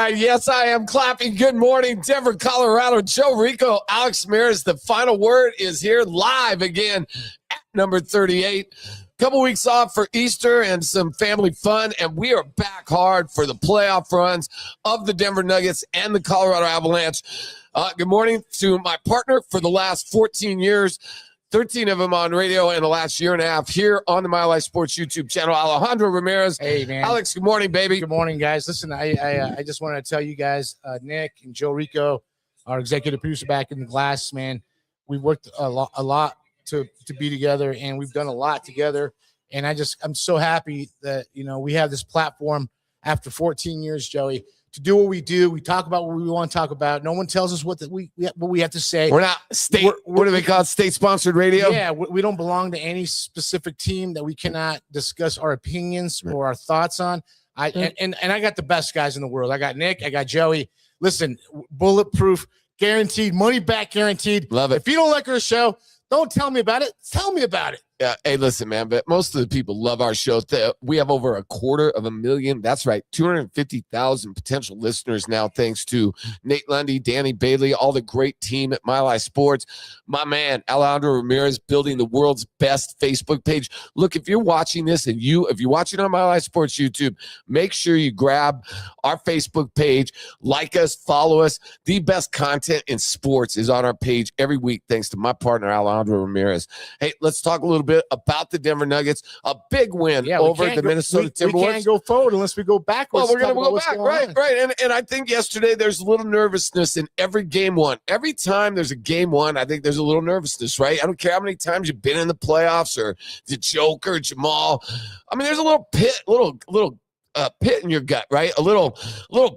right. Yes, I am clapping. Good morning, Denver, Colorado. Joe Rico, Alex Ramirez. The final word is here live again at number 38. Couple weeks off for Easter and some family fun, and we are back hard for the playoff runs of the Denver Nuggets and the Colorado Avalanche. Good morning to my partner for the last 14 years, 13 of them on radio in the last year and a half here on the Mile High Sports YouTube channel, Alejandro Ramirez. Hey, man. Alex, good morning, baby. Good morning, guys. Listen, I just wanted to tell you guys, Nick and Joe Rico, our executive producer back in the glass, man, we've worked a lot to be together, and we've done a lot together. And I'm so happy that, we have this platform after 14 years, Joey, to do what we do. We talk about what we want to talk about. No one tells us what we have to say. We're not state. What do they call it? State-sponsored radio? Yeah, we don't belong to any specific team that we cannot discuss our opinions or our thoughts on. And I got the best guys in the world. I got Nick. I got Joey. Listen, bulletproof, guaranteed, money back guaranteed. Love it. If you don't like our show, don't tell me about it. Tell me about it. Yeah. Hey, listen, man, but most of the people love our show. We have over 250,000. That's right. 250,000 potential listeners now, thanks to Nate Lundy, Danny Bailey, all the great team at Mile High Sports. My man, Alejandro Ramirez, building the world's best Facebook page. Look, if you're watching this and if you're watching on Mile High Sports YouTube, make sure you grab our Facebook page, like us, follow us. The best content in sports is on our page every week, thanks to my partner, Alejandro Ramirez. Hey, let's talk a little bit about the Denver Nuggets. A big win over the Minnesota Timberwolves. We can't go forward unless we go backwards. Well, we're going to go back. Right. And I think yesterday there's a little nervousness in every game one. Every time there's a game one, I think there's a little nervousness, right? I don't care how many times you've been in the playoffs or the Joker, Jamal. I mean, there's a little pit in your gut, right? A little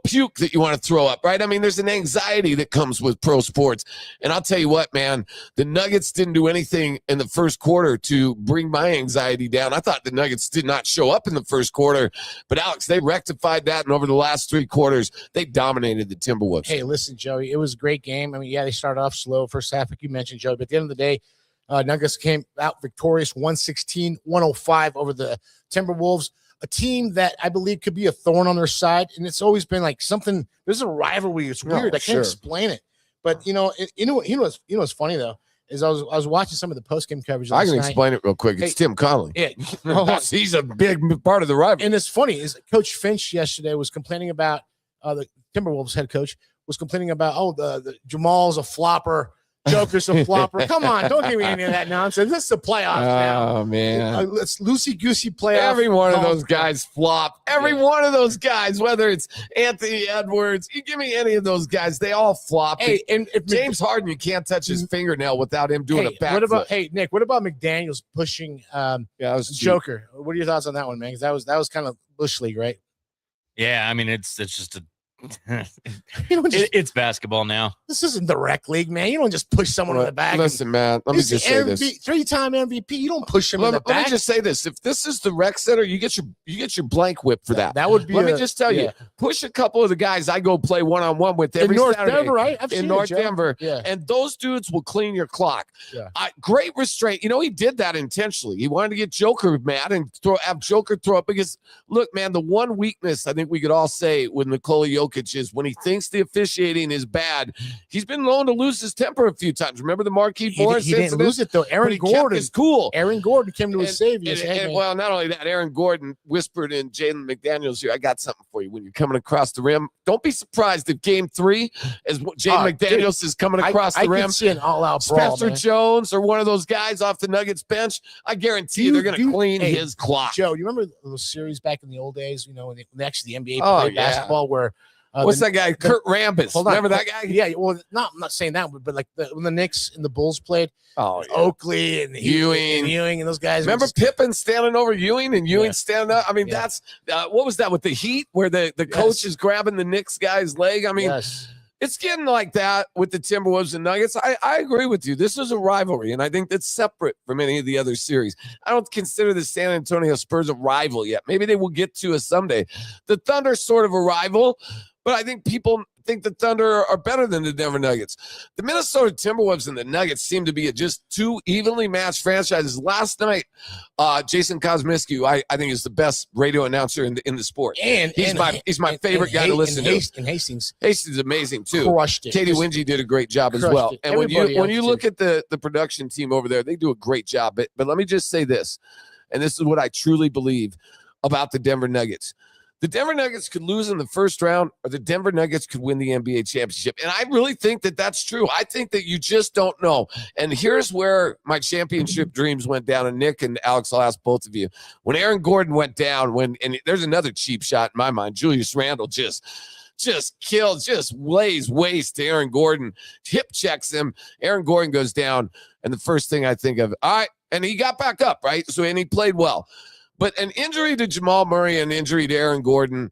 puke that you want to throw up, right? I mean, there's an anxiety that comes with pro sports. And I'll tell you what, man, the Nuggets didn't do anything in the first quarter to bring my anxiety down. I thought the Nuggets did not show up in the first quarter, but Alex, they rectified that. And over the last three quarters, they dominated the Timberwolves. Hey, listen, Joey, it was a great game. I mean, yeah, they started off slow first half, like you mentioned, Joey, but at the end of the day, Nuggets came out victorious 116-105 over the Timberwolves. A team that I believe could be a thorn on their side, and it's always been like something. There's a rivalry. It's weird. I can't explain it, but what's funny though is I was watching some of the post game coverage. I can explain it real quick. It's Tim Connolly. Yeah, he's a big part of the rivalry. And it's funny is Coach Finch yesterday was complaining about the Timberwolves head coach was complaining about the Jamal's a flopper. Joker's a flopper. Come on, don't give me any of that nonsense. This is the playoffs now. Oh, man. It's loosey-goosey playoffs. Every one of those guys flop. Every one of those guys, whether it's Anthony Edwards, you give me any of those guys, they all flop. Hey, and if James Harden, you can't touch his fingernail without him doing a backflip. Nick, what about McDaniels pushing Joker? What are your thoughts on that one, man? Because that was kind of Bush League, right? Yeah, I mean, it's just a it's basketball now. This isn't the rec league, man. You don't just push someone in the back. Listen, man, let me just say this. Three-time MVP, you don't push him in the back. Let me just say this. If this is the rec center, you get your blank whip for that. That would be Let me just tell you, push a couple of the guys I go play one-on-one with every North Saturday. Denver, right? In North Denver. Yeah. And those dudes will clean your clock. Yeah. Great restraint. He did that intentionally. He wanted to get Joker mad and have Joker throw up because, look, man, the one weakness I think we could all say with Nikola Jokic is when he thinks the officiating is bad, he's been known to lose his temper a few times. Remember the Marquise Morris incident? He didn't lose it, though. Aaron Gordon is cool. Aaron Gordon came to his savior. Well, not only that, Aaron Gordon whispered in Jalen McDaniels here, I got something for you when you're coming across the rim. Don't be surprised if game 3 is Jalen McDaniels is coming across the rim. I can see an all-out brawl, Spencer Jones or one of those guys off the Nuggets bench, I guarantee you they're going to clean his clock. Joe, you remember those series back in the old days, when actually the NBA played basketball where what's that guy? Kurt Rambis. Remember that guy? Yeah. Well, I'm not saying that, but like when the Knicks and the Bulls played, Oakley and Ewing and those guys. Remember Pippen standing over Ewing and Ewing standing up? I mean, that's what was that with the Heat where the coach is grabbing the Knicks guy's leg? I mean, it's getting like that with the Timberwolves and Nuggets. I agree with you. This is a rivalry, and I think that's separate from any of the other series. I don't consider the San Antonio Spurs a rival yet. Maybe they will get to us someday. The Thunder's sort of a rival. But I think people think the Thunder are better than the Denver Nuggets. The Minnesota Timberwolves and the Nuggets seem to be just two evenly matched franchises. Last night, Jason Kosminski, who I think is the best radio announcer in the sport. And he's my favorite guy to listen to. And Hastings is amazing too. Crushed it. Katie Wingy did a great job as well. And when you look at the production team over there, they do a great job. But let me just say this, and this is what I truly believe about the Denver Nuggets. The Denver Nuggets could lose in the first round, or the Denver Nuggets could win the NBA championship. And I really think that that's true. I think that you just don't know. And here's where my championship dreams went down. And Nick and Alex, I'll ask both of you. When Aaron Gordon went down, and there's another cheap shot in my mind, Julius Randle just lays waste to Aaron Gordon, hip checks him. Aaron Gordon goes down. And the first thing I think of, all right, and he got back up, right? And he played well. But an injury to Jamal Murray and an injury to Aaron Gordon,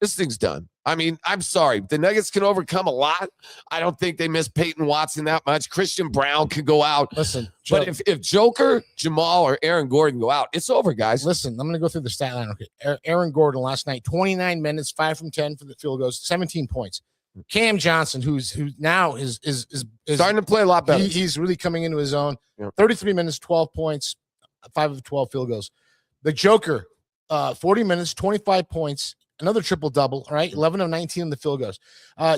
this thing's done. I mean, I'm sorry. The Nuggets can overcome a lot. I don't think they miss Peyton Watson that much. Christian Brown could go out. Listen, but if Joker, Jamal, or Aaron Gordon go out, it's over, guys. Listen, I'm going to go through the stat line. Okay. Aaron Gordon last night, 29 minutes, 5 from 10 for the field goals, 17 points. Cam Johnson, who now is starting to play a lot better. He's really coming into his own. Yep. 33 minutes, 12 points, 5 of 12 field goals. The Joker, 40 minutes, 25 points, another triple-double, all right? 11 of 19 in the field goals.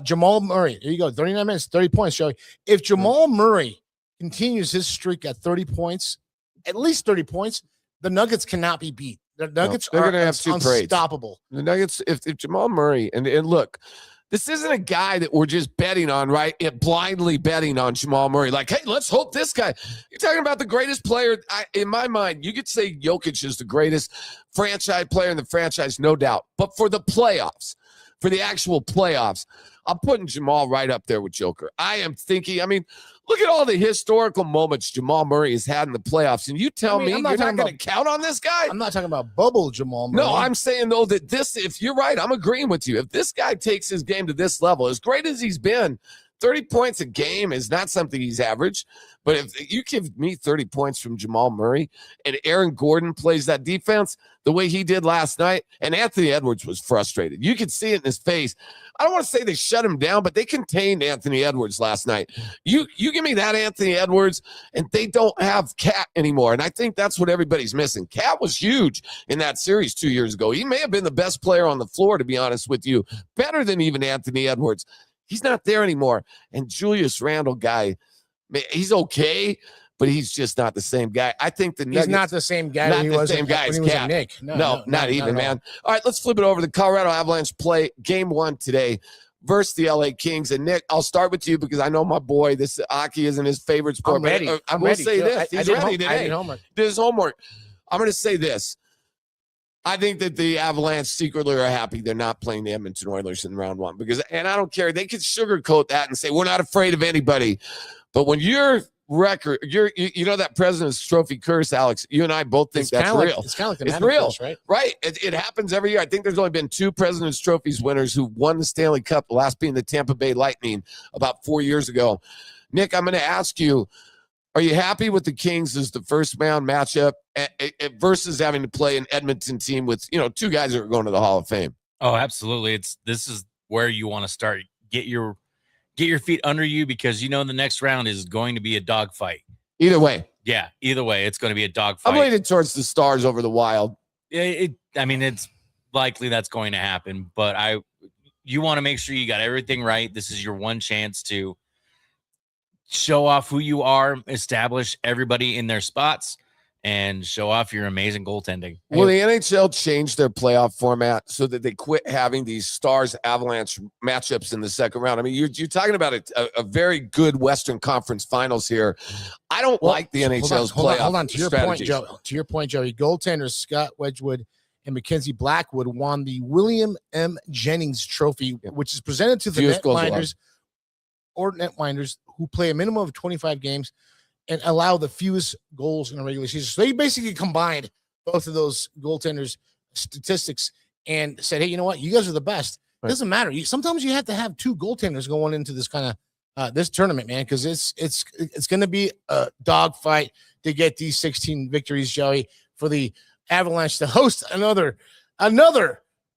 Jamal Murray, there you go, 39 minutes, 30 points, Joey. If Jamal Murray continues his streak at 30 points, at least 30 points, the Nuggets cannot be beat. The Nuggets they're are going to have unstoppable. The Nuggets, if Jamal Murray, and look, this isn't a guy that we're just betting on, right? Blindly betting on Jamal Murray. Like, hey, let's hope this guy. You're talking about the greatest player. In my mind, you could say Jokic is the greatest franchise player in the franchise, no doubt. But for the playoffs, for the actual playoffs, I'm putting Jamal right up there with Joker. I am thinking, I mean, look at all the historical moments Jamal Murray has had in the playoffs. And you tell me you're not going to count on this guy? I'm not talking about bubble Jamal Murray. No, I'm saying, though, that if you're right, I'm agreeing with you. If this guy takes his game to this level, as great as he's been, 30 points a game is not something he's averaged. But if you give me 30 points from Jamal Murray and Aaron Gordon plays that defense the way he did last night, and Anthony Edwards was frustrated. You could see it in his face. I don't want to say they shut him down, but they contained Anthony Edwards last night. You give me that Anthony Edwards, and they don't have Cat anymore. And I think that's what everybody's missing. Cat was huge in that series 2 years ago. He may have been the best player on the floor, to be honest with you, better than even Anthony Edwards. He's not there anymore. And Julius Randle, guy, he's okay, but he's just not the same guy. I think the Nuggets, he's not the same guy. Not the same guy as Cat. Nick. No, not even, man. All right, let's flip it over. The Colorado Avalanche play Game 1 today versus the LA Kings. And Nick, I'll start with you because I know my boy. This hockey isn't his favorite sport. I'm ready. I will say this: he's ready today. I did homework. Did his homework. I'm going to say this. I think that the Avalanche secretly are happy they're not playing the Edmonton Oilers in round 1 and I don't care. They could sugarcoat that and say we're not afraid of anybody, but when your record, you know that President's Trophy curse, Alex. You and I both think that's real. It's kind of like the it's real, curse, right? Right. It happens every year. I think there's only been 2 President's Trophies winners who won the Stanley Cup. The last being the Tampa Bay Lightning about 4 years ago. Nick, I'm going to ask you. Are you happy with the Kings as the first round matchup versus having to play an Edmonton team with, 2 guys that are going to the Hall of Fame? Oh, absolutely. This is where you want to start. Get your feet under you because the next round is going to be a dogfight. Either way. Yeah, either way, it's going to be a dogfight. I'm leaning towards the Stars over the Wild. It's likely that's going to happen, but you want to make sure you got everything right. This is your one chance to show off who you are, establish everybody in their spots, and show off your amazing goaltending. Will the NHL change their playoff format so that they quit having these Stars Avalanche matchups in the second round? I mean, you're talking about a very good Western Conference Finals here. I don't like the NHL's playoff. Hold on. To your point, Joey. Goaltenders Scott Wedgwood and Mackenzie Blackwood won the William M. Jennings Trophy, which is presented to the netminders who play a minimum of 25 games and allow the fewest goals in a regular season. So they basically combined both of those goaltenders' statistics and said, hey, you know what? You guys are the best. Right. It doesn't matter. Sometimes you have to have 2 goaltenders going into this kind of this tournament, man, because it's going to be a dogfight to get these 16 victories, Joey, for the Avalanche to host another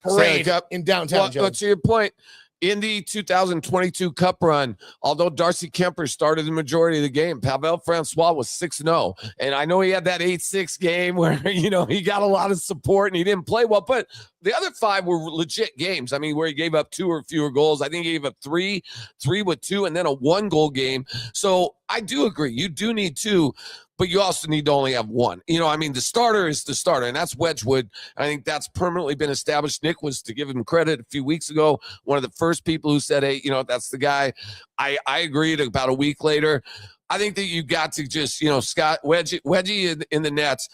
parade in downtown. Well, to your point, In the 2022 Cup run, although Darcy Kemper started the majority of the game, Pavel Francois was 6-0. And I know he had that 8-6 game where, he got a lot of support and he didn't play well, but the other 5 were legit games. I mean, where he gave up 2 or fewer goals. I think he gave up 3 with 2, and then a 1-goal game. So I do agree. You do need 2, but you also need to only have 1. The starter is the starter, and that's Wedgwood. I think that's permanently been established. Nick was, to give him credit, a few weeks ago, one of the first people who said, hey, that's the guy. I agreed about a week later. I think that you got to just, Scott, Wedgie in the nets.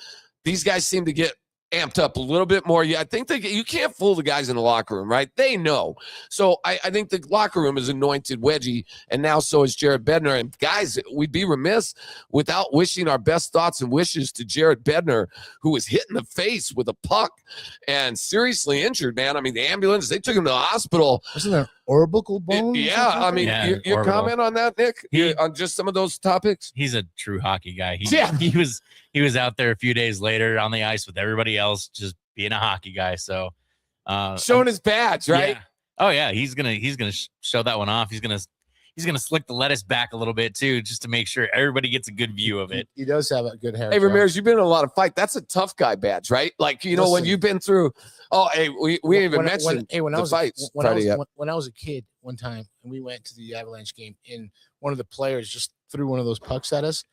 These guys seem to get amped up a little bit more. Yeah, I think you can't fool the guys in the locker room, right? They know. So I think the locker room is anointed Wedgie, and now so is Jared Bednar. And guys, we'd be remiss without wishing our best thoughts and wishes to Jared Bednar, who was hit in the face with a puck and seriously injured, man. I mean, the ambulance, they took him to the hospital. Wasn't there orbital bone? Yeah, I mean, your comment on that, Nick, on just some of those topics? He's a true hockey guy. He was out there a few days later on the ice with everybody else, just being a hockey guy. So showing his badge, right? Yeah. Oh yeah, he's gonna show that one off. He's gonna slick the lettuce back a little bit too, just to make sure everybody gets a good view of it. He does have a good hair. Hey, Ramirez, you've been in a lot of fights. That's a tough guy badge, right? Like, Listen, when you've been through. Oh, hey, we even mentioned when I was a kid one time, and we went to the Avalanche game, and one of the players just threw one of those pucks at us.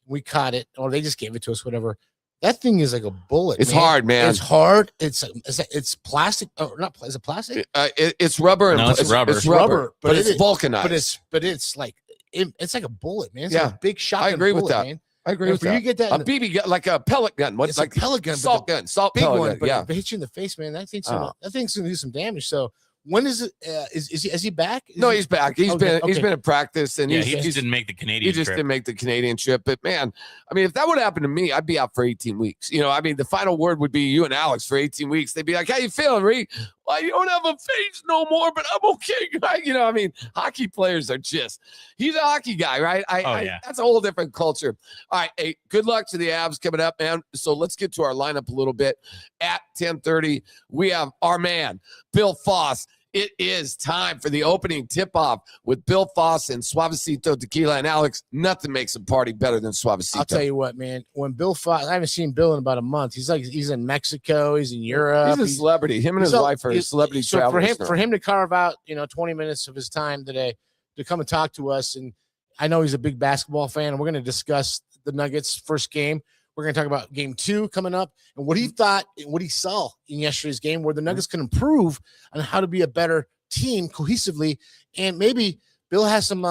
We caught it, or they just gave it to us, whatever. That thing is like a bullet. It's hard, man. It's hard. It's plastic. Oh, not is it plastic? It's rubber. No, it's rubber. It's rubber, but it's vulcanized. But it's like it's like a bullet, man. It's like a big shotgun. I agree bullet, with that. Man. I agree with that. You get that a BB gun, like a pellet gun. What's like a pellet gun? Salt gun. Salt big pellet one. gun. But Yeah. if it hits you in the face, man, that thing's gonna do some damage. So when is it? Is he back? He's back. He's been in practice, and he just didn't make the Canadian. He just didn't make the Canadian trip. But man, I mean, if that would happen to me, I'd be out for 18 weeks. I mean, the final word would be you and Alex for 18 weeks. They'd be like, "How you feeling, Ree?" Well, you don't have a face no more, but I'm okay. Right? I mean, hockey players are he's a hockey guy, right? That's a whole different culture. All right. Hey, good luck to the Avs coming up, man. So let's get to our lineup a little bit. At 10:30, we have our man, Bill Foss. It is time for the opening tip-off with Bill Foss and Suavecito Tequila. And Alex, nothing makes a party better than Suavecito. I'll tell you what, man. When Bill Foss, I haven't seen Bill in about a month. He's in Mexico. He's in Europe. He's a celebrity. Him and his wife are celebrity travelers. So for him to carve out, 20 minutes of his time today to come and talk to us, and I know he's a big basketball fan, and we're going to discuss the Nuggets' first game. We're going to talk about game 2 coming up and what he thought and what he saw in yesterday's game where the Nuggets can improve on how to be a better team cohesively. And maybe Bill has some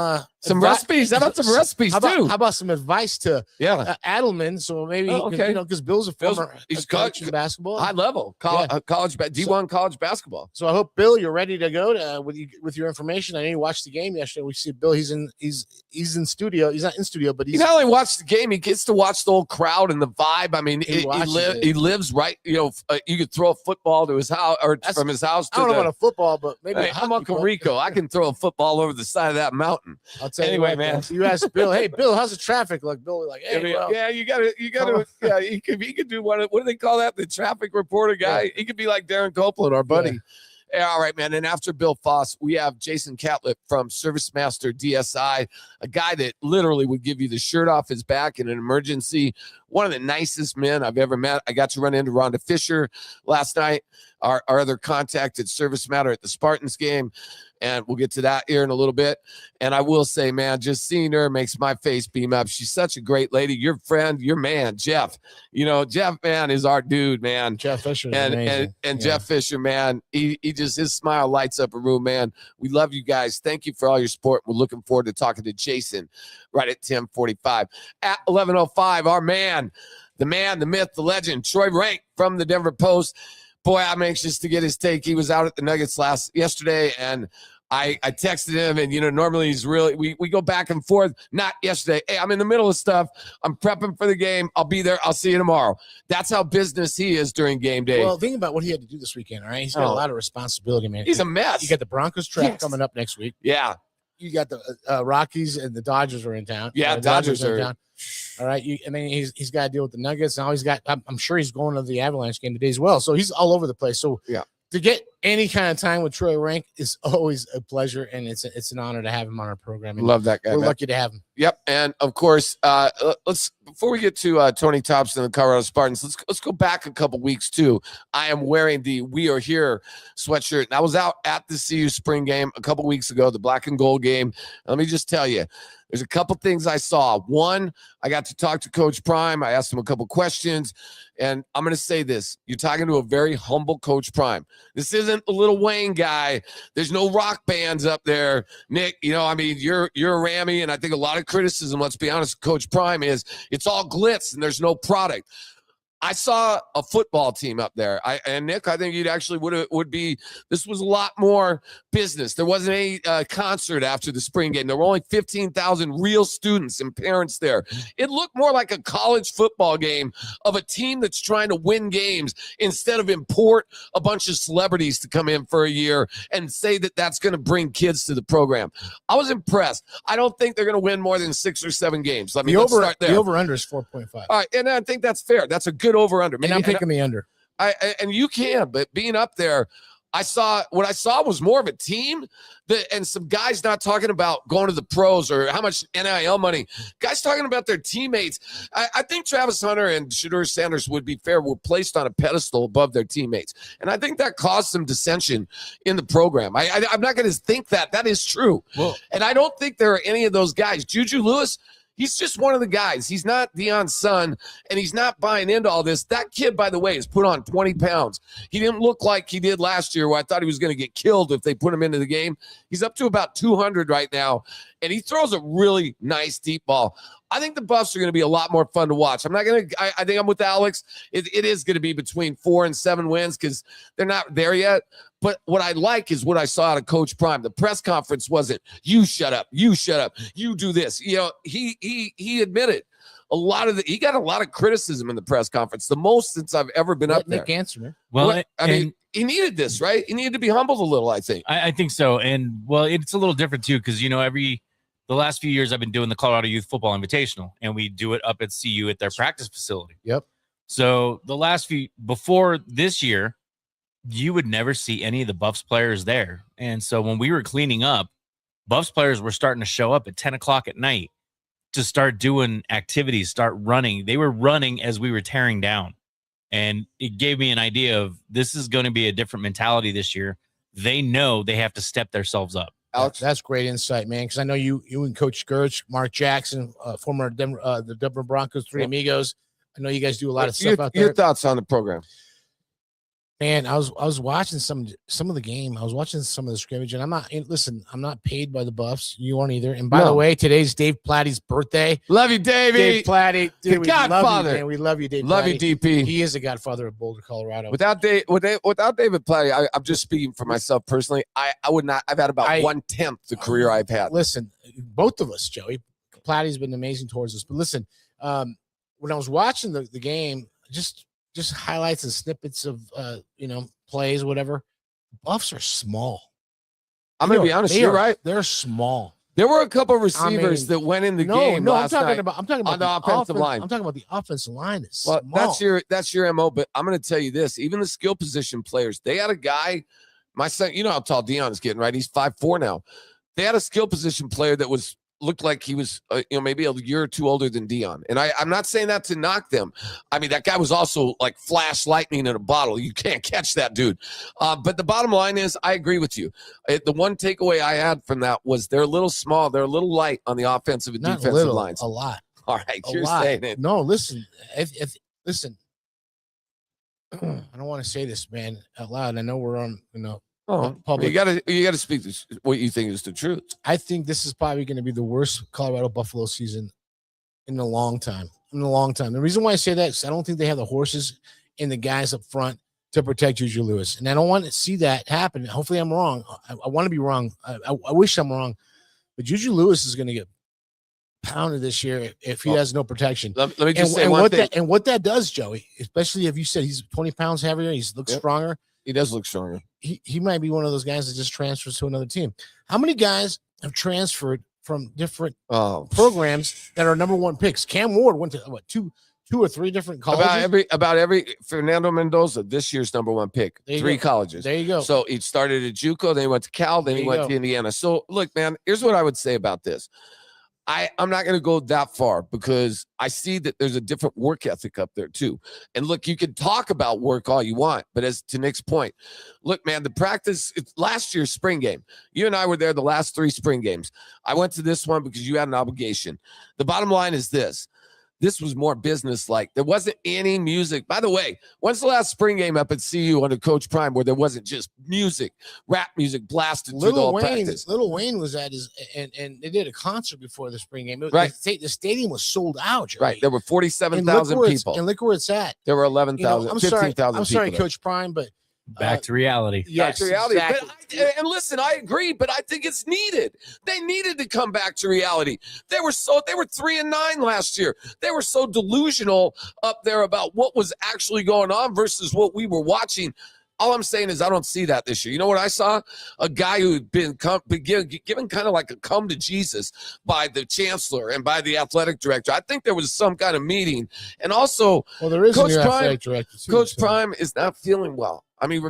recipes. How about some recipes too? How about some advice to Adelman? So maybe because Bill's a former coach in basketball, high level college D1 college basketball. So I hope Bill, you're ready to go with your information. I know you watched the game yesterday. We see Bill. He's in studio. He's not in studio, but he not only watched the game. He gets to watch the whole crowd and the vibe. I mean, he lives right. You could throw a football to his house or from his house. I don't know about a football, but maybe I'm Uncle Rico. I can throw a football over the side of that mountain. I'll tell you what, man. You ask Bill, hey Bill, how's the traffic look? Bill, like, hey, you gotta, yeah. He could do what do they call that? The traffic reporter guy. Yeah. He could be like Darren Copeland, our buddy. Yeah, all right, man. And after Bill Foss, we have Jason Catlett from Service Master DSI, a guy that literally would give you the shirt off his back in an emergency. One of the nicest men I've ever met. I got to run into Rhonda Fisher last night, our other contact at Service Matter at the Spartans game. And we'll get to that here in a little bit. And I will say, man, just seeing her makes my face beam up. She's such a great lady. Your friend, your man, Jeff. Jeff, man, is our dude, man. Jeff Fisher. And Jeff Fisher, man, he just, his smile lights up a room, man. We love you guys. Thank you for all your support. We're looking forward to talking to Jason right at 10:45. At 11:05, our man, the myth, the legend, Troy Rank from the Denver Post. Boy, I'm anxious to get his take. He was out at the Nuggets yesterday, and I texted him, and normally he's really we go back and forth. Not yesterday. Hey, I'm in the middle of stuff. I'm prepping for the game. I'll be there. I'll see you tomorrow. That's how business he is during game day. Well, think about what he had to do this weekend. All right, he's got a lot of responsibility, man. He's a mess. You got the Broncos trap coming up next week. Yeah. You got the Rockies and the Dodgers are in town. Yeah, Dodgers are in town. All right, and then he's got to deal with the Nuggets. Now I'm sure he's going to the Avalanche game today as well. So he's all over the place. So to get any kind of time with Troy Rank is always a pleasure, and it's an honor to have him on our program. And Love that guy. we're man. lucky to have him. Yep, and of course, let's before we get to Tony Thompson and the Colorado Spartans, let's go back a couple weeks too. I am wearing the "We Are Here" sweatshirt, and I was out at the CU spring game a couple weeks ago, the black and gold game. Let me just tell you, there's a couple things I saw. One, I got to talk to Coach Prime. I asked him a couple questions, and I'm going to say this: you're talking to a very humble Coach Prime. This isn't the Lil Wayne guy. There's no rock bands up there, Nick. You know, I mean, you're a Rammy, and I think a lot of criticism, let's be honest, Coach Prime is it's all glitz and there's no product. I saw a football team up there. And Nick, I think you'd actually would be. This was a lot more business. There wasn't any concert after the spring game. There were only 15,000 real students and parents there. It looked more like a college football game of a team that's trying to win games instead of import a bunch of celebrities to come in for a year and say that that's going to bring kids to the program. I was impressed. I don't think they're going to win more than 6 or 7 games. Let's start there. The over-under is 4.5. All right, and I think that's fair. That's a good over-under. And I'm picking the under. And you can, but being up there, what I saw was more of a team and some guys not talking about going to the pros or how much NIL money. Guys talking about their teammates. I think Travis Hunter and Shedeur Sanders, would be fair, were placed on a pedestal above their teammates. And I think that caused some dissension in the program. I'm not going to think that. That is true. Whoa. And I don't think there are any of those guys. Juju Lewis, he's just one of the guys. He's not Deion's son, and he's not buying into all this. That kid, by the way, has put on 20 pounds. He didn't look like he did last year, where I thought he was going to get killed if they put him into the game. He's up to about 200 right now, and he throws a really nice deep ball. I think the Buffs are going to be a lot more fun to watch. I think I'm with Alex. It is going to be between 4 and 7 wins because they're not there yet. But what I like is what I saw out of Coach Prime. The press conference wasn't, you shut up, you do this. You know, he admitted he got a lot of criticism in the press conference, the most since I've ever been up there. Nick answer, man. Well, I mean, he needed this, right? He needed to be humbled a little, I think. I think so. And well, it's a little different too, because the last few years I've been doing the Colorado Youth Football Invitational, and we do it up at CU at their practice facility. Yep. So before this year, you would never see any of the Buffs players there. And so when we were cleaning up, Buffs players were starting to show up at 10 o'clock at night to start doing activities, start running. They were running as we were tearing down. And it gave me an idea of this is going to be a different mentality this year. They know they have to step themselves up. Alex, that's great insight, man. Because I know you and Coach Scourge, Mark Jackson, former the Denver Broncos, Three Amigos. I know you guys do a lot of stuff out there. Your thoughts on the program? Man, I was watching some of the game. I was watching some of the scrimmage, and I'm not paid by the Buffs. You aren't either. And by the way, today's Dave Platty's birthday. Love you, Davey. Dave Platty, dude, the Godfather. Love you, man. We love you, Dave. Love Platty. you, DP. He is the Godfather of Boulder, Colorado. Without David Platty, I'm just speaking for myself personally. I would not. I've had about 1/10 the career I've had. Listen, both of us, Joey. Platty's been amazing towards us. But listen, when I was watching the game, just highlights and snippets of plays, whatever. Buffs are small. I'm gonna be honest. You're right. They're small. There were a couple of receivers that went in the game. No, last I'm talking night about on the offensive line. I'm talking about the offensive line. It's well, small. that's your MO. But I'm gonna tell you this: even the skill position players, they had a guy. My son, you know how tall Deion is getting, right? He's 5'4" now. They had a skill position player that looked like he was, maybe a year or two older than Deion. And I'm not saying that to knock them. I mean, that guy was also like flash lightning in a bottle. You can't catch that dude. But the bottom line is, I agree with you. The one takeaway I had from that was they're a little small. They're a little light on the offensive and defensive lines. A lot. All right, you're saying it. No, listen. Listen. I don't want to say this, man, out loud. I know we're on, public. You gotta speak this, what you think is the truth. I think this is probably going to be the worst Colorado Buffalo season in a long time. The reason why I say that is I don't think they have the horses and the guys up front to protect Juju Lewis, and I don't want to see that happen. Hopefully, I'm wrong. I want to be wrong. I wish I'm wrong, but Juju Lewis is going to get pounded this year if he has no protection. Let me just say one thing. And what that does, Joey, especially if you said he's 20 pounds heavier, he looks stronger. He does look stronger. He might be one of those guys that just transfers to another team. How many guys have transferred from different programs that are number one picks? Cam Ward went to 2 or 3 different colleges. About every Fernando Mendoza, this year's #1 pick. 3 colleges. There you go. So he started at JUCO, then he went to Cal, then he went to Indiana. So look, man, here's what I would say about this. I'm not going to go that far because I see that there's a different work ethic up there too. And look, you can talk about work all you want, but as to Nick's point, look, man, the practice, it's last year's spring game. You and I were there the last 3 spring games. I went to this one because you had an obligation. The bottom line is this. This was more business-like. There wasn't any music. By the way, when's the last spring game up at CU under Coach Prime where there wasn't just music, rap music blasted through the whole practice? Lil Wayne was at his, and they did a concert before the spring game. Right. The stadium was sold out. Joey. Right. There were 47,000 people. And look where it's at. There were 11,000, 15,000 I'm sorry, Coach Prime, but back to reality. Yes, back to reality. Exactly. But and listen, I agree, but I think it's needed. They needed to come back to reality. They were 3-9 last year. They were so delusional up there about what was actually going on versus what we were watching. All I'm saying is I don't see that this year. You know what I saw? A guy who had been given kind of like a come to Jesus by the chancellor and by the athletic director. I think there was some kind of meeting. And also, there is Coach a new Prime, athletic director too, Coach Prime is not feeling well. I mean,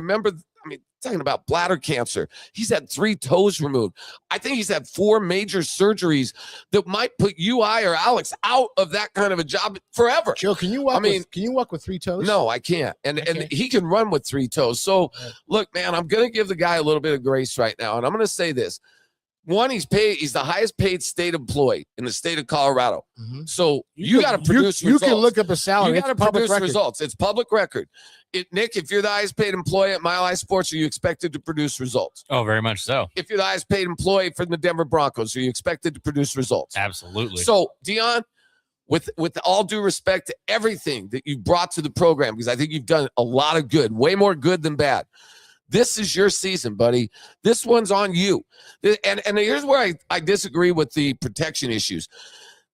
talking about bladder cancer. He's had 3 toes removed. I think he's had 4 major surgeries that might put you, I, or Alex out of that kind of a job forever. Joe, can you walk? Can you walk with 3 toes? No, I can't. And he can run with 3 toes. So, look, man, I'm going to give the guy a little bit of grace right now. And I'm going to say this. One, he's the highest paid state employee in the state of Colorado. Mm-hmm. So you got to produce results. You can look up a salary. You got to produce results. It's public record. Nick, if you're the highest paid employee at Mile High Sports, are you expected to produce results? Oh, very much so. If you're the highest paid employee for the Denver Broncos, are you expected to produce results? Absolutely. So, Dion, with all due respect to everything that you've brought to the program, because I think you've done a lot of good, way more good than bad. This is your season, buddy. This one's on you. And here's where I disagree with the protection issues.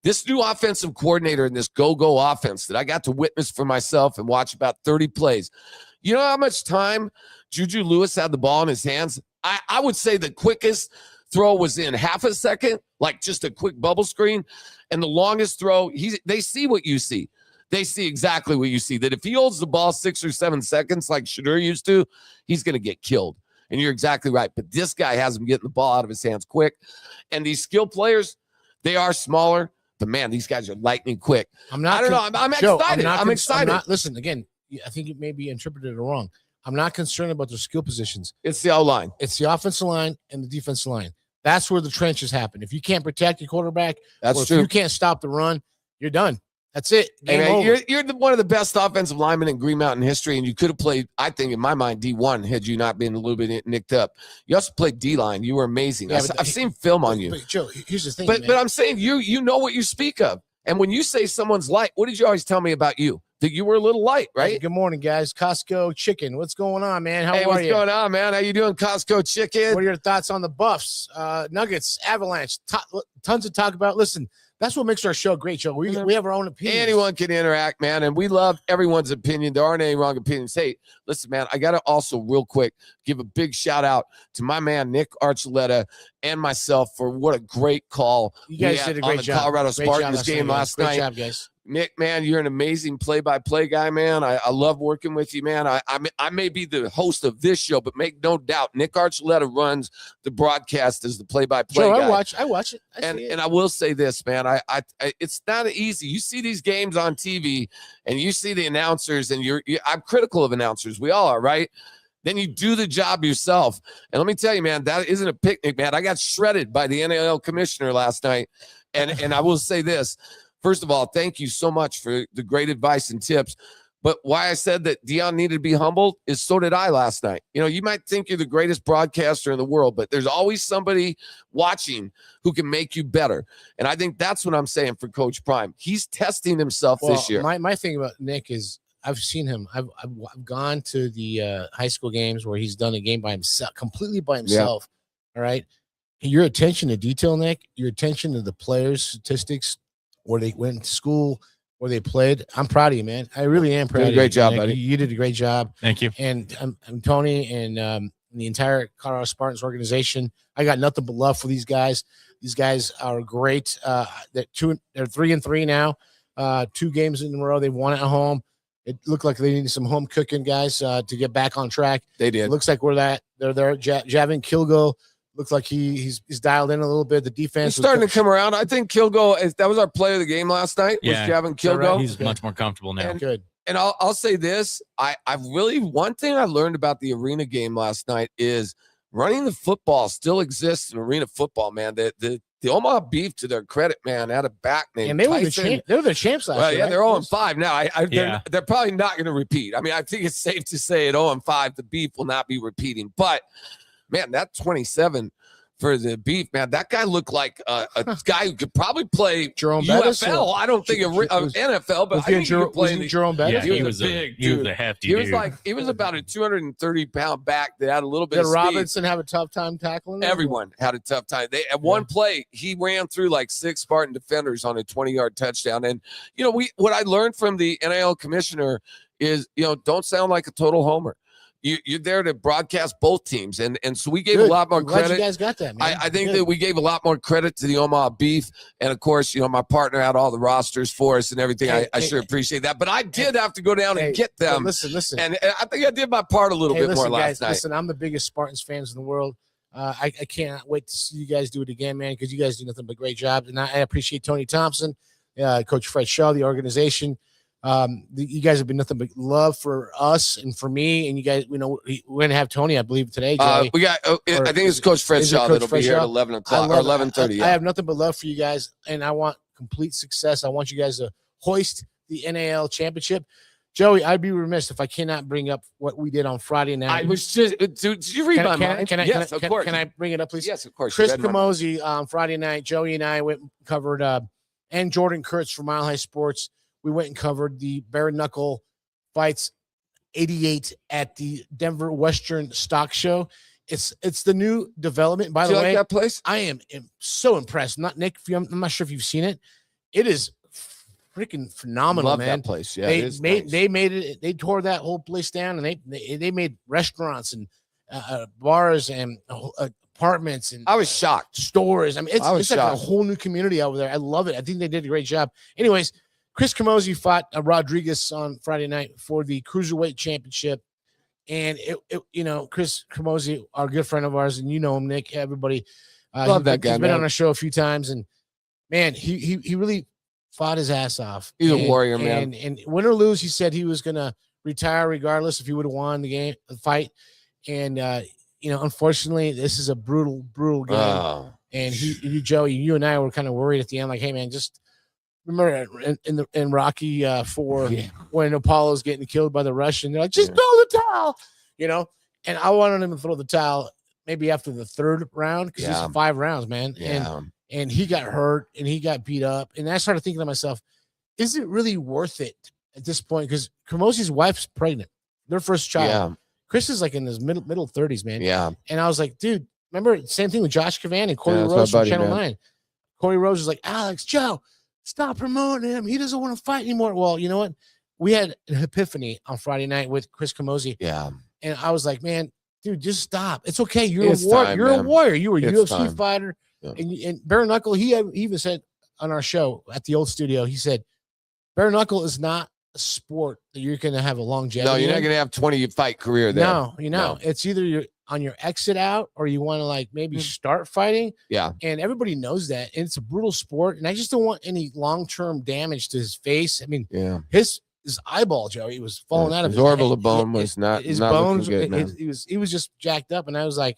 This new offensive coordinator in this go-go offense that I got to witness for myself and watch about 30 plays. You know how much time Juju Lewis had the ball in his hands? I would say the quickest throw was in half a second, like just a quick bubble screen. And the longest throw, they see what you see. They see exactly what you see, that if he holds the ball 6 or 7 seconds like Shadur used to, he's going to get killed. And you're exactly right. But this guy has him getting the ball out of his hands quick. And these skill players, they are smaller, but man, these guys are lightning quick. I'm excited. I'm excited. Listen, again, I think it may be interpreted wrong. I'm not concerned about their skill positions. It's the O-line. It's the offensive line and the defensive line. That's where the trenches happen. If you can't protect your quarterback, if you can't stop the run, you're done. That's it. Hey, man, you're one of the best offensive linemen in Green Mountain history, and you could have played, I think, in my mind, D1 had you not been a little bit nicked up. You also played D-line. You were amazing. Yeah, I've seen film on you. But Joe, here's the thing. But I'm saying you know what you speak of. And when you say someone's light, what did you always tell me about you? That you were a little light, right? Hey, good morning, guys. Costco Chicken. What's going on, man? How are you? What's going on, man? How you doing, Costco Chicken? What are your thoughts on the Buffs, Nuggets, Avalanche? Tons to talk about. Listen, that's what makes our show great, Joe. We have our own opinions. Anyone can interact, man, and we love everyone's opinion. There aren't any wrong opinions. Hey, listen, man, I got to also real quick give a big shout out to my man, Nick Archuleta, and myself for what a great call you guys did a great job. Colorado Spartans game last night. Great job, guys. Nick, man, you're an amazing play-by-play guy, man. I love working with you, man. I may be the host of this show, but make no doubt, Nick Archuleta runs the broadcast as the play-by-play guy. I watch it. And I will say this, man. I it's not easy. You see these games on TV, and you see the announcers, and I'm critical of announcers. We all are, right? Then you do the job yourself. And let me tell you, man, that isn't a picnic, man. I got shredded by the NAL commissioner last night, and I will say this. First of all, thank you so much for the great advice and tips. But why I said that Dion needed to be humbled is so did I last night. You know, you might think you're the greatest broadcaster in the world, but there's always somebody watching who can make you better. And I think that's what I'm saying for Coach Prime. He's testing himself this year. My thing about Nick is I've seen him. I've gone to the high school games where he's done a game by himself, completely by himself. Yeah. All right. Your attention to detail, Nick, your attention to the players' statistics, where they went to school, where they played. I'm proud of you, man. I really am proud of you. Great job, Nick. buddy. You did a great job. Thank you. And Tony and the entire Colorado Spartans organization, I got nothing but love for these guys. These guys are great. They're 3-3 now. 2 games in a row. They won at home. It looked like they needed some home cooking, guys, to get back on track. They did. It looks like they're there. Javin Kilgo looks like he's dialed in a little bit. The defense He's starting to come around. I think Kilgo, that was our player of the game last night. Yeah. Was Javin Kilgo. Right? He's much more comfortable now. Good. And I'll say this. One thing I learned about the arena game last night is running the football still exists in arena football, man. The Omaha Beef, to their credit, man, had a back named And they were Tyson. they were the champs last Well, year. yeah, right? they're 0-5 now. Yeah. They're probably not going to repeat. I mean, I think it's safe to say at 0-5, the Beef will not be repeating. But, man, that 27 for the Beef, man, that guy looked like a guy who could probably play Jerome Bettis, UFL. I don't think NFL, but I think he could play in the Jerome Bettis. Yeah, he was a big dude. He was a hefty He was dude. he was about a 230-pound back that had a little bit Did of speed. Robinson have a tough time tackling him? Everyone had a tough time. At one play, he ran through like 6 Spartan defenders on a 20-yard touchdown. And, what I learned from the NIL commissioner is, don't sound like a total homer. You're there to broadcast both teams. And so we gave a lot more Glad credit. you guys got that, man. I think that we gave a lot more credit to the Omaha Beef. And, of course, my partner had all the rosters for us and everything. I sure appreciate that. But I did have to go down and get them. Listen. And I think I did my part a little bit more last night. Listen, I'm the biggest Spartans fans in the world. I can't wait to see you guys do it again, man, because you guys do nothing but great jobs. And I appreciate Tony Thompson, Coach Fred Shaw, the organization. You guys have been nothing but love for us and for me, and you guys, we're gonna have Tony, I believe, today. Joey. We got. I think it's Coach Fred Shaw that'll be here at 11 o'clock or 11:30. I have nothing but love for you guys, and I want complete success. I want you guys to hoist the NAL championship. Joey, I'd be remiss if I cannot bring up what we did on Friday night. I was just. Did you read my mind? Yes, of course. Can I bring it up, please? Yes, of course. Chris Camozzi on Friday night. Joey and I went and covered, and Jordan Kurtz from Mile High Sports. We went and covered the bare knuckle fights 88 at the Denver Western Stock Show. It's the new development. By the way, like that place? I am so impressed. Not Nick, I'm not sure if you've seen it. It is freaking phenomenal, Love man. that place. Yeah, they made it. They tore that whole place down, and they made restaurants and bars and apartments and I was shocked. Stores. I mean, it's like a shocked. whole new community over there. I love it. I think they did a great job. Anyways, Chris Camozzi fought Rodriguez on Friday night for the Cruiserweight Championship. And, Chris Camozzi, our good friend of ours, and you know him, Nick, everybody. Love that guy, He's been man. on our show a few times. And, man, he really fought his ass off. He's a warrior, man. And win or lose, he said he was going to retire regardless if he would have won the fight. And, unfortunately, this is a brutal game. Oh. And Joey, you and I were kind of worried at the end, like, hey, man, just – remember in Rocky 4 when Apollo's getting killed by the Russian, they're like, just throw the towel, and I wanted him to throw the towel maybe after the 3rd round because it's 5 rounds, man. Yeah. And he got hurt and he got beat up. And I started thinking to myself, is it really worth it at this point? Because Camozzi's wife's pregnant, their first child. Yeah. Chris is like in his middle 30s, man. Yeah. And I was like, dude, remember same thing with Josh Cavan and Corey Rose from Channel 9. Corey Rose was like, Alex, Joe, stop promoting him. He doesn't want to fight anymore. Well, you know what? We had an epiphany on Friday night with Chris Camozzi. Yeah. And I was like, man, dude, just stop. It's okay. You're It's a warrior. time, You're man. a warrior. You were a It's UFC time. fighter. Yeah. And bare knuckle, he even said on our show at the old studio, he said, bare knuckle is not a sport that you're going to have a longevity. No, you're not in. going to have 20-fight career there. No, it's either you're on your exit out or you want to maybe start fighting. Yeah. And everybody knows that. And it's a brutal sport. And I just don't want any long-term damage to his face. I mean, his eyeball, Joey, was falling out of his orbital bone was not his not bones. looking good, man. He was just jacked up. And I was like,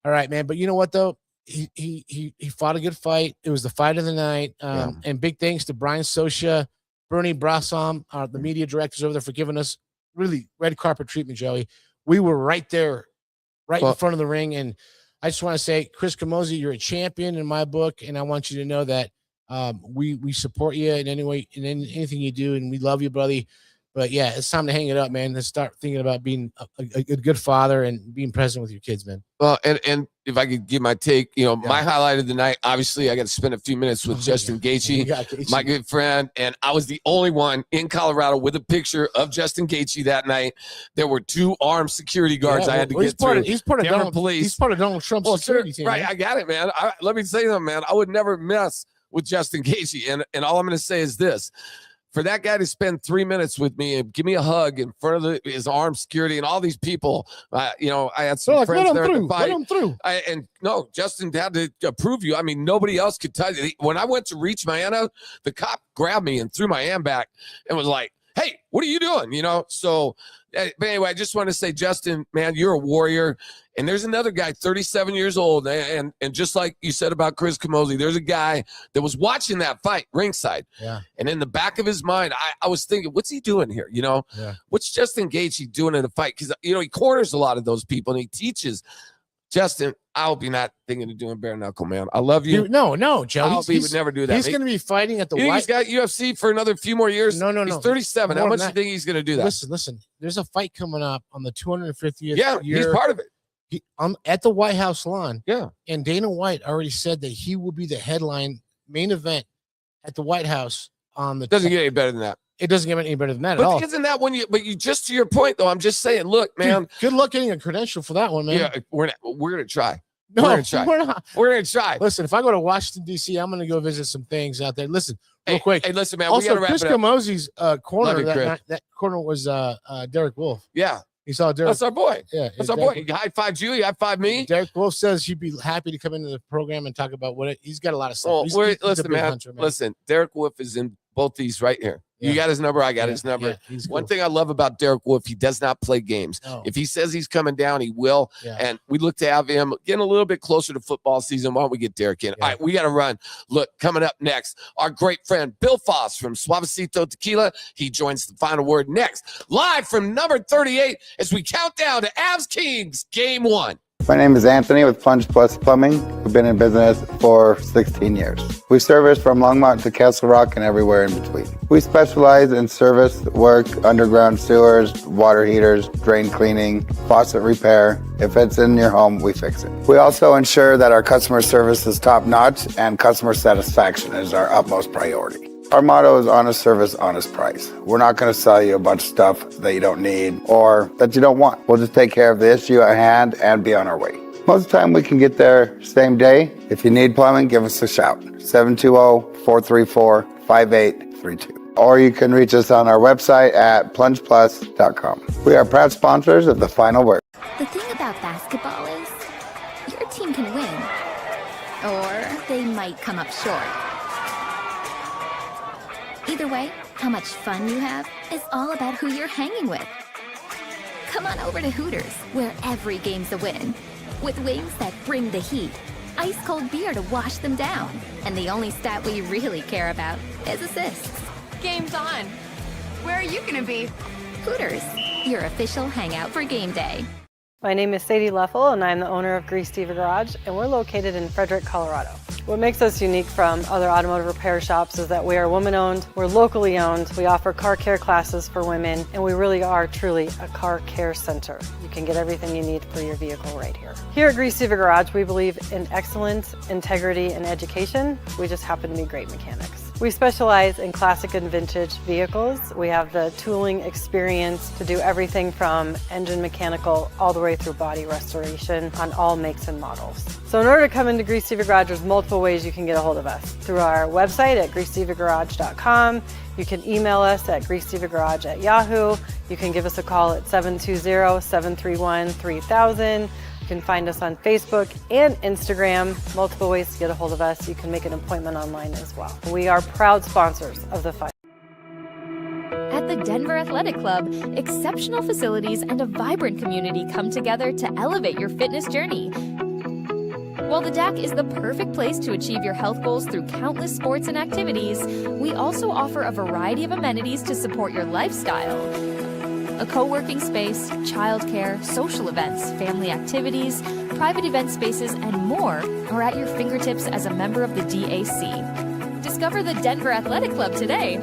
all right, man. But you know what though? He fought a good fight. It was the fight of the night. And big thanks to Brian Sosha, Bernie Brassom, the media directors over there, for giving us really red carpet treatment, Joey. We were right there, in front of the ring. And I just want to say, Chris Camozzi, you're a champion in my book. And I want you to know that we support you in any way, in anything you do. And we love you, buddy. But yeah, it's time to hang it up, man. Let's start thinking about being a good father and being present with your kids, man. Well, and if I could give my take, my highlight of the night, obviously I got to spend a few minutes with Justin Gaethje, my good friend. And I was the only one in Colorado with a picture of Justin Gaethje that night. There were 2 armed security guards I had to get through. He's part of Denver police. He's part of Donald Trump's security team. Right, Man. I got it, man. Let me say something, man. I would never mess with Justin Gaethje. And all I'm going to say is this. For that guy to spend 3 minutes with me and give me a hug in front of his armed security and all these people, I had some friends there at the fight. Let him through. And no, Justin had to approve you. I mean, nobody else could tell you. When I went to reach my hand out, the cop grabbed me and threw my hand back and was like, hey, what are you doing? So but anyway, I just want to say, Justin, man, you're a warrior. And there's another guy, 37 years old. And just like you said about Chris Camozzi, there's a guy that was watching that fight ringside. Yeah. And in the back of his mind, I was thinking, what's he doing here? Yeah. What's Justin Gaethje doing in a fight? Because, he corners a lot of those people and he teaches. Justin, I hope you're not thinking of doing bare knuckle, man. I love you. No, Joe. I hope he would never do that. He's going to be fighting at the You think he's got UFC for another few more years? No. He's 37. How much do you think he's going to do that? Listen. There's a fight coming up on the 250th year. He's part of it. I'm at the White House lawn. Yeah. And Dana White already said that he will be the headline main event at the White House on the. Doesn't get any better than that. It doesn't get any better than that at all. But isn't that when you just to your point though? I'm just saying, look, man. Dude, good luck getting a credential for that one, man. Yeah, we're going to try. No, we're going to try. We're not. We're going to try. Listen, if I go to Washington, D.C., I'm going to go visit some things out there. Listen, real quick. Hey, listen, man. Also, we got to wrap Chris it up. Camozzi's corner, Love you, that corner was Derek Wolf. Yeah. He saw Derek. That's our boy. Yeah. That's our boy. He high-fived you. He high-fived me. Derek Wolf says he'd be happy to come into the program and talk about he's got a lot of stuff. Well, He's a listen, big man. hunter, Listen, Derek Wolf is in both these right here. Yeah. You got his number. I got his number. Yeah, he's One cool. thing I love about Derek Wolf, he does not play games. No. If he says he's coming down, he will. Yeah. And we look to have him getting a little bit closer to football season. Why don't we get Derek in? Yeah. All right, we got to run. Look, coming up next, our great friend Bill Foss from Suavecito Tequila. He joins the final word next, live from number 38 as we count down to Avs Kings Game 1. My name is Anthony with Plunge Plus Plumbing. We've been in business for 16 years. We service from Longmont to Castle Rock and everywhere in between. We specialize in service work, underground sewers, water heaters, drain cleaning, faucet repair. If it's in your home, we fix it. We also ensure that our customer service is top notch and customer satisfaction is our utmost priority. Our motto is honest service, honest price. We're not going to sell you a bunch of stuff that you don't need or that you don't want. We'll just take care of the issue at hand and be on our way. Most of the time we can get there same day. If you need plumbing, give us a shout. 720-434-5832. Or you can reach us on our website at plungeplus.com. We are proud sponsors of The Final Word. The thing about basketball is your team can win, or they might come up short. Either way, how much fun you have is all about who you're hanging with. Come on over to Hooters, where every game's a win. With wings that bring the heat, ice cold beer to wash them down, and the only stat we really care about is assists. Game's on. Where are you gonna be? Hooters, your official hangout for game day. My name is Sadie Leffel, and I'm the owner of Grease Diva Garage, and we're located in Frederick, Colorado. What makes us unique from other automotive repair shops is that we are woman-owned, we're locally owned, we offer car care classes for women, and we really are truly a car care center. You can get everything you need for your vehicle right here. Here at Grease Diva Garage, we believe in excellence, integrity, and education. We just happen to be great mechanics. We specialize in classic and vintage vehicles. We have the tooling experience to do everything from engine mechanical all the way through body restoration on all makes and models. So in order to come into Grease Diva Garage, there's multiple ways you can get a hold of us. Through our website at greasedivagarage.com. You can email us at greasedivagarage@yahoo. You can give us a call at 720-731-3000. You can find us on Facebook and Instagram, multiple ways to get a hold of us. You can make an appointment online as well. We are proud sponsors of the fight. At the Denver Athletic Club, exceptional facilities and a vibrant community come together to elevate your fitness journey. While the DAC is the perfect place to achieve your health goals through countless sports and activities, we also offer a variety of amenities to support your lifestyle. A co-working space, childcare, social events, family activities, private event spaces, and more are at your fingertips as a member of the DAC. Discover the Denver Athletic Club today.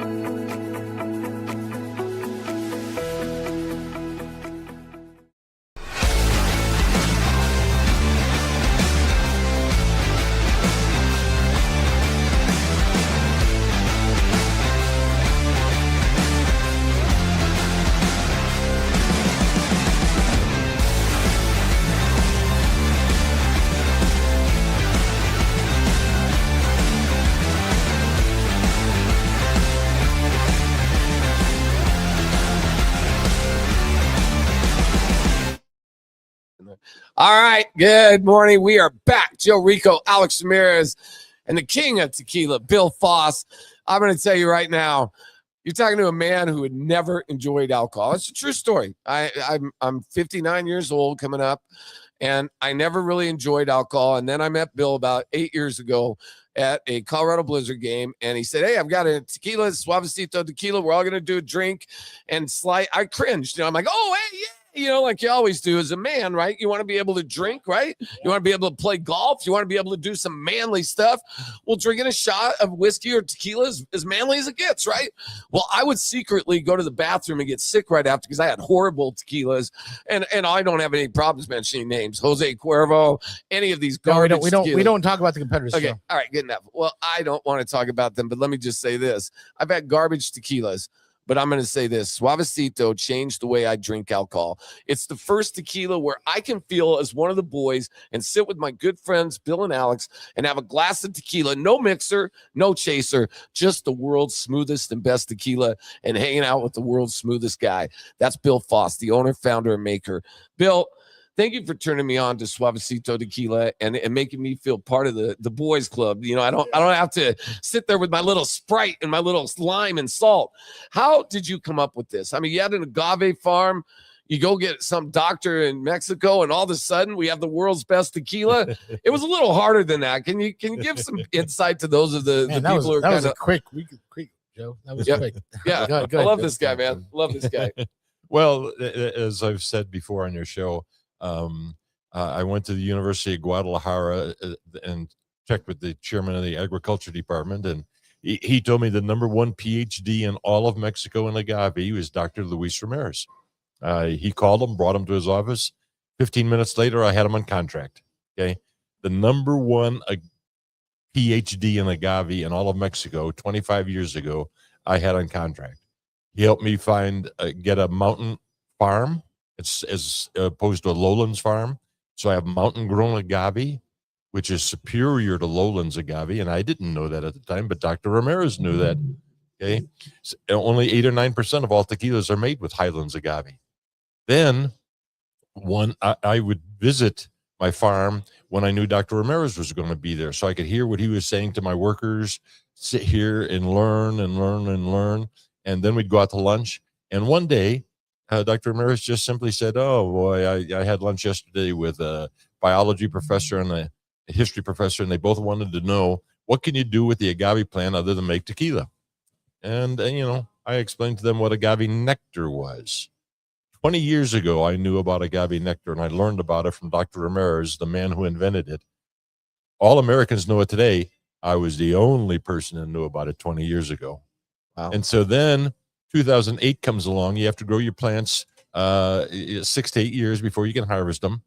All right. Good morning. We are back. Joe Rico, Alex Ramirez, and the king of tequila, Bill Foss. I'm going to tell you right now, you're talking to a man who had never enjoyed alcohol. It's a true story. I'm 59 years old coming up, and I never really enjoyed alcohol. And then I met Bill about 8 years ago at a Colorado Blizzard game, and he said, "Hey, I've got a tequila, Suavecito tequila. We're all going to do a drink and slide." I cringed. You know, I'm like, "Oh, hey, yeah." You know, like you always do as a man, right? You want to be able to drink, right? You want to be able to play golf. You want to be able to do some manly stuff. Well, drinking a shot of whiskey or tequila is as manly as it gets, right? Well, I would secretly go to the bathroom and get sick right after because I had horrible tequilas, and I don't have any problems mentioning names. Jose Cuervo, any of these garbage. No, we don't talk about the competitors. Okay, So. all right, good enough. Well, I don't want to talk about them, but let me just say this: I've had garbage tequilas. But I'm going to say this, Suavecito changed the way I drink alcohol. It's the first tequila where I can feel as one of the boys and sit with my good friends, Bill and Alex, and have a glass of tequila, no mixer, no chaser, just the world's smoothest and best tequila and hanging out with the world's smoothest guy. That's Bill Foss, the owner, founder, and maker. Bill, thank you for turning me on to Suavecito tequila and making me feel part of the boys club. You know, I don't have to sit there with my little Sprite and my little lime and salt. How did you come up with this? I mean, you had an agave farm. You go get some doctor in Mexico, and all of a sudden we have the world's best tequila. It was a little harder than that. Can you give some insight to those of the people who are that was kind of quick, Joe. That was quick. Yeah, Go I love this guy, man. Love this guy. Well, as I've said before on your show, I went to the University of Guadalajara and checked with the chairman of the agriculture department, and he told me the #1 PhD in all of Mexico in agave was Dr. Luis Ramirez. He called him, brought him to his office. 15 minutes later, I had him on contract. Okay, the #1 PhD in agave in all of Mexico 25 years ago, I had on contract. He helped me get a mountain farm. It's as opposed to a lowlands farm. So I have mountain grown agave, which is superior to lowlands agave. And I didn't know that at the time, but Dr. Ramirez knew that. Okay. So only 8 or 9% of all tequilas are made with highlands agave. Then I would visit my farm when I knew Dr. Ramirez was going to be there. So I could hear what he was saying to my workers, sit here and learn and learn and learn. And then we'd go out to lunch. And one day, Dr. Ramirez just simply said, "Oh boy, I had lunch yesterday with a biology professor and a history professor, and they both wanted to know what can you do with the agave plant other than make tequila." And I explained to them what agave nectar was. 20 years ago, I knew about agave nectar, and I learned about it from Dr. Ramirez, the man who invented it. All Americans know it today. I was the only person that knew about it 20 years ago. Wow. And so then 2008 comes along. You have to grow your plants 6 to 8 years before you can harvest them.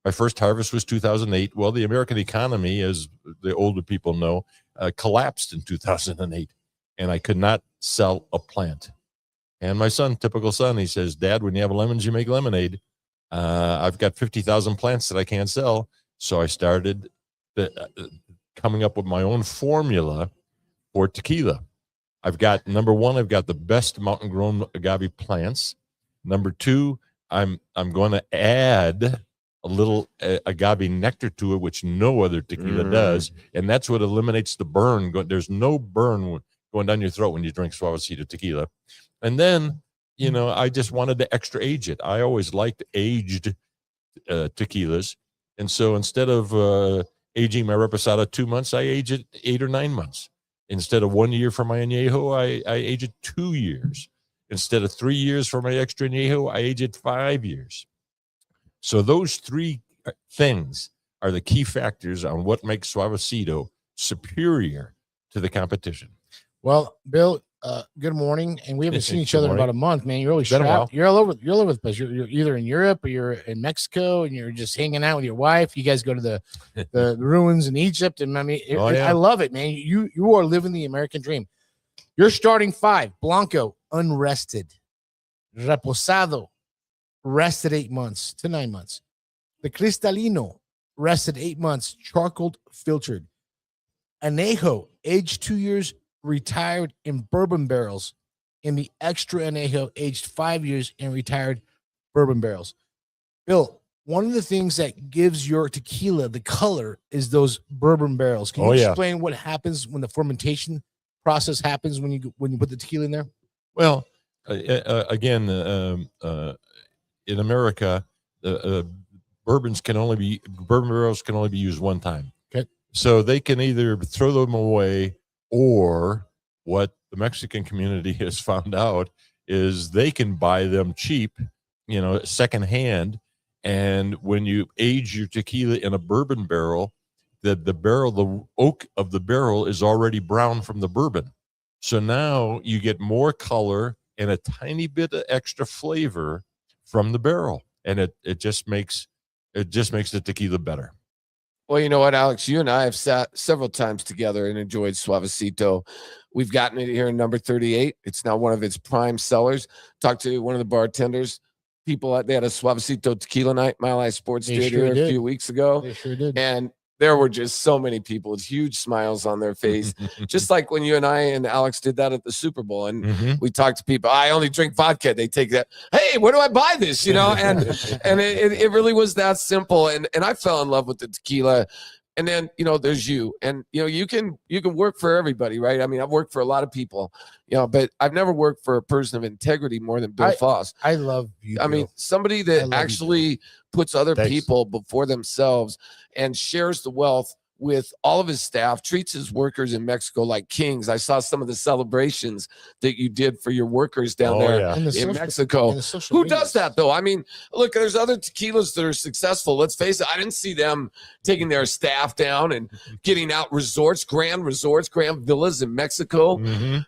My first harvest was 2008. Well, the American economy, as the older people know, collapsed in 2008, and I could not sell a plant. And my son, typical son, he says, "Dad, when you have lemons, you make lemonade. I've got 50,000 plants that I can't sell." So I started coming up with my own formula for tequila. I've got #1, I've got the best mountain grown agave plants. #2, I'm going to add a little agave nectar to it, which no other tequila does. And that's what eliminates the burn. There's no burn going down your throat when you drink Suavecito tequila. And then, I just wanted to extra age it. I always liked aged tequilas. And so instead of aging my Reposado 2 months, I age it 8 or 9 months. Instead of 1 year for my añejo, I age it 2 years. Instead of 3 years for my extra añejo, I age it 5 years. So those three things are the key factors on what makes Suavecito superior to the competition. Well, Bill, good morning, and we haven't seen each other in about a month, man. You're always trapped. You're all over the place. You're either in Europe or you're in Mexico, and you're just hanging out with your wife. You guys go to the ruins in Egypt, and I mean, I love it, man. You are living the American dream. You're starting 5. Blanco, unrested. Reposado, rested 8 months to 9 months. The Cristalino, rested 8 months, charcoal filtered. Anejo, aged 2 years, retired in bourbon barrels. In the extra anejo, aged 5 years in retired bourbon barrels. Bill, one of the things that gives your tequila the color is those bourbon barrels. Can you explain what happens when the fermentation process happens when you put the tequila in there? Well, again, in America, bourbon barrels can only be used one time. Okay. So they can either throw them away, or what the Mexican community has found out is they can buy them cheap, secondhand. And when you age your tequila in a bourbon barrel, the oak of the barrel is already brown from the bourbon. So now you get more color and a tiny bit of extra flavor from the barrel, and it just makes the tequila better. Well, you know what, Alex? You and I have sat several times together and enjoyed Suavecito. We've gotten it here in number 38. It's now one of its prime sellers. Talked to one of the bartenders. People, they had a Suavecito tequila night, Mile High Sports Theater a few weeks ago. They sure did. And there were just so many people with huge smiles on their face, just like when you and I and Alex did that at the Super Bowl. And we talked to people, I only drink vodka. They take that, hey, where do I buy this? And it really was that simple. And I fell in love with the tequila. And then, there's you. And, you can work for everybody, right? I mean, I've worked for a lot of people, but I've never worked for a person of integrity more than Bill Foss. I love you, I mean, somebody that actually puts other people before themselves and shares the wealth with all of his staff, treats his workers in Mexico like kings. I saw some of the celebrations that you did for your workers down there in Mexico. Who does that, though? I mean, look, there's other tequilas that are successful. Let's face it, I didn't see them taking their staff down and getting out grand villas in Mexico.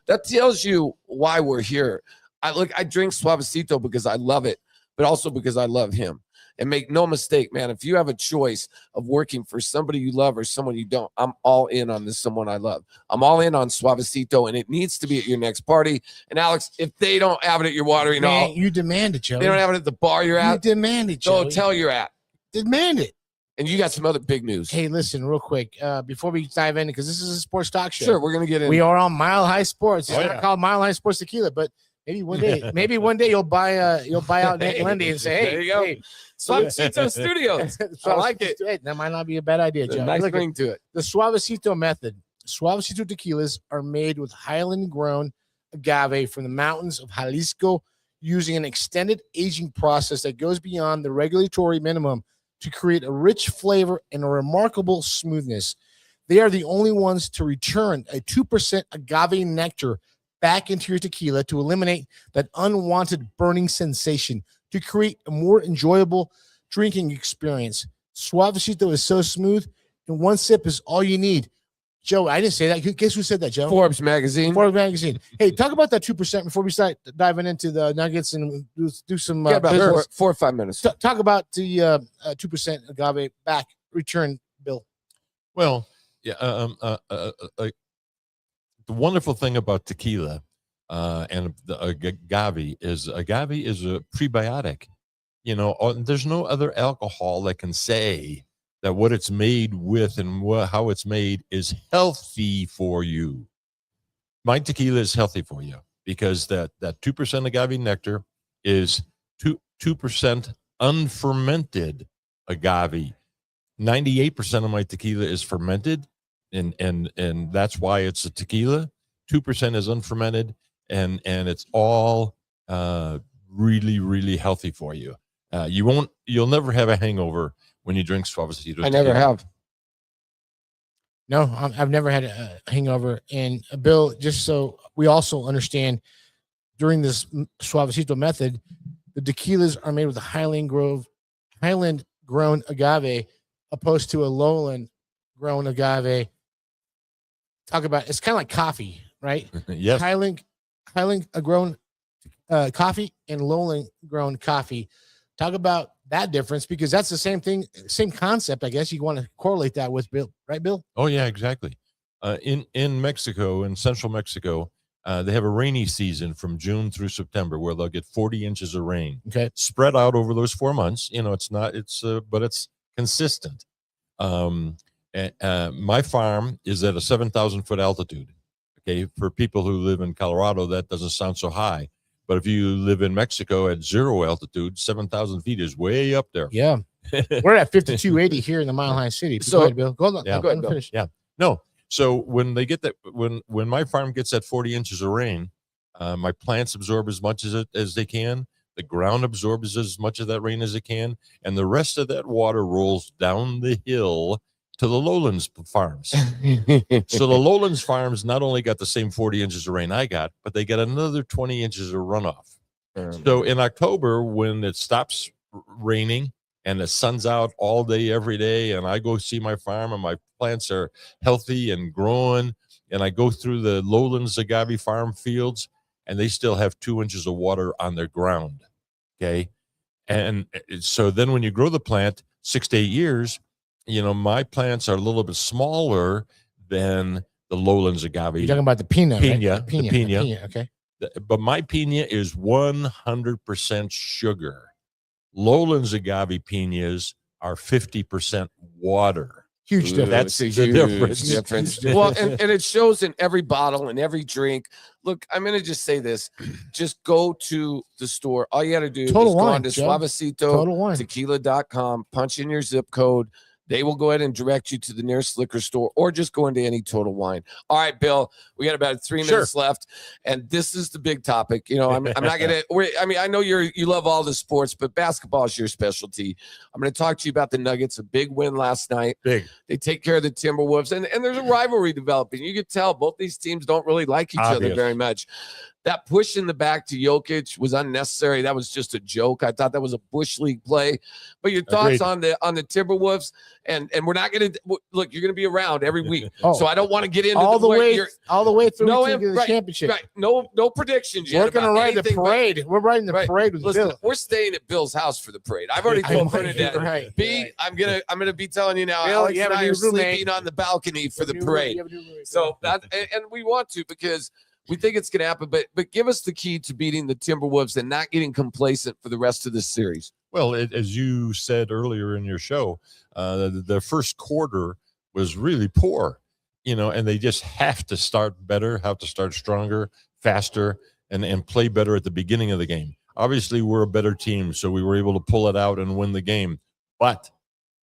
That tells you why we're here. I drink Suavecito because I love it, but also because I love him. And make no mistake, man, if you have a choice of working for somebody you love or someone you don't, I'm all in on this someone I love. I'm all in on Suavecito, and it needs to be at your next party. And Alex, if they don't have it at your watering hole, you demand it, Joey. They don't have it at the bar you're at. You demand it, Joey. The hotel you're at. Demand it. And you got some other big news. Hey, listen, real quick, before we dive in, because this is a sports talk show. Sure, we're gonna get in. We are on Mile High Sports. It's not called Mile High Sports Tequila, but maybe one day you'll buy out Nick Lundy and say, hey, there you go. Hey, Suavecito Studios. I like it. That might not be a bad idea, Joe. Nice ring to it. The Suavecito method. Suavecito tequilas are made with Highland-grown agave from the mountains of Jalisco using an extended aging process that goes beyond the regulatory minimum to create a rich flavor and a remarkable smoothness. They are the only ones to return a 2% agave nectar back into your tequila to eliminate that unwanted burning sensation, to create a more enjoyable drinking experience. Suavecito is so smooth, and one sip is all you need. Joe, I didn't say that. Guess who said that, Joe? Forbes magazine. Forbes magazine. Hey, talk about that 2% before we start diving into the nuggets and do some about 4 or 5 minutes. Talk about the 2% agave back return, Bill. Well, yeah. The wonderful thing about tequila and the agave is a prebiotic. There's no other alcohol that can say that what it's made with and how it's made is healthy for you. My tequila is healthy for you because that 2% agave nectar is 2% unfermented agave. 98% of my tequila is fermented, and that's why it's a tequila. 2% is unfermented, and it's all really, really healthy for you. You'll never have a hangover when you drink Suavecito. I never have. No, I've never had a hangover. And Bill, just so we also understand, during this Suavecito method, the tequilas are made with a Highland grown agave, opposed to a lowland grown agave. Talk about, it's kind of like coffee, right? Yes. Highland grown coffee and lowland grown coffee. Talk about that difference, because that's the same thing, same concept. I guess you want to correlate that with, Bill, right, Bill? Oh yeah, exactly. In Mexico, in central Mexico, they have a rainy season from June through September where they'll get 40 inches of rain. Okay, spread out over those 4 months. But it's consistent. My farm is at a 7,000 foot altitude. Okay, for people who live in Colorado, that doesn't sound so high. But if you live in Mexico at 0 altitude, 7,000 feet is way up there. Yeah. We're at 5280 here in the Mile High City. So- Go ahead, Bill. Go on. Yeah. Go ahead, Bill. Finish. Yeah. No. So when they get that, when my farm gets that 40 inches of rain, my plants absorb as much as they can. The ground absorbs as much of that rain as it can, and the rest of that water rolls down the hill to the lowlands farms. So the lowlands farms not only got the same 40 inches of rain I got, but they got another 20 inches of runoff. So in October, when it stops raining and the sun's out all day, every day, and I go see my farm and my plants are healthy and growing, and I go through the lowlands agave farm fields, and they still have 2 inches of water on their ground. Okay. And so then when you grow the plant 6 to 8 years, my plants are a little bit smaller than the lowlands agave. You're talking about the pina, Pina, right? The the pina. Okay. But my pina is 100% sugar. Lowlands agave pinas are 50% water. Huge difference. That's a the huge difference. Well, and it shows in every bottle and every drink. Look, I'm going to just say this. Just go to the store. All you got to do Total is go Wine, on to Joe. Total Wine. suavecitotequila.com, punch in your zip code. They will go ahead and direct you to the nearest liquor store, or just go into any Total Wine. All right, Bill, we got about 3 minutes left, and this is the big topic. I'm not going to. I know you love all the sports, but basketball is your specialty. I'm going to talk to you about the Nuggets. A big win last night. Big. They take care of the Timberwolves, and there's a rivalry developing. You could tell both these teams don't really like each other very much. That push in the back to Jokic was unnecessary. That was just a joke. I thought that was a Bush League play. But your thoughts on the Timberwolves, and we're not going to look. You're going to be around every week, so I don't want to get into all the way through the right, championship. Right, no predictions yet. We're going to ride the parade. We're riding the parade with Listen, Bill. we're staying at Bill's house for the parade. I've already told Bernadette. Right. I'm gonna be telling you now. Bill, Alex you have and a I new are roommate. sleeping on the balcony for the parade. So that, and we want to, because we think it's going to happen, but give us the key to beating the Timberwolves and not getting complacent for the rest of this series. Well, as you said earlier in your show, the first quarter was really poor, and they just have to start better, have to start stronger, faster, and play better at the beginning of the game. Obviously, we're a better team, so we were able to pull it out and win the game, but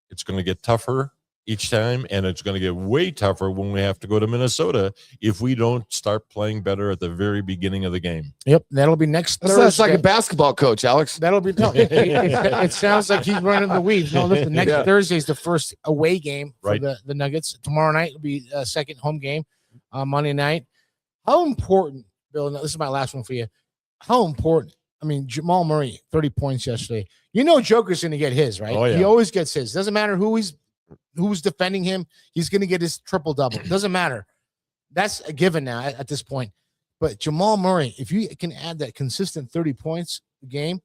it's going to get tougher each time, and it's going to get way tougher when we have to go to Minnesota if we don't start playing better at the very beginning of the game. Yep, that'll be next Thursday. That's like a basketball coach, Alex. That'll be it sounds like he's running the weeds. No, listen, next Thursday is the first away game for the Nuggets. Tomorrow night will be a second home game. Monday night. How important, Bill? This is my last one for you. How important? I mean, Jamal Murray, 30 points yesterday. Joker's going to get his, right? Oh, yeah. He always gets his. Doesn't matter who's defending him. He's going to get his triple double. Doesn't matter. That's a given now at this point. But Jamal Murray, if you can add that consistent 30 points a game,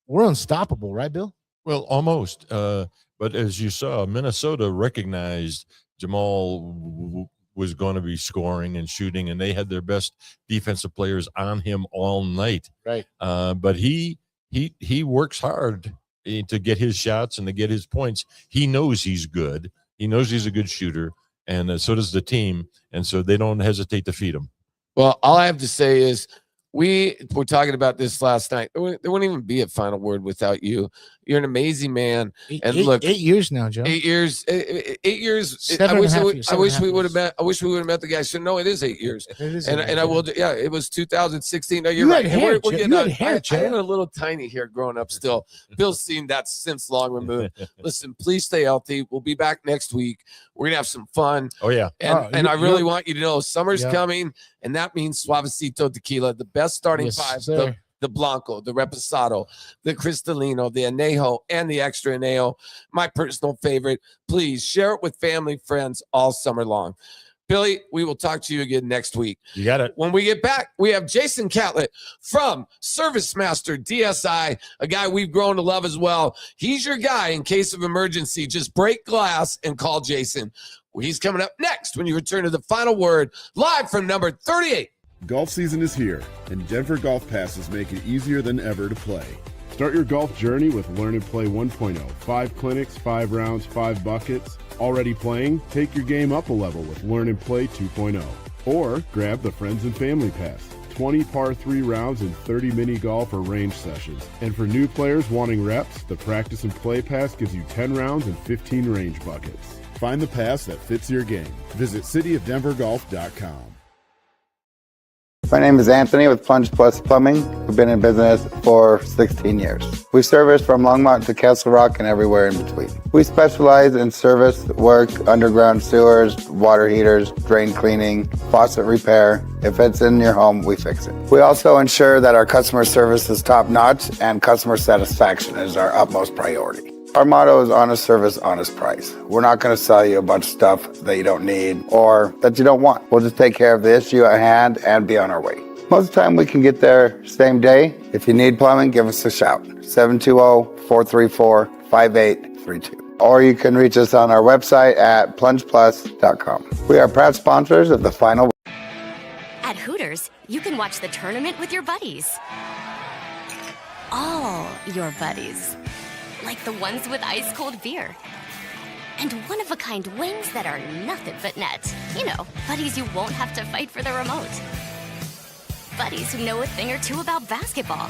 we're unstoppable, right, Bill? Well, almost. But as you saw, Minnesota recognized Jamal was going to be scoring and shooting, and they had their best defensive players on him all night. Right. But he works hard to get his shots and to get his points. He knows he's good. He knows he's a good shooter, and so does the team, and so they don't hesitate to feed him. Well, all I have to say is we were talking about this last night. There wouldn't even be a final word without you. You're an amazing man. And look, 8 years now, Joe. 8 years. 8 years. I wish we would have met. I wish we would have met the guy. So no, it is 8 years. It is. And I will. Yeah, it was 2016. No, you're You right. had And hair, we're Joe. getting You on. had hair, I Joe. had a little tiny hair growing up still. Bill's seen that since long removed. Listen, please stay healthy. We'll be back next week. We're gonna have some fun. Oh yeah. And I really want you to know summer's coming, and that means Suavecito Tequila, the best starting five. The Blanco, the Reposado, the Cristalino, the Añejo, and the Extra Añejo. My personal favorite. Please share it with family, friends all summer long. Billy, we will talk to you again next week. You got it. When we get back, we have Jason Catlett from Service Master DSI, a guy we've grown to love as well. He's your guy in case of emergency. Just break glass and call Jason. Well, he's coming up next when you return to the final word, live from number 38. Golf season is here, and Denver Golf Passes make it easier than ever to play. Start your golf journey with Learn and Play 1.0. 5 clinics, 5 rounds, 5 buckets. Already playing? Take your game up a level with Learn and Play 2.0. Or grab the Friends and Family Pass. 20 par 3 rounds and 30 mini golf or range sessions. And for new players wanting reps, the Practice and Play Pass gives you 10 rounds and 15 range buckets. Find the pass that fits your game. Visit cityofdenvergolf.com. My name is Anthony with Plunge Plus Plumbing. We've been in business for 16 years. We service from Longmont to Castle Rock and everywhere in between. We specialize in service work, underground sewers, water heaters, drain cleaning, faucet repair. If it's in your home, we fix it. We also ensure that our customer service is top notch and customer satisfaction is our utmost priority. Our motto is honest service, honest price. We're not going to sell you a bunch of stuff that you don't need or that you don't want. We'll just take care of the issue at hand and be on our way. Most of the time we can get there same day. If you need plumbing, give us a shout. 720-434-5832. Or you can reach us on our website at plungeplus.com. We are proud sponsors of the final. At Hooters, you can watch the tournament with your buddies. All your buddies. Like the ones with ice-cold beer. And one-of-a-kind wings that are nothing but net. You know, buddies you won't have to fight for the remote. Buddies who know a thing or two about basketball.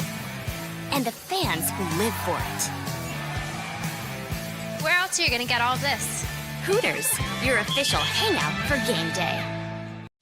And the fans who live for it. Where else are you gonna get all this? Hooters, your official hangout for game day.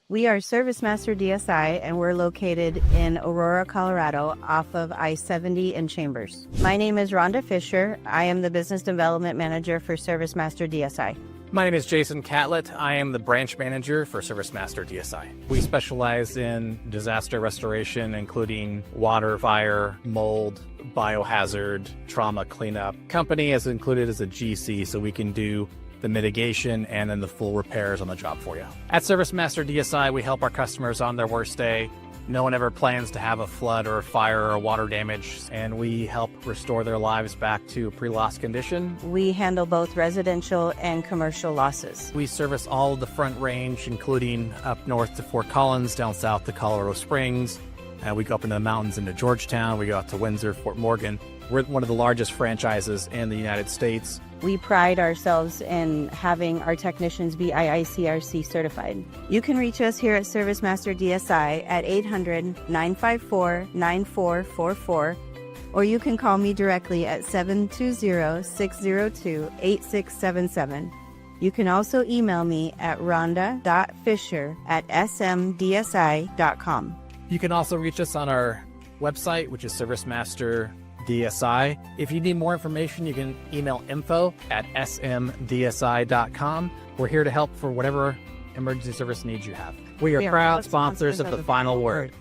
We are ServiceMaster DSI, and we're located in Aurora, Colorado, off of I-70 in Chambers. My name is Rhonda Fisher. I am the Business Development Manager for ServiceMaster DSI. My name is Jason Catlett. I am the branch manager for ServiceMaster DSI. We specialize in disaster restoration, including water, fire, mold, biohazard, trauma cleanup. Company is included as a GC, so we can do the mitigation and then the full repairs on the job for you. At ServiceMaster DSI, we help our customers on their worst day. No one ever plans to have a flood or a fire or water damage, and we help restore their lives back to pre-loss condition. We handle both residential and commercial losses. We service all of the Front Range, including up north to Fort Collins, down south to Colorado Springs. We go up into the mountains into Georgetown. We go out to Windsor, Fort Morgan. We're one of the largest franchises in the United States. We pride ourselves in having our technicians be IICRC certified. You can reach us here at ServiceMaster DSI at 800-954-9444, or you can call me directly at 720-602-8677. You can also email me at rhonda.fisher@smdsi.com. You can also reach us on our website, which is ServiceMaster DSI. If you need more information, you can email info@smdsi.com. We're here to help for whatever emergency service needs you have. We are proud sponsors of The Final Word.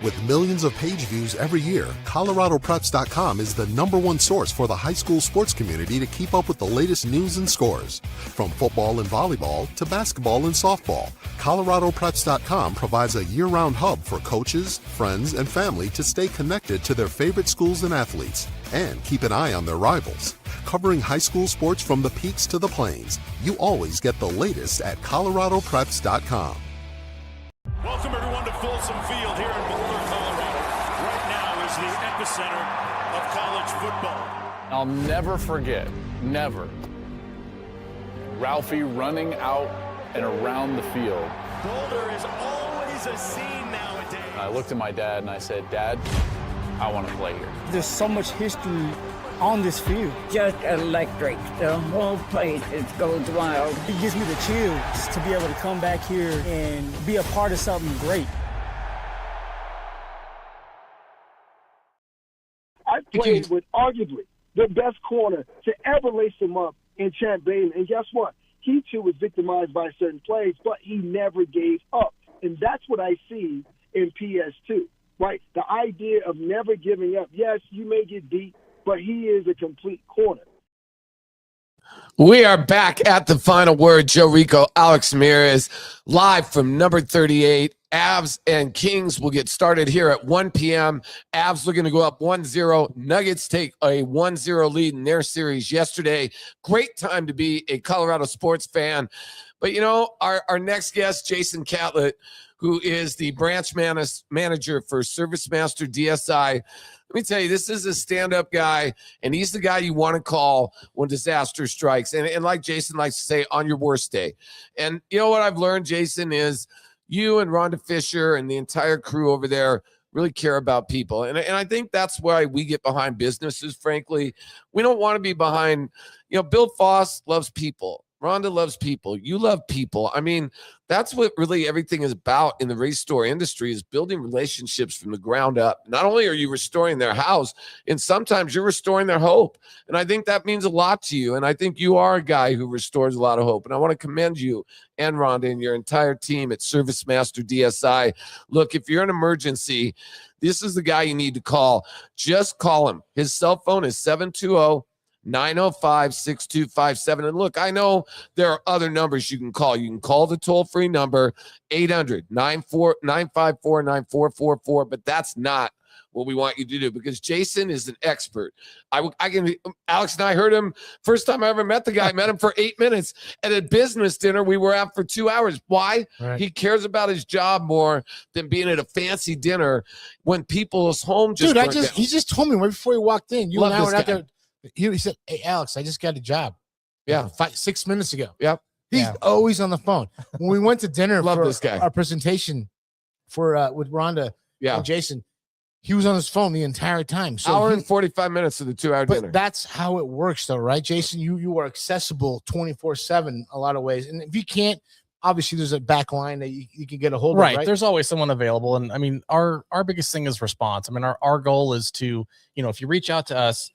With millions of page views every year, ColoradoPreps.com is the #1 source for the high school sports community to keep up with the latest news and scores. From football and volleyball to basketball and softball, ColoradoPreps.com provides a year-round hub for coaches, friends, and family to stay connected to their favorite schools and athletes, and keep an eye on their rivals. Covering high school sports from the peaks to the plains, you always get the latest at ColoradoPreps.com. Welcome everyone to Folsom Field here in Boulder, Colorado. Right now is the epicenter of college football. I'll never forget, never, Ralphie running out and around the field. Boulder is always a scene nowadays. I looked at my dad and I said, "Dad, I want to play here." There's so much history on this field. Just electric. The whole place goes wild. It gives me the chills to be able to come back here and be a part of something great. I played with arguably the best corner to ever lace him up in Champ Bailey. And guess what? He too was victimized by certain plays, but he never gave up. And that's what I see in PS2, right? The idea of never giving up. Yes, you may get beat, but he is a complete corner. We are back at the Final Word. Joe Rico, Alex Ramirez, live from number 38. Avs and Kings will get started here at 1 p.m. Avs looking to go up 1-0. Nuggets take a 1-0 lead in their series yesterday. Great time to be a Colorado sports fan. But, you know, our next guest, Jason Catlett, who is the branch manager for ServiceMaster DSI. Let me tell you, this is a stand-up guy, and he's the guy you want to call when disaster strikes. And like Jason likes to say, on your worst day. And you know what I've learned, Jason, is you and Rhonda Fisher and the entire crew over there really care about people. And I think that's why we get behind businesses, frankly. We don't want to be behind, Bill Foss loves people. Rhonda loves people. You love people. I mean, that's what really everything is about in the race store industry, is building relationships from the ground up. Not only are you restoring their house, and sometimes you're restoring their hope. And I think that means a lot to you. And I think you are a guy who restores a lot of hope. And I want to commend you and Rhonda and your entire team at ServiceMaster DSI. Look, if you're in an emergency, this is the guy you need to call. Just call him. His cell phone is 720-905-6257. And look, I know there are other numbers you can call. You can call the toll-free number, 800-954-9444, but that's not what we want you to do, because Jason is an expert. Alex and I heard him first time I ever met the guy. I met him for 8 minutes at a business dinner we were at for 2 hours. Why? Right. He cares about his job more than being at a fancy dinner when people's home just. Dude, he just told me right before he walked in. You Love and I this were out guy. there. He said, "Hey, Alex, I just got a job." Yeah, 6 minutes ago. Yep. He's always on the phone. When we went to dinner Love for this guy. our presentation for with Rhonda and Jason, he was on his phone the entire time. So hour and 45 minutes of the 2 hour dinner. That's how it works, though, right, Jason? You are accessible 24/7 a lot of ways, and if you can't, obviously there's a back line that you can get a hold of. Right, there's always someone available, and I mean, our biggest thing is response. I mean, our goal is to, if you reach out to us,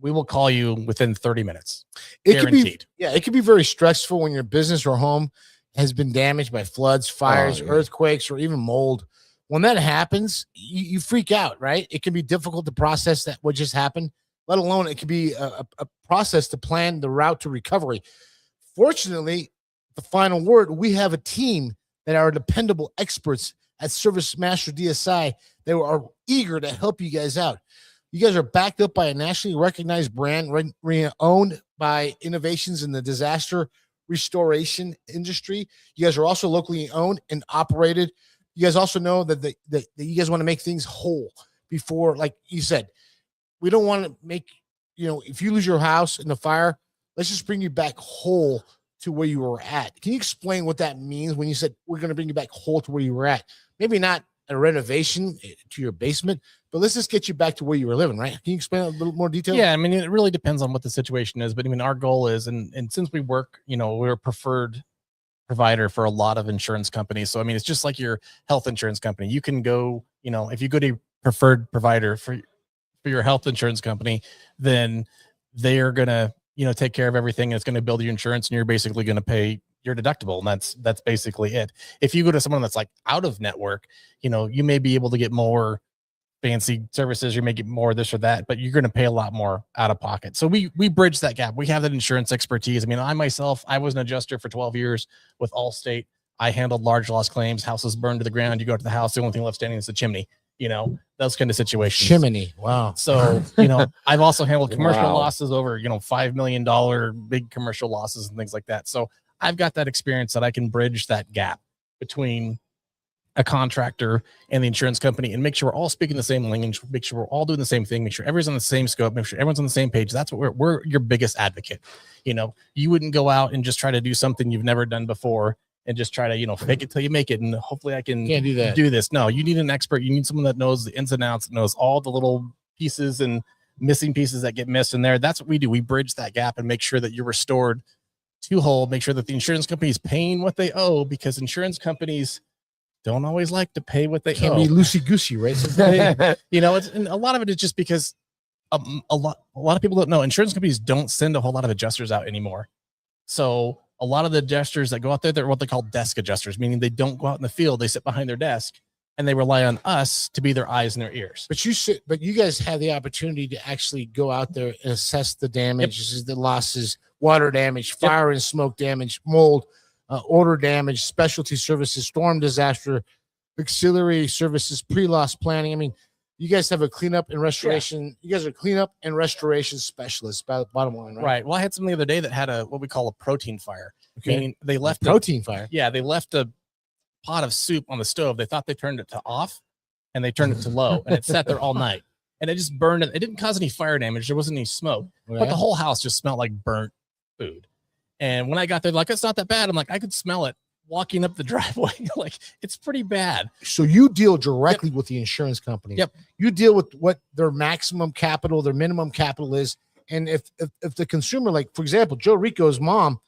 we will call you within 30 minutes. It Guaranteed. It could be very stressful when your business or home has been damaged by floods, fires, earthquakes, or even mold. When that happens, you freak out, right? It can be difficult to process that what just happened, let alone it can be a process to plan the route to recovery. Fortunately, the final word, we have a team that are dependable experts at ServiceMaster DSI that are eager to help you guys out. You guys are backed up by a nationally recognized brand, owned by innovations in the disaster restoration industry. You guys are also locally owned and operated. You guys also know that you guys want to make things whole before, like you said, we don't want to make, if you lose your house in the fire, let's just bring you back whole to where you were at. Can you explain what that means when you said we're going to bring you back whole to where you were at? Maybe not a renovation to your basement, but let's just get you back to where you were living, right? Can you explain a little more detail? Yeah, I mean, it really depends on what the situation is, but I mean, our goal is, and since we work, we're a preferred provider for a lot of insurance companies. So, I mean, it's just like your health insurance company. You can go, if you go to a preferred provider for your health insurance company, then they're going to, take care of everything. And it's going to build your insurance, and you're basically going to pay your deductible. And that's basically it. If you go to someone that's like out of network, you may be able to get more fancy services, you may get more this or that, but you're going to pay a lot more out of pocket. So we bridge that gap. We have that insurance expertise. I mean, I was an adjuster for 12 years with Allstate. I handled large loss claims, houses burned to the ground. You go to the house, the only thing left standing is the chimney, those kind of situations. Chimney. Wow. So, I've also handled commercial losses over, $5 million big commercial losses and things like that. So I've got that experience that I can bridge that gap between a contractor and the insurance company and make sure we're all speaking the same language, make sure we're all doing the same thing, make sure everyone's on the same scope, make sure everyone's on the same page. That's what we're your biggest advocate. You wouldn't go out and just try to do something you've never done before and just try to, fake it till you make it. And hopefully I can do this. No, you need an expert. You need someone that knows the ins and outs, knows all the little pieces and missing pieces that get missed in there. That's what we do. We bridge that gap and make sure that you're restored to whole, make sure that the insurance company is paying what they owe, because insurance companies don't always like to pay what they can't owe. be loosey-goosey, right? It's, and a lot of it is just because a lot of people don't know insurance companies don't send a whole lot of adjusters out anymore. So a lot of the adjusters that go out there, they're what they call desk adjusters, meaning they don't go out in the field. They sit behind their desk and they rely on us to be their eyes and their ears. But you guys have the opportunity to actually go out there and assess the damages, the losses, water damage, fire and smoke damage, mold, order damage, specialty services, storm disaster, auxiliary services, pre-loss planning. I mean, you guys have a cleanup and restoration. You guys are cleanup and restoration specialists, bottom line, right? Right. Well, I had something the other day that had what we call a protein fire. Okay. Meaning they left protein fire. Yeah, they left a pot of soup on the stove. They thought they turned it to off, and they turned it to low, and it sat there all night, and it just burned. It didn't cause any fire damage. There wasn't any smoke, but the whole house just smelled like burnt food. And when I got there, like, it's not that bad. I'm like, I could smell it walking up the driveway. Like, it's pretty bad. So you deal directly with the insurance company. Yep. You deal with what their maximum capital, their minimum capital is. And if the consumer, like, for example, Joe Rico's mom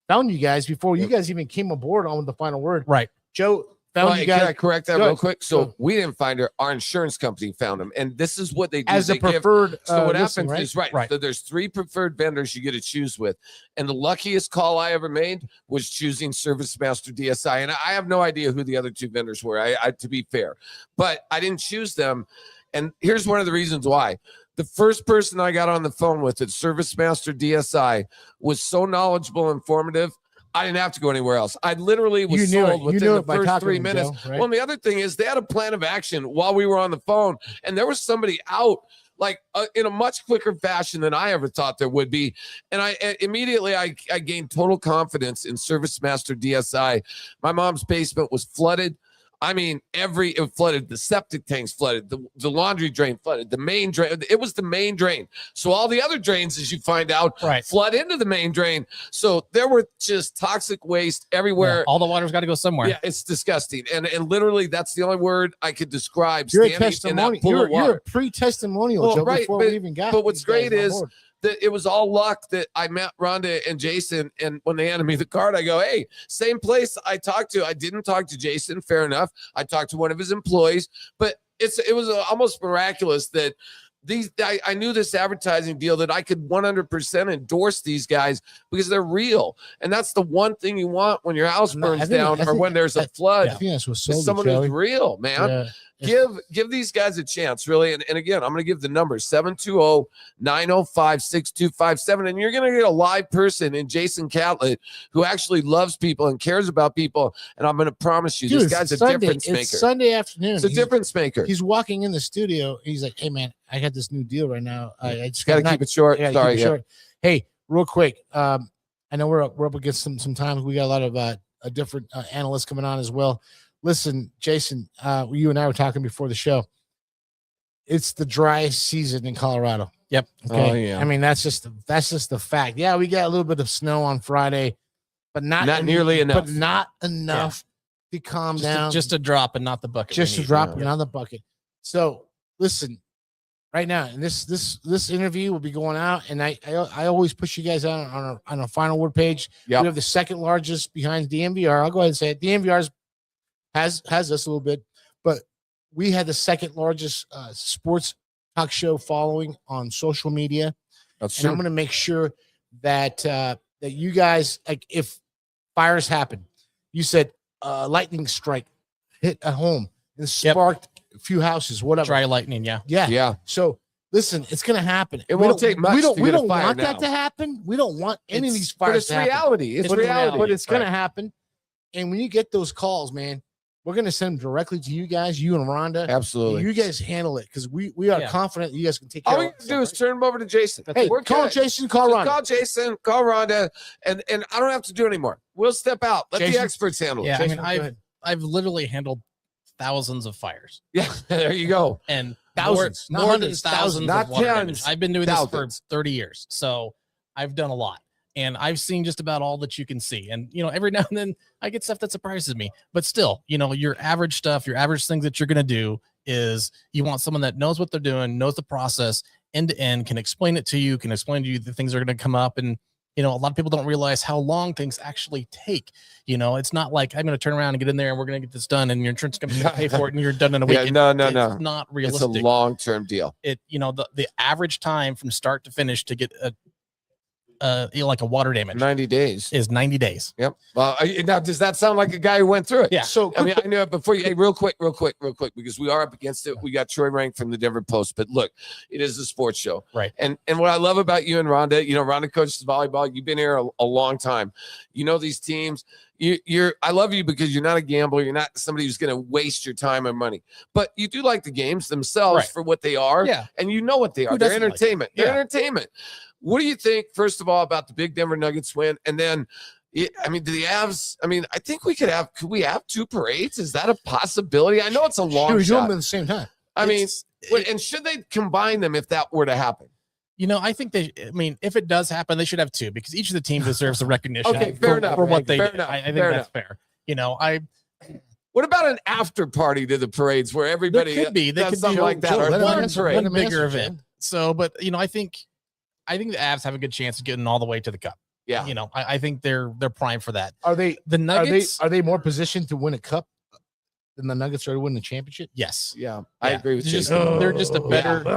found you guys before you guys even came aboard on the final word. Right. Joe found you guys. Can I correct that real quick? So we didn't find her. Our insurance company found them. And this is what they do. As a preferred. So what listing, happens right? is, so there's 3 preferred vendors you get to choose with. And the luckiest call I ever made was choosing Service Master DSI. And I have no idea who the other 2 vendors were, I to be fair. But I didn't choose them. And here's one of the reasons why. The first person I got on the phone with at Service Master DSI was so knowledgeable and informative, I didn't have to go anywhere else. I literally was sold within the first 3 minutes. Joe, right? Well, and the other thing is they had a plan of action while we were on the phone, and there was somebody out like in a much quicker fashion than I ever thought there would be. And immediately I gained total confidence in Service Master DSI. My mom's basement was flooded. I mean, it flooded. The septic tanks flooded. The laundry drain flooded. The main drain. It was the main drain. So all the other drains, as you find out, flood into the main drain. So there were just toxic waste everywhere. Yeah, all the water's got to go somewhere. Yeah, it's disgusting. And literally, that's the only word I could describe. You're a standing testimonial. in that pool of water. You're a pre-testimonial, Joe, before we even got. But what's great on is board. that it was all luck that I met Rhonda and Jason. And when they handed me the card, I go, hey, same place I talked to. I didn't talk to Jason. Fair enough. I talked to one of his employees, but it was almost miraculous that I knew this advertising deal that I could 100% endorse these guys because they're real. And that's the one thing you want when your house burns down or when there's a flood. I think that's what's sold, someone Joey. who's real, man. Yeah. Give these guys a chance, really. And again, I'm going to give the number 720-905-6257. And you're going to get a live person in Jason Catlett who actually loves people and cares about people. And I'm going to promise you, Dude, this guy's a difference maker. It's Sunday afternoon. It's a difference maker. He's walking in the studio. He's like, hey, man, I got this new deal right now. I just Got to keep it short. Sorry. Short. Hey, real quick. I know we're up against some time. We got a lot of different analysts coming on as well. Listen, Jason, you and I were talking before the show. It's the driest season in Colorado. Yep. Okay. Oh, yeah. I mean, that's just the fact. Yeah, we got a little bit of snow on Friday, but not nearly enough. But not enough to calm down. Just a drop and not the bucket. Just a drop and not the bucket. So listen, right now, and this interview will be going out, and I always push you guys out on a final word page. Yep. We have the second largest behind DMVR. I'll go ahead and say it. DMVR has us a little bit, but we had the second largest sports talk show following on social media. That's and true. I'm going to make sure that that you guys, like, if fires happen, you said lightning strike hit a home and sparked a few houses, whatever. Dry lightning, yeah. Yeah. So listen, it's going to happen. It won't take much We don't to get a fire want now. that to happen. We don't want any of these But fires it's to happen. reality. It's reality. But it's going to happen. And when you get those calls, man, we're going to send them directly to you guys, you and Rhonda. Absolutely. And you guys handle it because we are confident you guys can take care All we of have to do is turn them over to Jason. Hey, We're call good. Jason, call Just Rhonda. Call Jason, call Rhonda, and I don't have to do anymore. We'll step out. Let the Jason? experts handle it. Yeah, Jason, I go mean, ahead. I've literally handled thousands of fires. Yeah, there you go. And Thousands, not more than hundreds, thousands not of water tens, damage. I've been doing this thousands. for 30 years, so I've done a lot. And I've seen just about all that you can see. And, every now and then I get stuff that surprises me. But still, your average stuff, your average things that you're going to do is you want someone that knows what they're doing, knows the process end to end, can explain it to you, can explain to you the things that are going to come up. And, a lot of people don't realize how long things actually take. It's not like I'm going to turn around and get in there and we're going to get this done and your insurance company's going to pay for it and you're done in a week. Yeah, no. It's not realistic. It's a long-term deal. The average time from start to finish to get like a water damage 90 days is 90 days. Yep. Well, now does that sound like a guy who went through it? Yeah. So I mean, I knew it before you. Hey, real quick, because we are up against it. We got Troy Rank from the Denver Post, but look, it is a sports show, right? And what I love about you and Rhonda, Rhonda coaches volleyball. You've been here a long time. You know these teams. I love you because you're not a gambler. You're not somebody who's going to waste your time and money, but you do like the games themselves for what they are. Yeah. And you know what they are. They're entertainment. They're entertainment. What do you think, first of all, about the big Denver Nuggets win? And then, do the Avs, I think could we have two parades? Is that a possibility? I know it's a long Sure, we do shot. them at the same time. And should they combine them if that were to happen? I think if it does happen, they should have two because each of the teams deserves the recognition. Okay, fair enough, for what they fair did. enough, I think fair that's enough. fair. What about an after party to the parades where everybody There could be. They does could something do like that? Or one bigger event. So, but I think the Avs have a good chance of getting all the way to the cup. Yeah. I think they're primed for that. Are they the Nuggets? Are they more positioned to win a cup than the Nuggets are to win the championship? Yes. Yeah, I agree with Jason. They're just a better.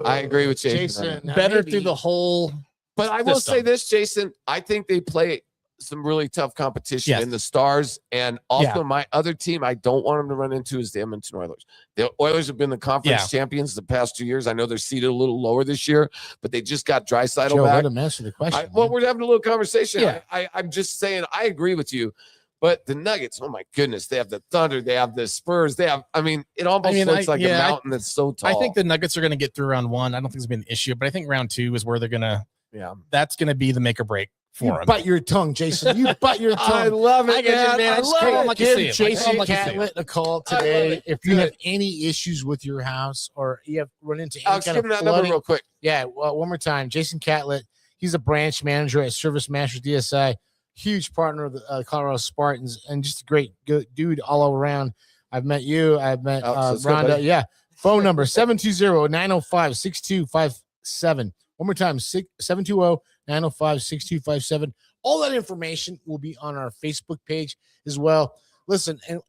I agree with Jason. Better through the whole. But I will say this, Jason. I think they play some really tough competition in the Stars, and also my other team I don't want them to run into is the Edmonton Oilers. The Oilers have been the conference champions the past 2 years. I know they're seated a little lower this year, but they just got Draisaitl back. Let him answer the question. Well, we're having a little conversation. Yeah. I'm just saying I agree with you. But the Nuggets, oh my goodness, they have the Thunder, they have the Spurs, they have. I mean, it almost looks like a mountain that's so tall. I think the Nuggets are going to get through round one. I don't think it's been an issue, but I think round two is where they're going to. Yeah, that's going to be the make or break for them. Bite your tongue, Jason. You bite your tongue. I love it, I get you, man. I love it. Give Jason Catlett a call today if you have any issues with your house or you have run into any Alex, kind give of him that number flooding. real quick. Yeah, well, one more time. Jason Catlett. He's a branch manager at Service Masters DSI. Huge partner of the Colorado Spartans and just a great good dude all around. I've met you. I've met Rhonda. Yeah. Phone number 720-905-6257. One more time, 720-905-6257. All that information will be on our Facebook page as well. Listen, and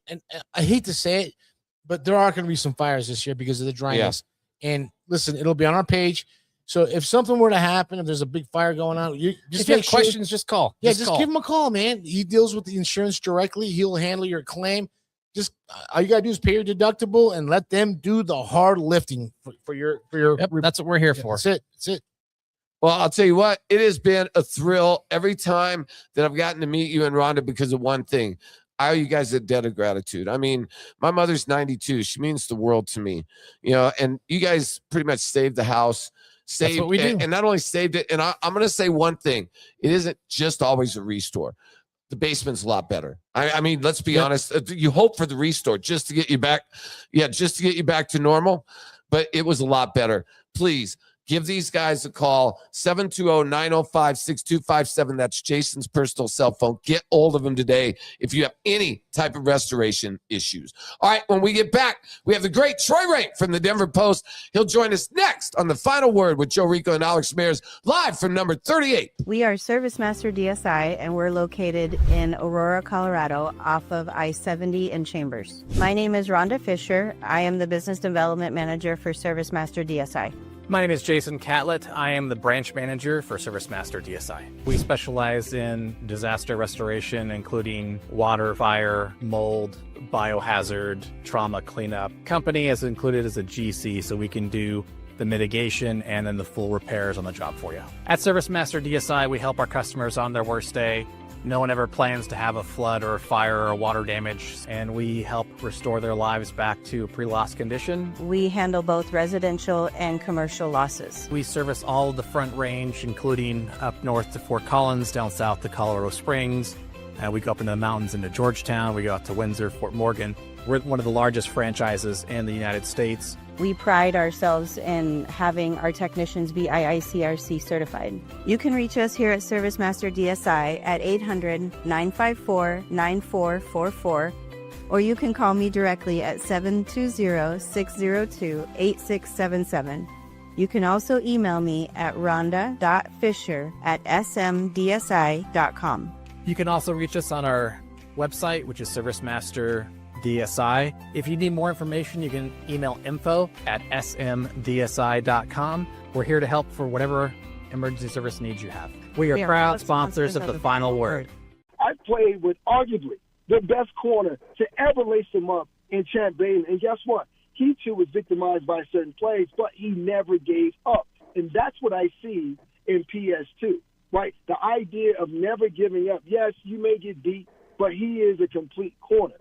I hate to say it, but there are going to be some fires this year because of the dryness. And listen, it'll be on our page. So if something were to happen, if there's a big fire going on, you just if you have questions, just call. Yeah, just give him a call, man. He deals with the insurance directly. He'll handle your claim. Just all you gotta do is pay your deductible and let them do the hard lifting for your. That's what we're here for. That's it. That's it. Well, I'll tell you what, it has been a thrill every time that I've gotten to meet you and Rhonda because of one thing. I owe you guys a debt of gratitude. I mean, my mother's 92. She means the world to me, and you guys pretty much saved the house. Saved, That's what we do. And not only saved it, and I'm going to say one thing. It isn't just always a restore. The basement's a lot better. I mean, let's be honest. You hope for the restore just to get you back. Yeah, just to get you back to normal. But it was a lot better. Please give these guys a call, 720-905-6257. That's Jason's personal cell phone. Get hold of him today if you have any type of restoration issues. All right, when we get back, we have the great Troy Rank from the Denver Post. He'll join us next on The Final Word with Joe Rico and Alex Mears, live from number 38. We are Service Master DSI, and we're located in Aurora, Colorado, off of I-70 in Chambers. My name is Rhonda Fisher. I am the Business Development Manager for Service Master DSI. My name is Jason Catlett. I am the branch manager for Service Master DSI. We specialize in disaster restoration, including water, fire, mold, biohazard, trauma cleanup. Company is included as a GC, so we can do the mitigation and then the full repairs on the job for you. At Service Master DSI, we help our customers on their worst day. No one ever plans to have a flood or a fire or water damage, and we help restore their lives back to pre-loss condition. We handle both residential and commercial losses. We service all of the Front Range, including up north to Fort Collins, down south to Colorado Springs. We go up into the mountains into Georgetown. We go out to Windsor, Fort Morgan. We're one of the largest franchises in the United States. We pride ourselves in having our technicians be IICRC certified. You can reach us here at Service Master DSI at 800-954-9444, or you can call me directly at 720-602-8677. You can also email me at rhonda.fisher@smdsi.com. You can also reach us on our website, which is Service Master DSI. If you need more information, you can email info@smdsi.com. We're here to help for whatever emergency service needs you have. We are proud sponsors of The Final Word. I played with arguably the best corner to ever lace him up in Champ Bailey. And guess what? He too was victimized by certain plays, but he never gave up. And that's what I see in PS2, right? The idea of never giving up. Yes, you may get beat, but he is a complete corner.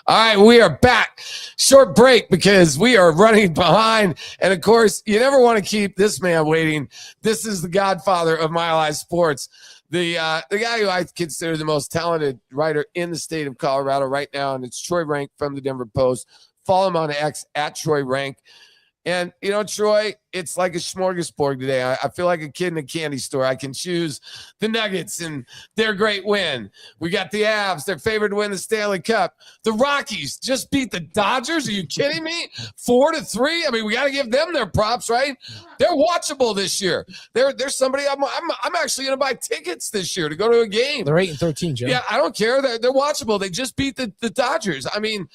All right, we are back. Short break because we are running behind. And, of course, you never want to keep this man waiting. This is the godfather of Mile High Sports, the guy who I consider the most talented writer in the state of Colorado right now, and it's Troy Rank from the Denver Post. Follow him on X at Troy Rank. And, Troy, it's like a smorgasbord today. I feel like a kid in a candy store. I can choose the Nuggets and their great win. We got the Avs, their favorite to win the Stanley Cup. The Rockies just beat the Dodgers. Are you kidding me? 4-3. I mean, we got to give them their props, right? They're watchable this year. They're somebody I'm actually going to buy tickets this year to go to a game. They're 8-13, Joe. Yeah, I don't care. They're watchable. They just beat the Dodgers. I mean,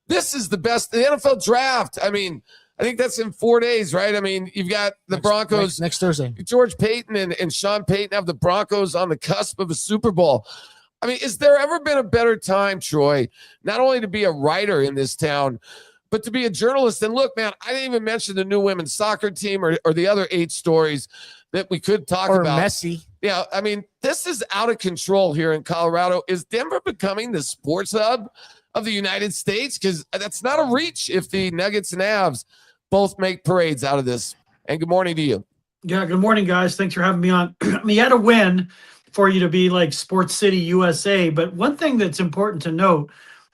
this is the best. The NFL draft. I mean, I think that's in 4 days, right? I mean, you've got the Broncos next Thursday. George Payton and Sean Payton have the Broncos on the cusp of a Super Bowl. I mean, is there ever been a better time, Troy, not only to be a writer in this town, but to be a journalist? And look, man, I didn't even mention the new women's soccer team or the other 8 stories that we could talk about. Or Messi. Yeah, I mean, this is out of control here in Colorado. Is Denver becoming the sports hub of the United States? Because that's not a reach if the Nuggets and Avs both make parades out of this. And good morning to you. Yeah, good morning, guys. Thanks for having me on. I mean, you had to win for you to be like Sports City USA. But one thing that's important to note,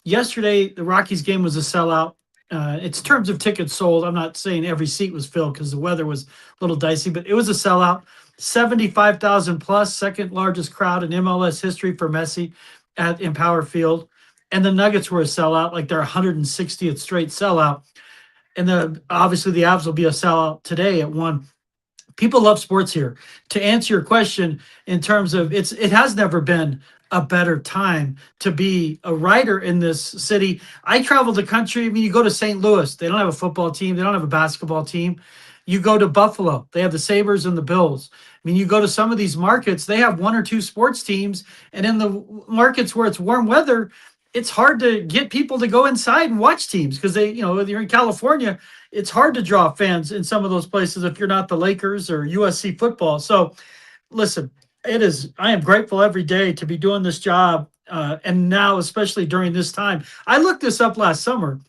yesterday, the Rockies game was a sellout. It's terms of tickets sold. I'm not saying every seat was filled because the weather was a little dicey, but it was a sellout. 75,000 plus, second largest crowd in MLS history for Messi at Empower Field. And the Nuggets were a sellout, like their 160th straight sellout. And obviously the Avs will be a sellout today at 1. People love sports here. To answer your question in terms of it has never been a better time to be a writer in this city. I travel the country. I mean, you go to St. Louis, they don't have a football team. They don't have a basketball team. You go to Buffalo, they have the Sabres and the Bills. I mean, you go to some of these markets, they have 1 or 2 sports teams. And in the markets where it's warm weather, it's hard to get people to go inside and watch teams because they, if you're in California, it's hard to draw fans in some of those places if you're not the Lakers or USC football. So listen, I am grateful every day to be doing this job. And now, especially during this time, I looked this up last summer.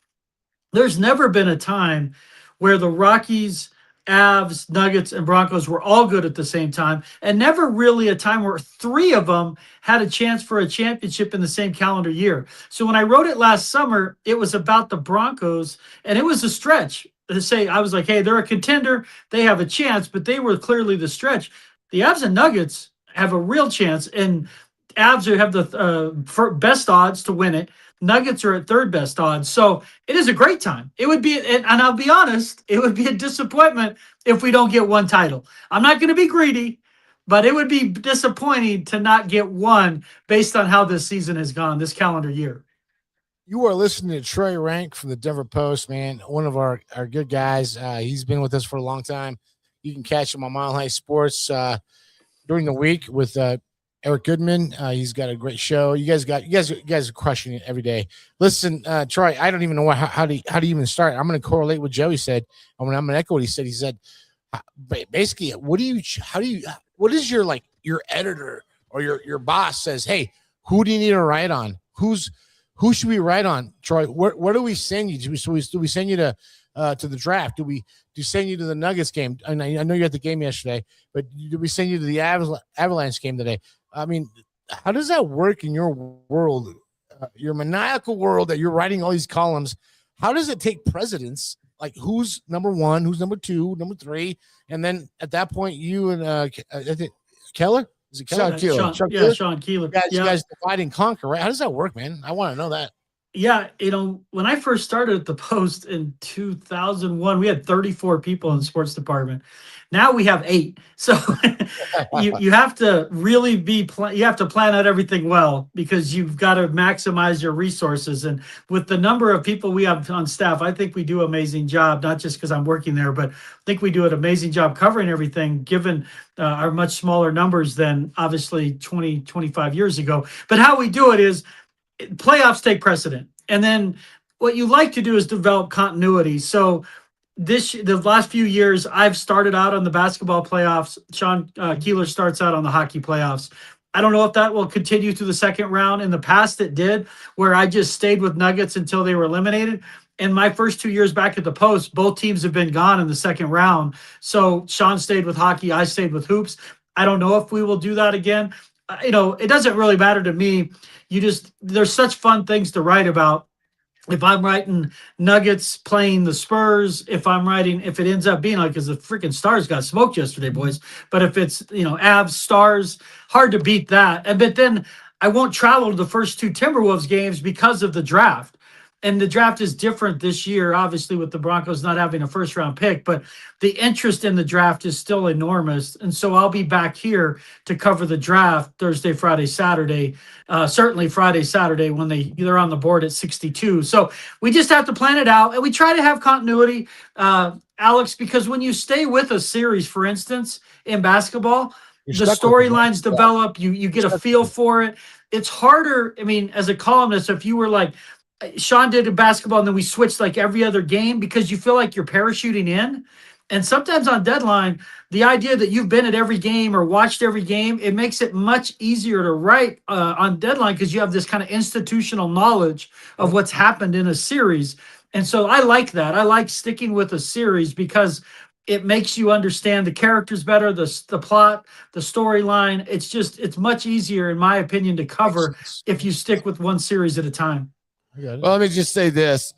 There's never been a time where the Rockies, Avs, Nuggets, and Broncos were all good at the same time, and never really a time where 3 of them had a chance for a championship in the same calendar year. So when I wrote it last summer, it was about the Broncos, and it was a stretch to say, I was like, hey, they're a contender, they have a chance, but they were clearly the stretch. The Avs and Nuggets have a real chance, and Avs have the best odds to win it. Nuggets are at 3rd best odds. So it is a great time. It would be, and I'll be honest, it would be a disappointment if we don't get 1 title. I'm not going to be greedy, but it would be disappointing to not get 1 based on how this season has gone, this calendar year. You are listening to Troy Rank from the Denver Post, man. One of our good guys. He's been with us for a long time. You can catch him on Mile High Sports during the week with Eric Goodman. He's got a great show. You guys are crushing it every day. Listen, Troy, I don't even know how do you even start. I'm going to correlate what Joey said. I'm going to echo what he said. He said, basically, what is your editor or your boss says, hey, who do you need to write on? Who should we write on, Troy? Where do we send you? Do we send you to the draft? Do we send you to the Nuggets game? I know you're at the game yesterday, but do we send you to the Avalanche game today? I mean, how does that work in your world, your maniacal world that you're writing all these columns? How does it take precedence? Like who's number 1, who's number 2, number 3, and then at that point you and I think Keller. Is it Keller? Sean Keeler. You guys divide and conquer, right? How does that work, man? I want to know that. Yeah, when I first started at the Post in 2001, we had 34 people in the sports department. Now we have 8. So you have to really you have to plan out everything well because you've got to maximize your resources. And with the number of people we have on staff, I think we do an amazing job, not just because I'm working there, but I think we do an amazing job covering everything given our much smaller numbers than obviously 20, 25 years ago. But how we do it is playoffs take precedent. And then what you like to do is develop continuity. So the last few years, I've started out on the basketball playoffs. Sean Keeler starts out on the hockey playoffs. I don't know if that will continue through the second round. In the past, it did, where I just stayed with Nuggets until they were eliminated. And my first 2 years back at the Post, both teams have been gone in the second round. So Sean stayed with hockey. I stayed with hoops. I don't know if we will do that again. It doesn't really matter to me. There's such fun things to write about. if I'm writing Nuggets playing the Spurs, if it ends up being like, because the freaking Stars got smoked yesterday, boys. But if it's, Avs, Stars, hard to beat that. But then I won't travel to the first two Timberwolves games because of the draft. And the draft is different this year, obviously, with the Broncos not having a first round pick, but the interest in the draft is still enormous. And so I'll be back here to cover the draft Thursday, Friday, Saturday, certainly Friday, Saturday when they're on the board at 62. So we just have to plan it out. And we try to have continuity, Alex, because when you stay with a series, for instance, in basketball, the storylines develop, you get a feel for it. It's harder. I mean, as a columnist, if you were like, Sean did in basketball, and then we switched like every other game because you feel like you're parachuting in. And sometimes on deadline, the idea that you've been at every game or watched every game, it makes it much easier to write on deadline because you have this kind of institutional knowledge of what's happened in a series. And so I like that. I like sticking with a series because it makes you understand the characters better, the plot, the storyline. It's much easier, in my opinion, to cover if you stick with one series at a time. Well, let me just say this.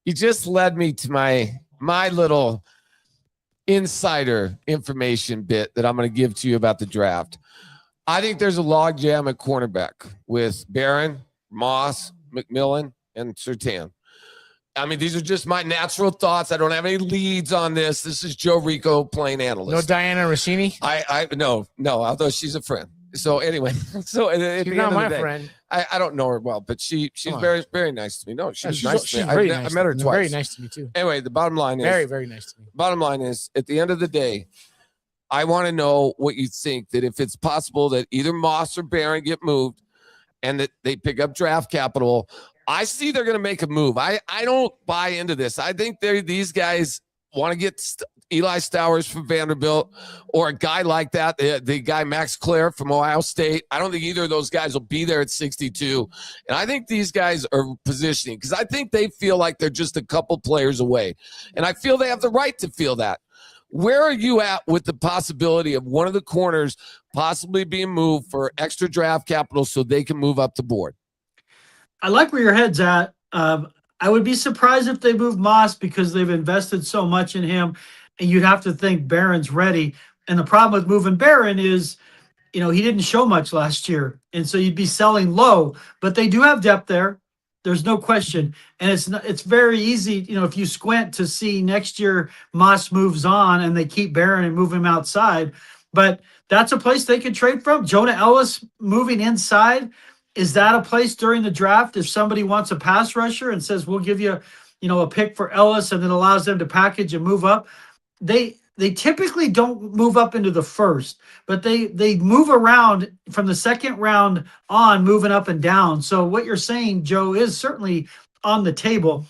You just led me to my little insider information bit that I'm going to give to you about the draft. I think there's a logjam at cornerback with Barron, Moss, McMillan, and Surtain. I mean, these are just my natural thoughts. I don't have any leads on this. This is Joe Rico, plain analyst. No Diana Rossini? No, although she's a friend. So anyway, so at She's the not end of my the day, friend. I don't know her well, but she's very, very nice to me. No, she's Yeah, nice to me. I met her twice. Very nice to me too. Anyway, the bottom line is Very, very nice to me. Bottom line is, at the end of the day, I want to know what you think, that if it's possible that either Moss or Barron get moved and that they pick up draft capital. I see they're going to make a move. I don't buy into this. I think these guys want to get Eli Stowers from Vanderbilt or a guy like that, the guy Max Clare from Ohio State. I don't think either of those guys will be there at 62. And I think these guys are positioning because I think they feel like they're just a couple players away. And I feel they have the right to feel that. Where are you at with the possibility of one of the corners possibly being moved for extra draft capital so they can move up the board? I like where your head's at. I would be surprised if they move Moss because they've invested so much in him, and you'd have to think Barron's ready. And the problem with moving Barron is, he didn't show much last year, and so you'd be selling low. But they do have depth there. There's no question, and it's very easy, if you squint to see next year Moss moves on and they keep Barron and move him outside. But that's a place they could trade from. Jonah Ellis moving inside. Is that a place during the draft if somebody wants a pass rusher and says, we'll give you, a pick for Ellis and it allows them to package and move up? They typically don't move up into the first, but they move around from the second round on, moving up and down. So what you're saying, Joe, is certainly on the table.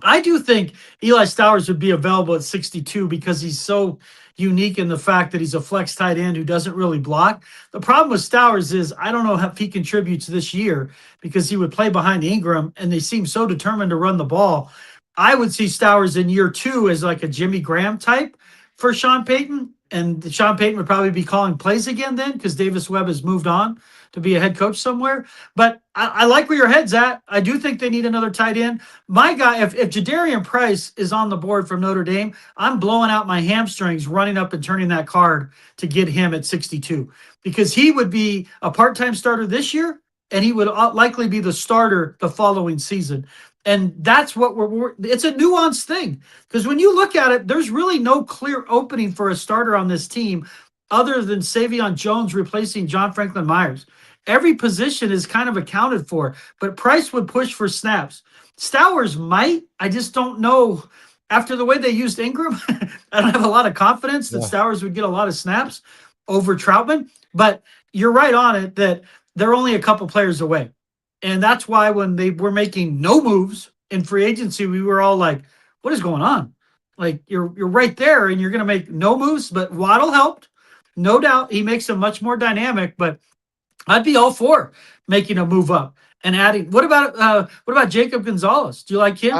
I do think Eli Stowers would be available at 62 because he's so unique in the fact that he's a flex tight end who doesn't really block. The problem with Stowers is I don't know if he contributes this year because he would play behind Ingram and they seem so determined to run the ball. I would see Stowers in year 2 as like a Jimmy Graham type for Sean Payton. And Sean Payton would probably be calling plays again then because Davis Webb has moved on to be a head coach somewhere. But I like where your head's at. I do think they need another tight end. My guy, if Jadarian Price is on the board from Notre Dame, I'm blowing out my hamstrings running up and turning that card to get him at 62 because he would be a part-time starter this year and he would likely be the starter the following season. And that's what it's a nuanced thing because when you look at it, there's really no clear opening for a starter on this team other than Savion Jones replacing John Franklin Myers. Every position is kind of accounted for, but Price would push for snaps. Stowers might. I just don't know. After the way they used Ingram, I don't have a lot of confidence that Stowers would get a lot of snaps over Troutman. But you're right on it that they're only a couple players away. And that's why when they were making no moves in free agency, we were all like, what is going on? Like, you're right there and you're going to make no moves. But Waddle helped. No doubt he makes them much more dynamic, but I'd be all for making a move up and adding. What about Jacob Gonzalez? Do you like him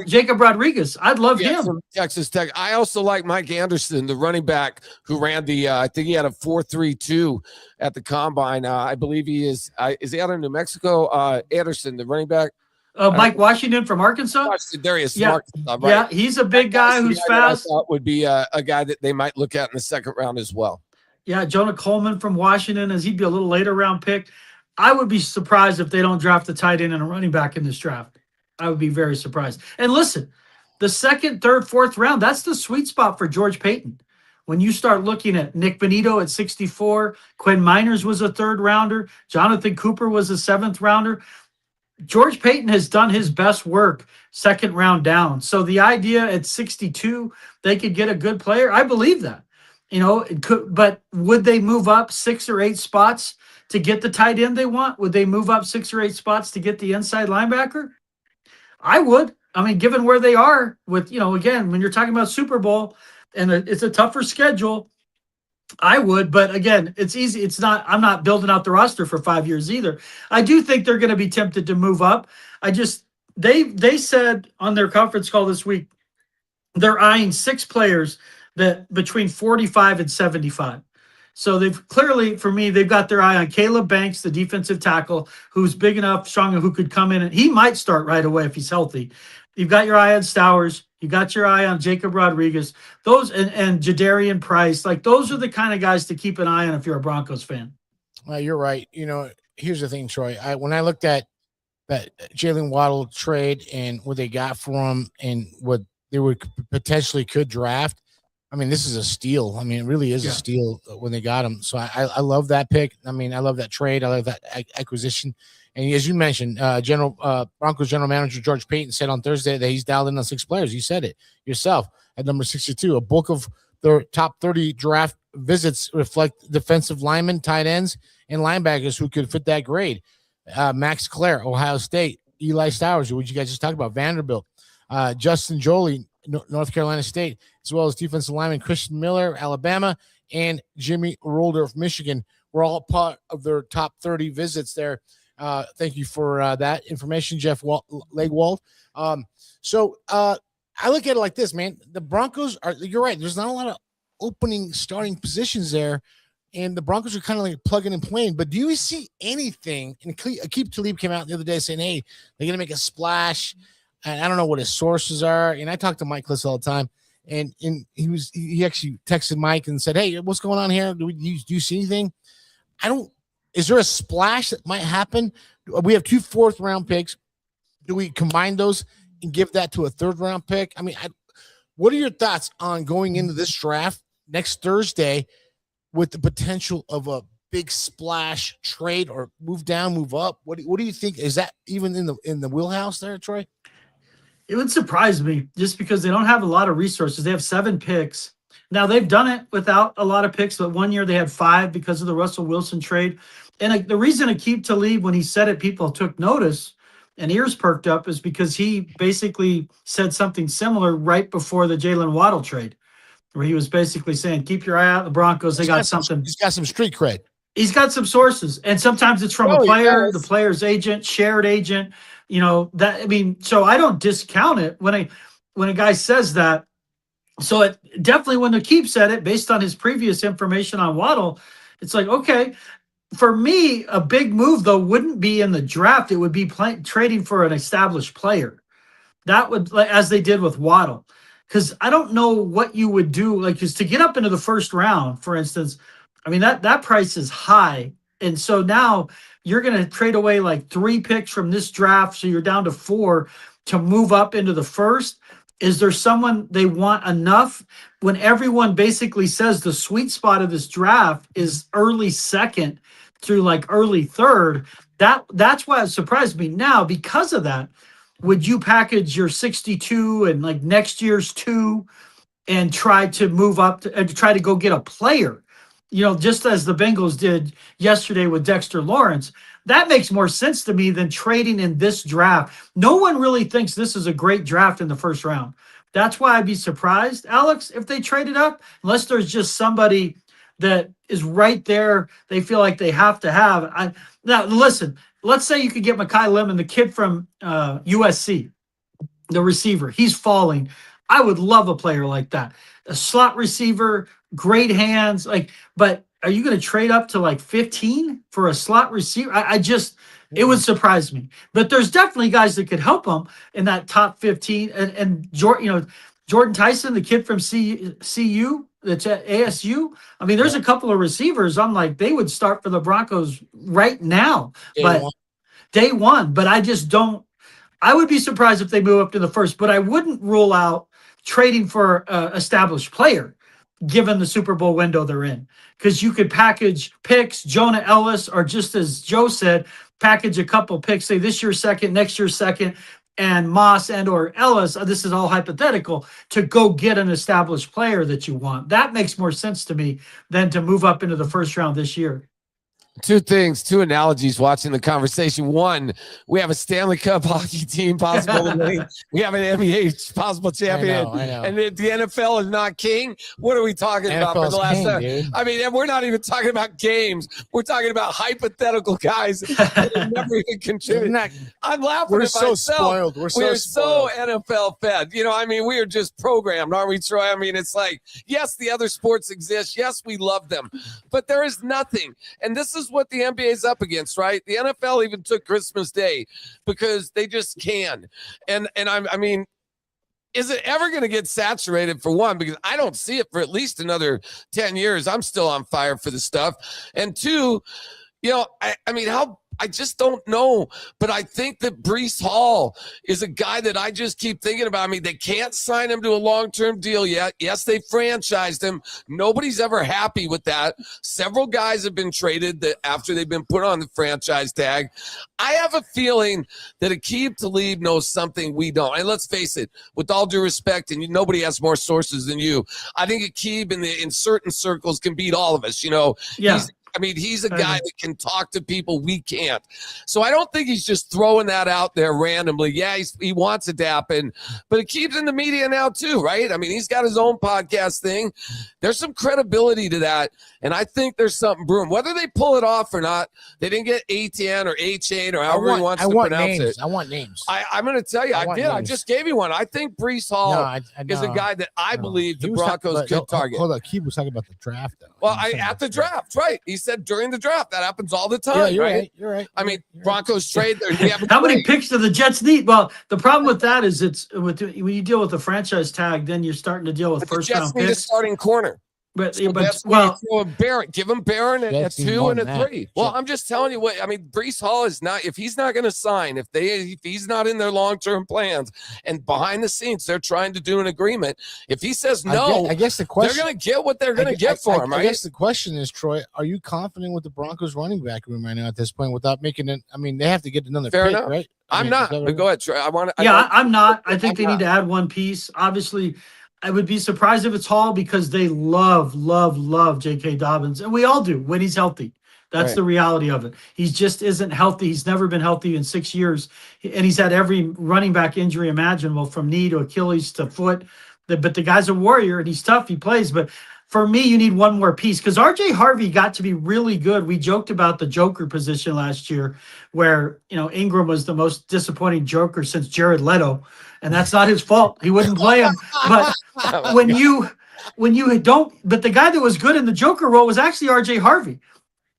Jacob Rodriguez? I'd love him. From Texas Tech. I also like Mike Anderson, the running back who ran I think he had a 4.32 at the combine. I believe he is he out of New Mexico? Anderson, the running back. Mike Washington from Arkansas. Darius Yeah, Arkansas, right? yeah, he's a big guy That's the who's guy that I fast. thought would be a guy that they might look at in the second round as well. Yeah, Jonah Coleman from Washington, as he'd be a little later round pick. I would be surprised if they don't draft a tight end and a running back in this draft. I would be very surprised. And listen, the second, third, fourth round, that's the sweet spot for George Payton. When you start looking at Nick Benito at 64, Quinn Miners was a third rounder, Jonathan Cooper was a seventh rounder. George Payton has done his best work second round down. So the idea at 62 they could get a good player, I believe that. It could, but would they move up 6 or 8 spots to get the tight end they want? Would they move up 6 or 8 spots to get the inside linebacker? I would. I mean, given where they are with, again, when you're talking about Super Bowl and it's a tougher schedule, I would, but again, it's easy. I'm not building out the roster for 5 years either. I do think they're going to be tempted to move up. They said on their conference call this week, they're eyeing 6 players that between 45 and 75. So they've clearly, for me, they've got their eye on Caleb Banks, the defensive tackle, who's big enough, strong, and who could come in, and he might start right away if he's healthy. You've got your eye on Stowers. You got your eye on Jacob Rodriguez. Those and Jadarian Price. Like, those are the kind of guys to keep an eye on if you're a Broncos fan. Well, you're right. Here's the thing, Troy. When I looked at that Jalen Waddle trade and what they got for him and what they would potentially could draft, I mean, this is a steal. I mean, it really is a steal when they got him. So I love that pick. I mean, I love that trade. I love that acquisition. And as you mentioned, Broncos general manager George Payton said on Thursday that he's dialed in on 6 players. You said it yourself at number 62. A bulk of their top 30 draft visits reflect defensive linemen, tight ends, and linebackers who could fit that grade. Max Clare, Ohio State. Eli Stowers, who you guys just talked about, Vanderbilt. Justin Jolie, North Carolina State, as well as defensive lineman Christian Miller, Alabama, and Jimmy Rolder of Michigan. Were all part of their top 30 visits there. Thank you for that information, Jeff Legwald. So I look at it like this, man. The Broncos you're right. There's not a lot of opening starting positions there, and the Broncos are kind of like plugging and playing. But do you see anything? And Aqib Talib came out the other day saying, hey, they're going to make a splash. And I don't know what his sources are. And I talk to Mike Kliss all the time. And he actually texted Mike and said, hey, what's going on here? Do you see anything? Is there a splash that might happen? We have 2 4th-round picks. Do we combine those and give that to a 3rd-round pick? I mean, what are your thoughts on going into this draft next Thursday with the potential of a big splash trade or move down, move up? What do you think? Is that even in the wheelhouse there, Troy? It would surprise me just because they don't have a lot of resources. They have 7 picks. Now, they've done it without a lot of picks, but one year they had 5 because of the Russell Wilson trade. And the reason Aqib Talib, when he said it, people took notice and ears perked up is because he basically said something similar right before the Jalen Waddle trade, where he was basically saying, keep your eye out on the Broncos. They got something. He's got some street cred. He's got some sources, and sometimes it's from a player, the player's agent, shared agent. So I don't discount it when a guy says that. So it definitely, when Aqib said it, based on his previous information on Waddle, it's like, okay. For me, a big move though wouldn't be in the draft. It would be trading for an established player. That would, as they did with Waddle, because I don't know what you would do. Like, just to get up into the 1st round, for instance. I mean, that price is high. And so now you're going to trade away like 3 picks from this draft. So you're down to 4 to move up into the 1st. Is there someone they want enough when everyone basically says the sweet spot of this draft is early 2nd through like early 3rd? That's why it surprised me. Now, because of that, would you package your 62 and like next year's 2 and try to move up and try to go get a player? Just as the Bengals did yesterday with Dexter Lawrence. That makes more sense to me than trading in this draft. No one really thinks this is a great draft in the 1st round. That's why I'd be surprised, Alex, if they traded up, unless there's just somebody that is right there they feel like they have to have. Now, listen, let's say you could get Mekhi Lemon, the kid from USC, the receiver. He's falling. I would love a player like that. A slot receiver, great hands. But are you going to trade up to like 15 for a slot receiver? It would surprise me. But there's definitely guys that could help him in that top 15. And Jordan Tyson, the kid from CU, that's at ASU. I mean, there's a couple of receivers. I'm like, they would start for the Broncos right now. Day one. But I just don't. I would be surprised if they move up to the first, but I wouldn't rule out trading for an established player, given the Super Bowl window they're in. Because you could package picks, Jonah Ellis, or just as Joe said, package a couple picks, say this year's second, next year's second, and Moss and or Ellis, this is all hypothetical, to go get an established player that you want. That makes more sense to me than to move up into the first round this year. Two analogies watching the conversation. One, we have a Stanley Cup hockey team possible to win. We have an NBA possible champion. I know. And the NFL is not king. What are we talking about for the last time? I mean, and we're not even talking about games. We're talking about hypothetical guys that never even contributed. I'm laughing We're at so myself. spoiled. We're so NFL fed. I mean, we are just programmed, aren't we, Troy? I mean, it's like, yes, the other sports exist. Yes, we love them. But there is nothing. And this is what the NBA is up against, right? The NFL even took Christmas Day because they just can. And I mean, is it ever going to get saturated, for one? Because I don't see it for at least another 10 years. I'm still on fire for the stuff. And two, I mean, I just don't know, but I think that Breece Hall is a guy that I just keep thinking about. I mean, they can't sign him to a long-term deal yet. Yes, they franchised him. Nobody's ever happy with that. Several guys have been traded after they've been put on the franchise tag. I have a feeling that Aqib Talib knows something we don't. And let's face it, with all due respect, and nobody has more sources than you, I think Aqib in certain circles can beat all of us. Yeah. He's a guy that can talk to people we can't. So I don't think he's just throwing that out there randomly. Yeah, he wants it to happen, but it keeps in the media now too, right? I mean, he's got his own podcast thing. There's some credibility to that, and I think there's something brewing. Whether they pull it off or not, they didn't get ATN or H8 or however he wants to pronounce it. I want names. I'm going to tell you, I just gave you one. I think Breece Hall is a guy that I believe the Broncos could target. Hold on, Keith was talking about the draft, though. Well, at the draft, right? He said during the draft. That happens all the time, right? You're right. I mean, Broncos trade. How many picks do the Jets need? Well, the problem with that is when you deal with the franchise tag, then you're starting to deal with first-round picks. A starting corner. But Barron, give him Barron at 2 and a 3. Well, I'm just telling you what. I mean, Breece Hall is not. If he's not going to sign, if he's not in their long-term plans, and behind the scenes they're trying to do an agreement. If he says no, I guess the question, they're going to get what they're going to get for him. Right? I guess the question is, Troy, are you confident with the Broncos running back room right now at this point without making it? I mean, they have to get another Fair pick, enough. right? I'm not. But go ahead, Troy. I'm not. I think they need to add one piece. Obviously, I would be surprised if it's Hall because they love J.K. Dobbins. And we all do when he's healthy. That's the reality of it. He just isn't healthy. He's never been healthy in 6 years. And he's had every running back injury imaginable, from knee to Achilles to foot. But the guy's a warrior, and he's tough. He plays. But for me, you need one more piece because R.J. Harvey got to be really good. We joked about the Joker position last year where, Ingram was the most disappointing Joker since Jared Leto. And that's not his fault. He wouldn't play him. But when you don't, but the guy that was good in the Joker role was actually R.J. Harvey.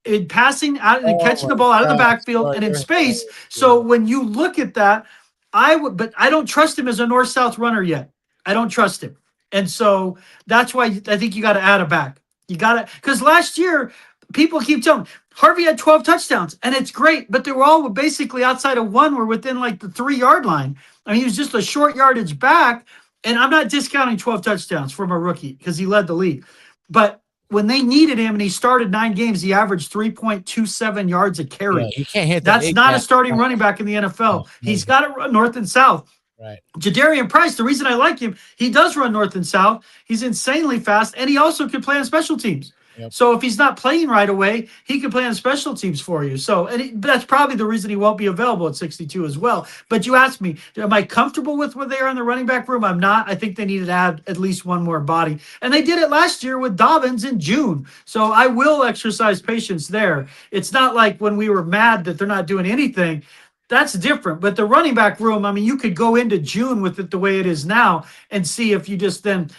In passing out and catching the ball out of the backfield and in space. So when you look at that, but I don't trust him as a north-south runner yet. I don't trust him. And so that's why I think you got to add a back. You got to, because last year, people keep telling me, Harvey had 12 touchdowns, and it's great, but they were all basically outside of one, were within like the 3-yard line. I mean, he was just a short yardage back, and I'm not discounting 12 touchdowns from a rookie because he led the league. But when they needed him and he started 9 games, he averaged 3.27 yards a carry. Yeah, you can't hit that. That's not a starting running back in the NFL. He's got to run north and south. Right. Jadarian Price, the reason I like him, he does run north and south. He's insanely fast, and he also can play on special teams. Yep. So if he's not playing right away, he can play on special teams for you. So, that's probably the reason he won't be available at 62 as well. But you asked me, am I comfortable with where they are in the running back room? I'm not. I think they need to add at least one more body. And they did it last year with Dobbins in June. So I will exercise patience there. It's not like when we were mad that they're not doing anything. That's different. But the running back room, I mean, you could go into June with it the way it is now and see if you just then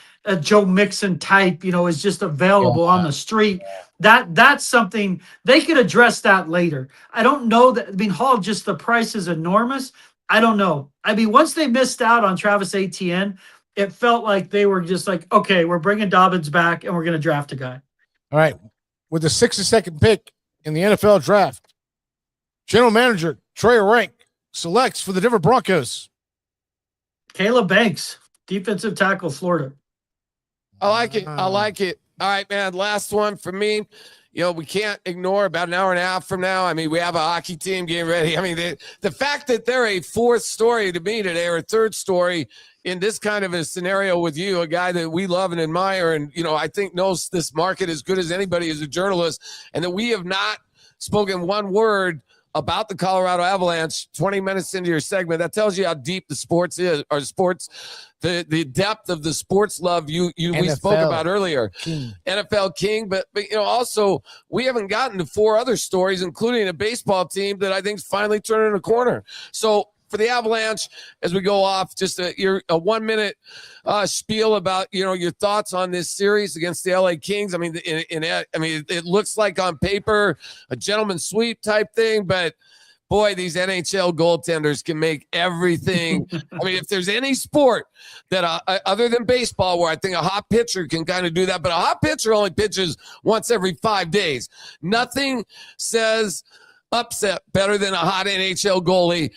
Joe Mixon type, is just available on the street. That's something they could address that later. I don't know that. I mean, Hall, just the price is enormous. I don't know. I mean, once they missed out on Travis Etienne, it felt like they were just like, okay, we're bringing Dobbins back and we're going to draft a guy. All right. With the 62nd pick in the NFL draft, general manager Troy Rank selects for the Denver Broncos Caleb Banks, defensive tackle, Florida. I like it. I like it. All right, man. Last one for me. We can't ignore about an hour and a half from now. I mean, we have a hockey team getting ready. I mean, the fact that they're a fourth story to me today, or a third story in this kind of a scenario with you, a guy that we love and admire, and, I think knows this market as good as anybody as a journalist, and that we have not spoken one word about the Colorado Avalanche 20 minutes into your segment. That tells you how deep the sports is, or sports, the depth of the sports love we spoke about earlier. NFL King, but also we haven't gotten to 4 other stories, including a baseball team that I think is finally turning a corner. So for the Avalanche, as we go off, just a 1 minute spiel about your thoughts on this series against the LA Kings. I mean, it looks like on paper a gentleman's sweep type thing, but boy, these NHL goaltenders can make everything. I mean, if there's any sport that other than baseball where I think a hot pitcher can kind of do that, but a hot pitcher only pitches once every 5 days. Nothing says upset better than a hot NHL goalie.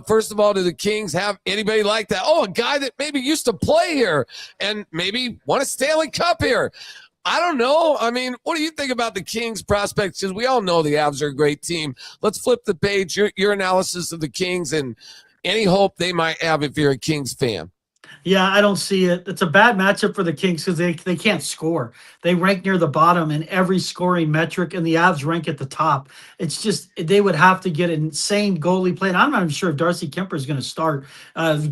First of all, do the Kings have anybody like that? Oh, a guy that maybe used to play here and maybe won a Stanley Cup here. I don't know. I mean, what do you think about the Kings prospects? Because we all know the Avs are a great team. Let's flip the page. Your analysis of the Kings and any hope they might have if you're a Kings fan. Yeah, I don't see it. It's a bad matchup for the Kings because they can't score. They rank near the bottom in every scoring metric, and the Avs rank at the top. It's just they would have to get insane goalie play. And I'm not even sure if Darcy Kemper is going to start.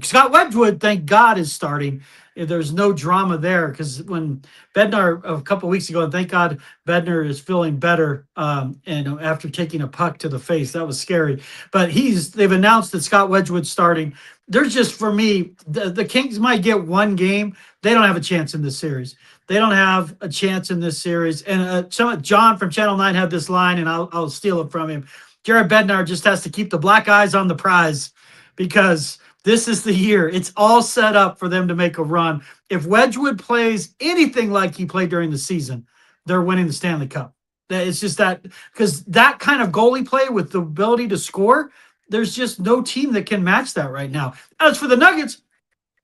Scott Wedgwood, thank God, is starting. There's no drama there because when Bednar a couple weeks ago, and thank God Bednar is feeling better and after taking a puck to the face, that was scary. But they've announced that Scott Wedgwood's starting. There's just, for me, the Kings might get one game. They don't have a chance in this series. They don't have a chance in this series. And John from Channel 9 had this line, and I'll steal it from him. Jared Bednar just has to keep the black eyes on the prize because this is the year. It's all set up for them to make a run. If Wedgwood plays anything like he played during the season, they're winning the Stanley Cup. It's just that, because that kind of goalie play with the ability to score, there's just no team that can match that right now. As for the Nuggets,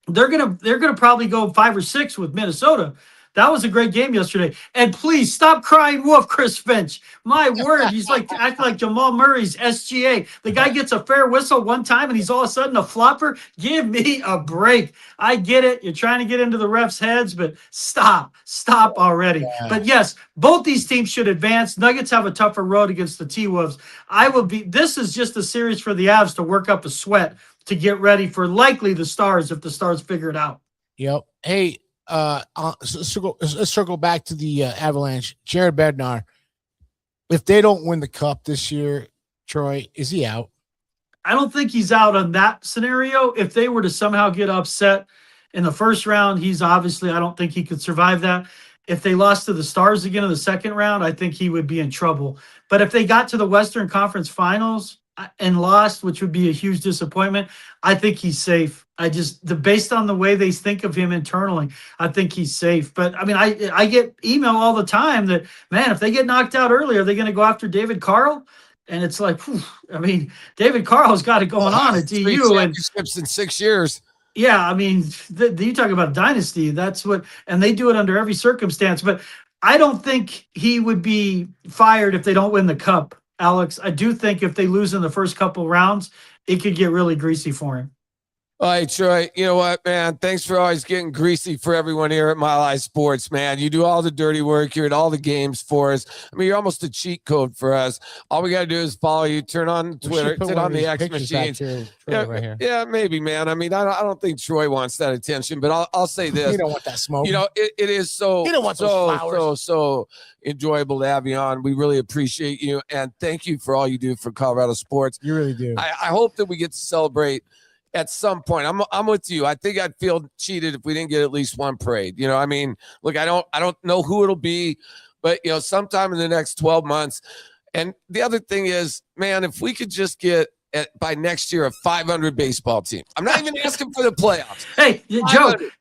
they're gonna probably go 5 or 6 with Minnesota. That was a great game yesterday. And please stop crying wolf, Chris Finch. My word, he's acting like Jamal Murray's SGA. The guy gets a fair whistle one time and he's all of a sudden a flopper. Give me a break. I get it. You're trying to get into the refs' heads, but stop already. Yeah. But yes, both these teams should advance. Nuggets have a tougher road against the T-Wolves. This is just a series for the Avs to work up a sweat to get ready for likely the Stars if the Stars figure it out. Yep. Hey, let's circle back to the Avalanche. Jared Bednar, if they don't win the cup this year, Troy, is he out? I don't think he's out on that scenario. If they were to somehow get upset in the first round, I don't think he could survive that. If they lost to the Stars again in the second round, I think he would be in trouble. But if they got to the Western Conference Finals and lost, which would be a huge disappointment, I think he's safe. Based on the way they think of him internally, I think he's safe. But I mean, I get email all the time that, man, if they get knocked out early, are they going to go after David Carl? And it's like, whew, I mean, David Carl's got it going on at DU. 3 championships in 6 years. Yeah, I mean, you talk about dynasty. And they do it under every circumstance. But I don't think he would be fired if they don't win the cup, Alex. I do think if they lose in the first couple rounds, it could get really greasy for him. All right, Troy, you know what, man? Thanks for always getting greasy for everyone here at Mile High Sports, man. You do all the dirty work. You're at all the games for us. I mean, you're almost a cheat code for us. All we got to do is follow you, turn on Twitter, turn on the X machines. Yeah, maybe, man. I mean, I don't think Troy wants that attention, but I'll say this. You don't want that smoke. It is so, you don't want those flowers. So enjoyable to have you on. We really appreciate you, and thank you for all you do for Colorado sports. You really do. I hope that we get to celebrate at some point. I'm with you. I think I'd feel cheated if we didn't get at least one parade. I mean, look, I don't know who it'll be, but sometime in the next 12 months. And the other thing is, man, if we could just get by next year a 500 baseball team. I'm not even asking for the playoffs. Hey,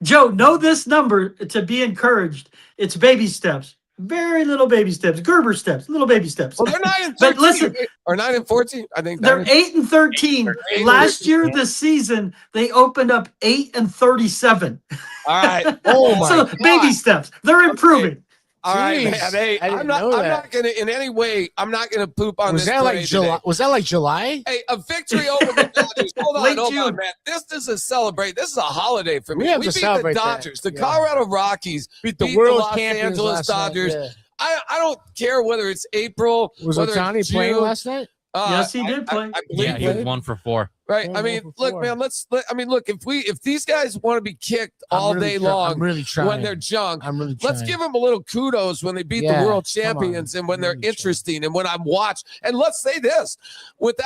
Joe, know this number to be encouraged. It's baby steps. Very little baby steps. Gerber steps, little baby steps. Well, they're 9 and 13. But listen, or 9 and 14. I think they're 8 and 13. Last year, this season, they opened up 8 and 37. All right. Oh my so God. Baby steps. They're improving. All right, man. Hey, I'm not gonna in any way. I'm not gonna poop on was this. That like July? Today. Was that like July? Hey, a victory over the Dodgers. Hold on, man. This is a celebrate. This is a holiday for me. We have beat to celebrate the Dodgers. That. The Colorado Rockies beat the Los Angeles Dodgers. Yeah. I don't care whether it's April. Was Ohtani playing last night? Yes, he did play. I believe he was 1 for 4. Right. I mean, look, man, look, if these guys want to be kicked all day long when they're junk, let's give them a little kudos when they beat the world champions and when they're interesting and when I'm watched. And let's say this, with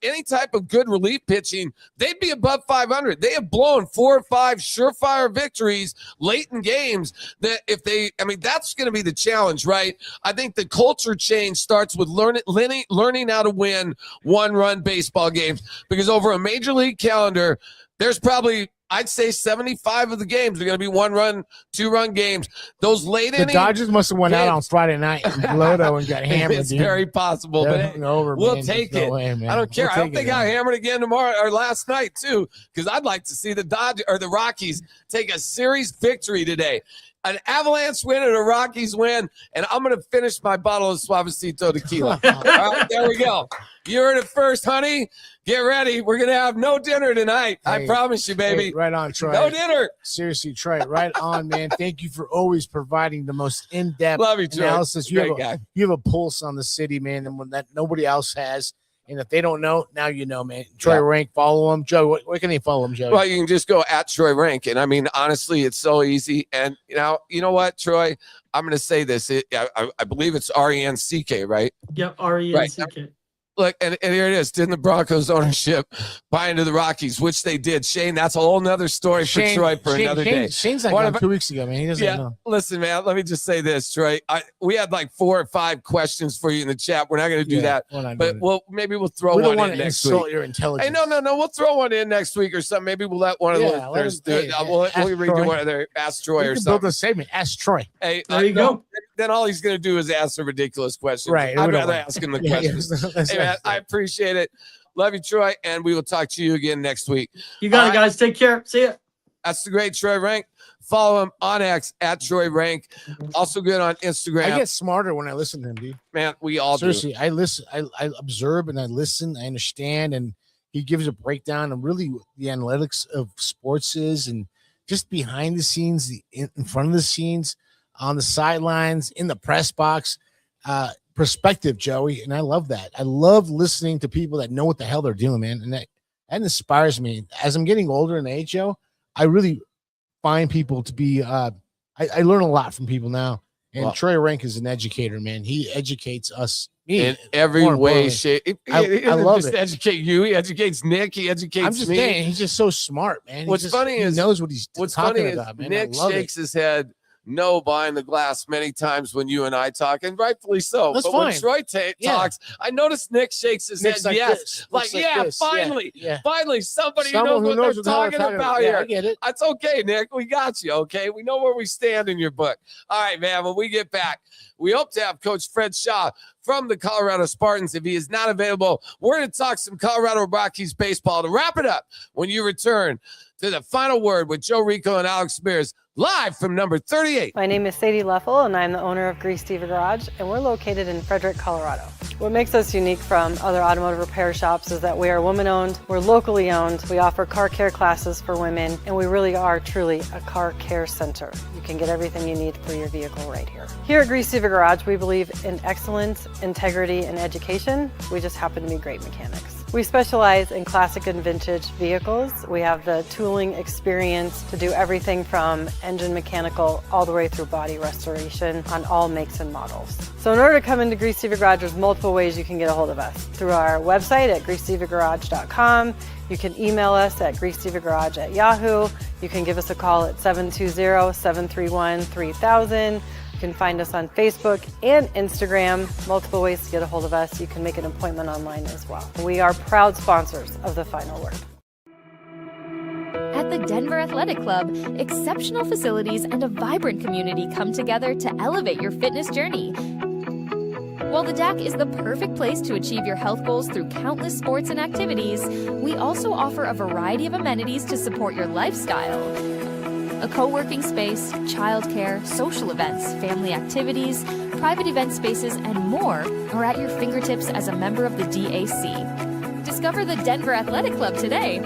any type of good relief pitching, they'd be above 500. They have blown 4 or 5 surefire victories late in games that that's going to be the challenge, right? I think the culture change starts with learning how to win one-run baseball games, because over a major league calendar, there's probably, I'd say 75 of the games are going to be 1-run, 2-run games. Those late innings. The Dodgers must have went out on Friday night in Lodo and got hammered. It's very possible, but we'll take it. I don't care. I hope they got hammered again tomorrow or last night too, because I'd like to see the Dodgers or the Rockies take a series victory today. An Avalanche win and a Rockies win, and I'm going to finish my bottle of Suavecito tequila. All right, there we go. You heard it first, honey. Get ready. We're going to have no dinner tonight. Hey, I promise you, baby. Hey, right on, Troy. No dinner. Seriously, Troy, right on, man. Thank you for always providing the most in-depth analysis. You have a pulse on the city, man, and when that nobody else has. And if they don't know, now you know, man. Troy Rank, follow him. Joe, where can they follow him, Joe? Well, you can just go at Troy Rank. And I mean, honestly, it's so easy. And you know what, Troy? I'm going to say this. I believe it's R-E-N-C-K, right? Yep, R-E-N-C-K. Right. Look, and here it is. Didn't the Broncos ownership buy into the Rockies, which they did? Shane, that's a whole nother story for Troy for another day. Shane's like 2 weeks ago, man. He doesn't know. Listen, man, let me just say this, Troy. We had like 4 or 5 questions for you in the chat. We're not going to do that. But maybe we'll throw one in next week. We don't want to insult your intelligence. Hey, no. We'll throw one in next week or something. Maybe we'll let one of the listeners do it. We'll redo one of their Ask Troy or something. Build a segment. Ask Troy. Hey, there you go. Then all he's going to do is ask the ridiculous questions. Right. I'd rather ask him the questions. Hey, man, I appreciate it. Love you, Troy, and we will talk to you again next week. You got it, guys. Take care. See ya. That's the great Troy Rank. Follow him on X at Troy Rank. Also good on Instagram. I get smarter when I listen to him, dude. Man, we all seriously. do. I listen. I observe and I listen. I understand, and he gives a breakdown of really what the analytics of sports is, and just behind the scenes, in front of the scenes, on the sidelines, in the press box. Perspective, Joey, and I love that. I love listening to people that know what the hell they're doing, man, and that inspires me. As I'm getting older in age, Joe, I really find people to be. I learn a lot from people now, and Troy Rank is an educator, man. He educates us in every way, shape. I love it. Educate you. He educates Nick. He educates I'm just me. saying, he's just so smart, man. What's funny is he knows what he's talking about, man. Nick shakes his head. No, behind the glass many times when you and I talk, and rightfully so. That's but fine. when Troy talks, I notice Nick shakes his Nick's head. Like yes, this. like this. finally, yeah. finally, somebody Someone who knows what they're what talking about yeah, here. I get it. That's okay, Nick. We got you. Okay, we know where we stand in your book. All right, man. When we get back, we hope to have Coach Fred Shaw from the Colorado Spartans. If he is not available, we're going to talk some Colorado Rockies baseball to wrap it up when you return to the final word with Joe Rico and Alex Spears, live from number 38. My name is Sadie Leffel, and I'm the owner of Grease Diva Garage, and we're located in Frederick, Colorado. What makes us unique from other automotive repair shops is that we are woman-owned, we're locally owned, we offer car care classes for women, and we really are truly a car care center. You can get everything you need for your vehicle right here. Here at Grease Diva Garage, we believe in excellence, integrity, and education. We just happen to be great mechanics. We specialize in classic and vintage vehicles. We have the tooling experience to do everything from engine mechanical all the way through body restoration on all makes and models. So in order to come into Grease Diva Garage, there's multiple ways you can get a hold of us. Through our website at greasedivagarage.com. You can email us at greasedivagarage@yahoo. You can give us a call at 720-731-3000. You can find us on Facebook and Instagram, multiple ways to get a hold of us. You can make an appointment online as well. We are proud sponsors of the Final Word. At the Denver Athletic Club, exceptional facilities and a vibrant community come together to elevate your fitness journey. While the DAC is the perfect place to achieve your health goals through countless sports and activities, we also offer a variety of amenities to support your lifestyle. A co-working space, childcare, social events, family activities, private event spaces, and more are at your fingertips as a member of the DAC. Discover the Denver Athletic Club today.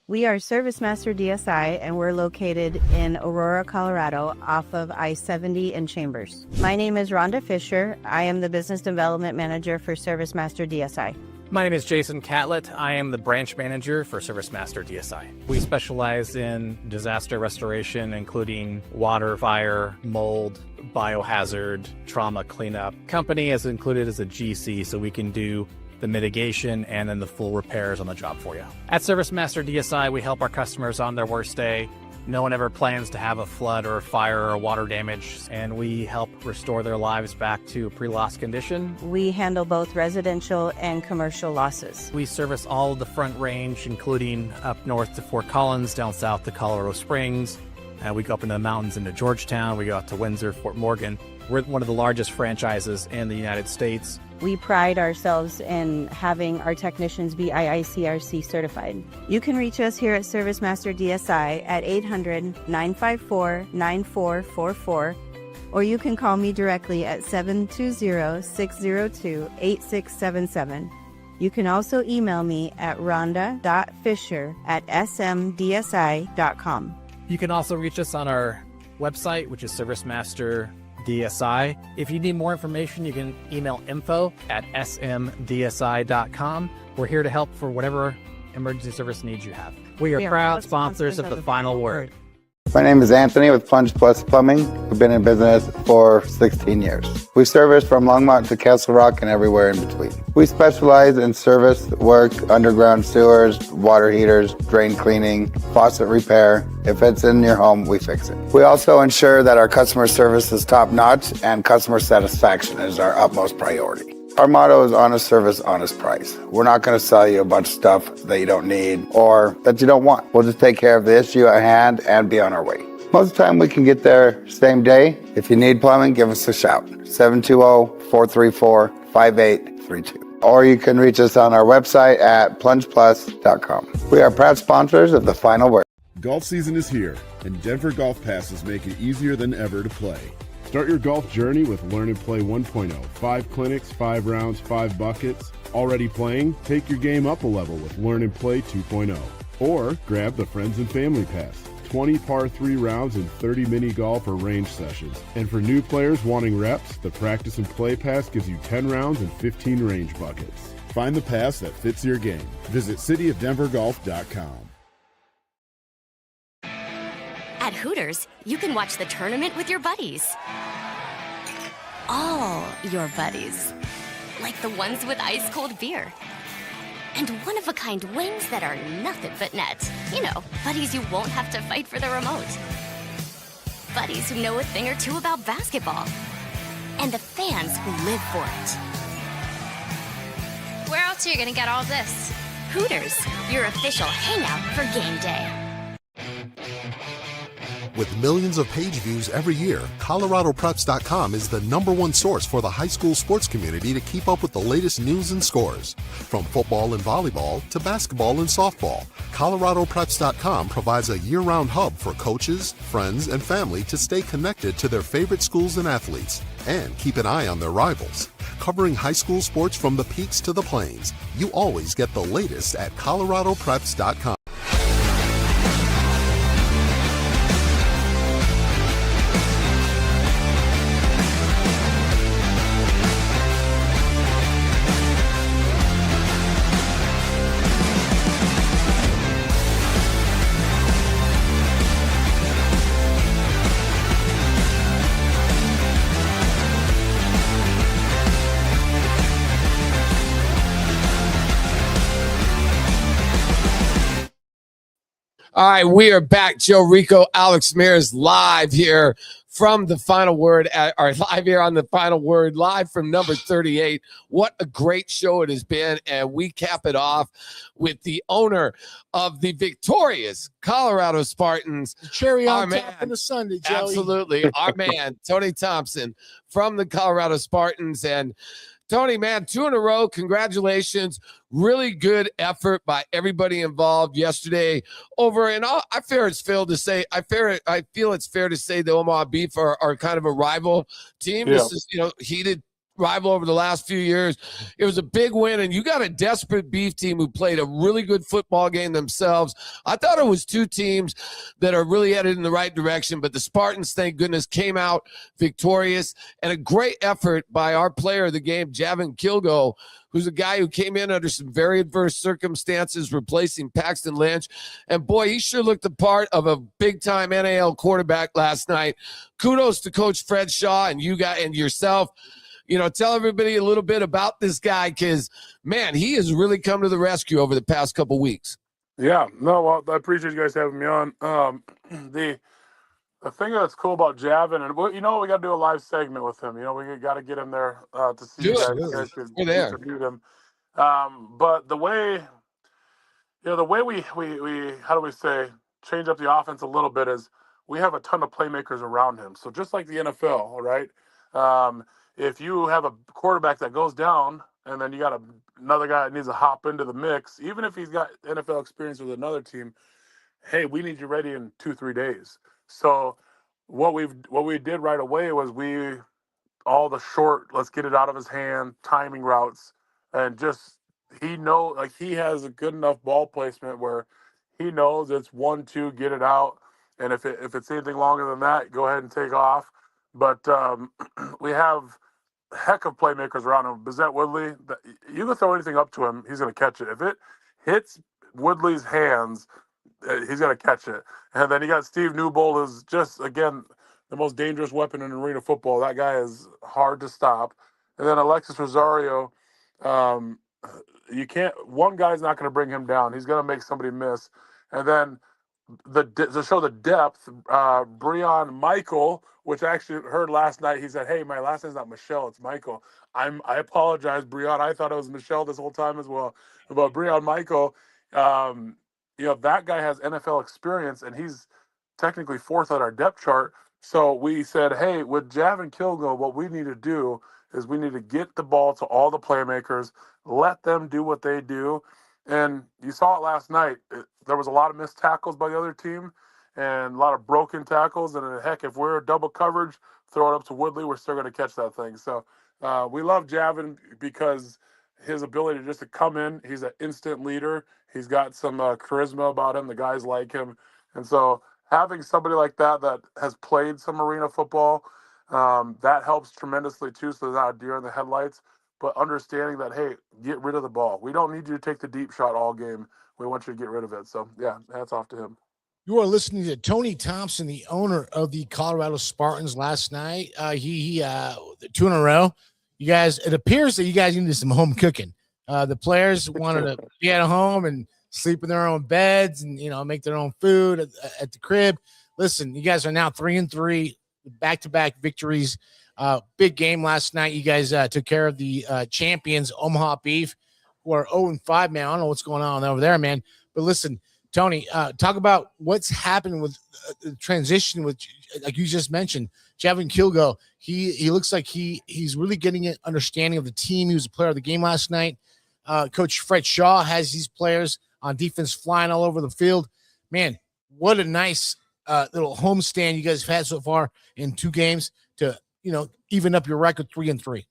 We are ServiceMaster DSI, and we're located in Aurora, Colorado, off of I-70 in Chambers. My name is Rhonda Fisher. I am the Business Development Manager for ServiceMaster DSI. My name is Jason Catlett. I am the branch manager for ServiceMaster DSI. We specialize in disaster restoration, including water, fire, mold, biohazard, trauma cleanup. Company is included as a GC, so we can do the mitigation and then the full repairs on the job for you. At ServiceMaster DSI, we help our customers on their worst day. No one ever plans to have a flood or a fire or water damage, and we help restore their lives back to pre-loss condition. We handle both residential and commercial losses. We service all of the Front Range, including up north to Fort Collins, down south to Colorado Springs. We go up into the mountains into Georgetown. We go out to Windsor, Fort Morgan. We're one of the largest franchises in the United States. We pride ourselves in having our technicians be IICRC certified. You can reach us here at ServiceMaster DSI at 800-954-9444, or you can call me directly at 720-602-8677. You can also email me at rhonda.fisher@smdsi.com. You can also reach us on our website, which is ServiceMaster DSI. If you need more information, you can email info@smdsi.com. We're here to help for whatever emergency service needs you have. We are proud sponsors of the Final Word. My name is Anthony with Plunge Plus Plumbing. We've been in business for 16 years. We service from Longmont to Castle Rock and everywhere in between. We specialize in service work, underground sewers, water heaters, drain cleaning, faucet repair. If it's in your home, we fix it. We also ensure that our customer service is top-notch and customer satisfaction is our utmost priority. Our motto is honest service, honest price. We're not going to sell you a bunch of stuff that you don't need or that you don't want. We'll just take care of the issue at hand and be on our way. Most of the time we can get there same day. If you need plumbing, give us a shout. 720-434-5832. Or you can reach us on our website at plungeplus.com. We are proud sponsors of the Final Word. Golf season is here, and Denver Golf Passes make it easier than ever to play. Start your golf journey with Learn and Play 1.0. 5 clinics, 5 rounds, 5 buckets. Already playing? Take your game up a level with Learn and Play 2.0. Or grab the Friends and Family Pass. 20 par 3 rounds and 30 mini golf or range sessions. And for new players wanting reps, the Practice and Play Pass gives you 10 rounds and 15 range buckets. Find the pass that fits your game. Visit cityofdenvergolf.com. At Hooters, you can watch the tournament with your buddies. All your buddies. Like the ones with ice-cold beer. And one-of-a-kind wings that are nothing but net. You know, buddies you won't have to fight for the remote. Buddies who know a thing or two about basketball. And the fans who live for it. Where else are you gonna get all this? Hooters, your official hangout for game day. With millions of page views every year, ColoradoPreps.com is the #1 source for the high school sports community to keep up with the latest news and scores. From football and volleyball to basketball and softball, ColoradoPreps.com provides a year-round hub for coaches, friends, and family to stay connected to their favorite schools and athletes, and keep an eye on their rivals. Covering high school sports from the peaks to the plains, you always get the latest at ColoradoPreps.com. All right, we are back. Joe Rico, Alex Mears, live here from the Final Word, live here on the Final Word, live from number 38. What a great show it has been, and we cap it off with the owner of the victorious Colorado Spartans. The cherry on our top of the Sunday, Joey. Absolutely, our man, Tony Thompson from the Colorado Spartans. And Tony, man, 2 in a row. Congratulations. Really good effort by everybody involved yesterday over. And I feel it's fair to say the Omaha Beef are kind of a rival team. Yeah. This is, heated rival over the last few years. It was a big win, and you got a desperate Beef team who played a really good football game themselves. I thought it was 2 teams that are really headed in the right direction, but the Spartans, thank goodness, came out victorious, and a great effort by our player of the game, Javin Kilgo, who's a guy who came in under some very adverse circumstances, replacing Paxton Lynch. And boy, he sure looked the part of a big-time NAL quarterback last night. Kudos to Coach Fred Shaw and you guys and yourself. Tell everybody a little bit about this guy, because, man, he has really come to the rescue over the past couple weeks. Yeah, no, well, I appreciate you guys having me on. The thing that's cool about Javin, and we got to do a live segment with him. We got to get him there to see you guys. You guys could interview him. But the way we how do we say change up the offense a little bit is we have a ton of playmakers around him. So just like the NFL, right? If you have a quarterback that goes down and then you got another guy that needs to hop into the mix, even if he's got NFL experience with another team, hey, we need you ready in 2-3 days. So what we did right away was all the short, let's get it out of his hand, timing routes, and just he has a good enough ball placement where he knows it's 1-2, get it out, and if it's anything longer than that, go ahead and take off. But we have heck of playmakers around him. Bizette Woodley, you can throw anything up to him, he's going to catch it. If it hits Woodley's hands, he's going to catch it. And then you got Steve Newbold, who's just, again, the most dangerous weapon in arena football. That guy is hard to stop. And then Alexis Rosario, one guy's not going to bring him down. He's going to make somebody miss. And then to show the depth, Breon Michael, which I actually heard last night, he said, hey, my last name's not Michelle, it's Michael. I apologize, Breon. I thought it was Michelle this whole time as well. But Breon Michael, that guy has NFL experience, and he's technically 4th on our depth chart. So we said, hey, with Javin Kilgo, what we need to do is we need to get the ball to all the playmakers, let them do what they do. And you saw it last night. There was a lot of missed tackles by the other team and a lot of broken tackles. And heck, if we're double coverage, throw it up to Woodley, we're still going to catch that thing. So we love Javin because his ability just to come in, he's an instant leader. He's got some charisma about him. The guys like him. And so having somebody like that has played some arena football, that helps tremendously too, so there's not a deer in the headlights. But understanding that, hey, get rid of the ball. We don't need you to take the deep shot all game. We want you to get rid of it. So, yeah, hats off to him. You are listening to Tony Thompson, the owner of the Colorado Spartans. Last night, he 2 in a row. You guys, it appears that you guys needed some home cooking. The players wanted to be at home and sleep in their own beds and, make their own food at the crib. Listen, you guys are now 3-3, back-to-back victories. Big game last night. You guys took care of the champions, Omaha Beef, who are 0-5, man. I don't know what's going on over there, man. But listen, Tony, talk about what's happened with the transition with, like you just mentioned, Javin Kilgo. He looks like he's really getting an understanding of the team. He was a player of the game last night. Coach Fred Shaw has these players on defense flying all over the field. Man, what a nice little homestand you guys have had so far in 2 games to, even up your record 3-3.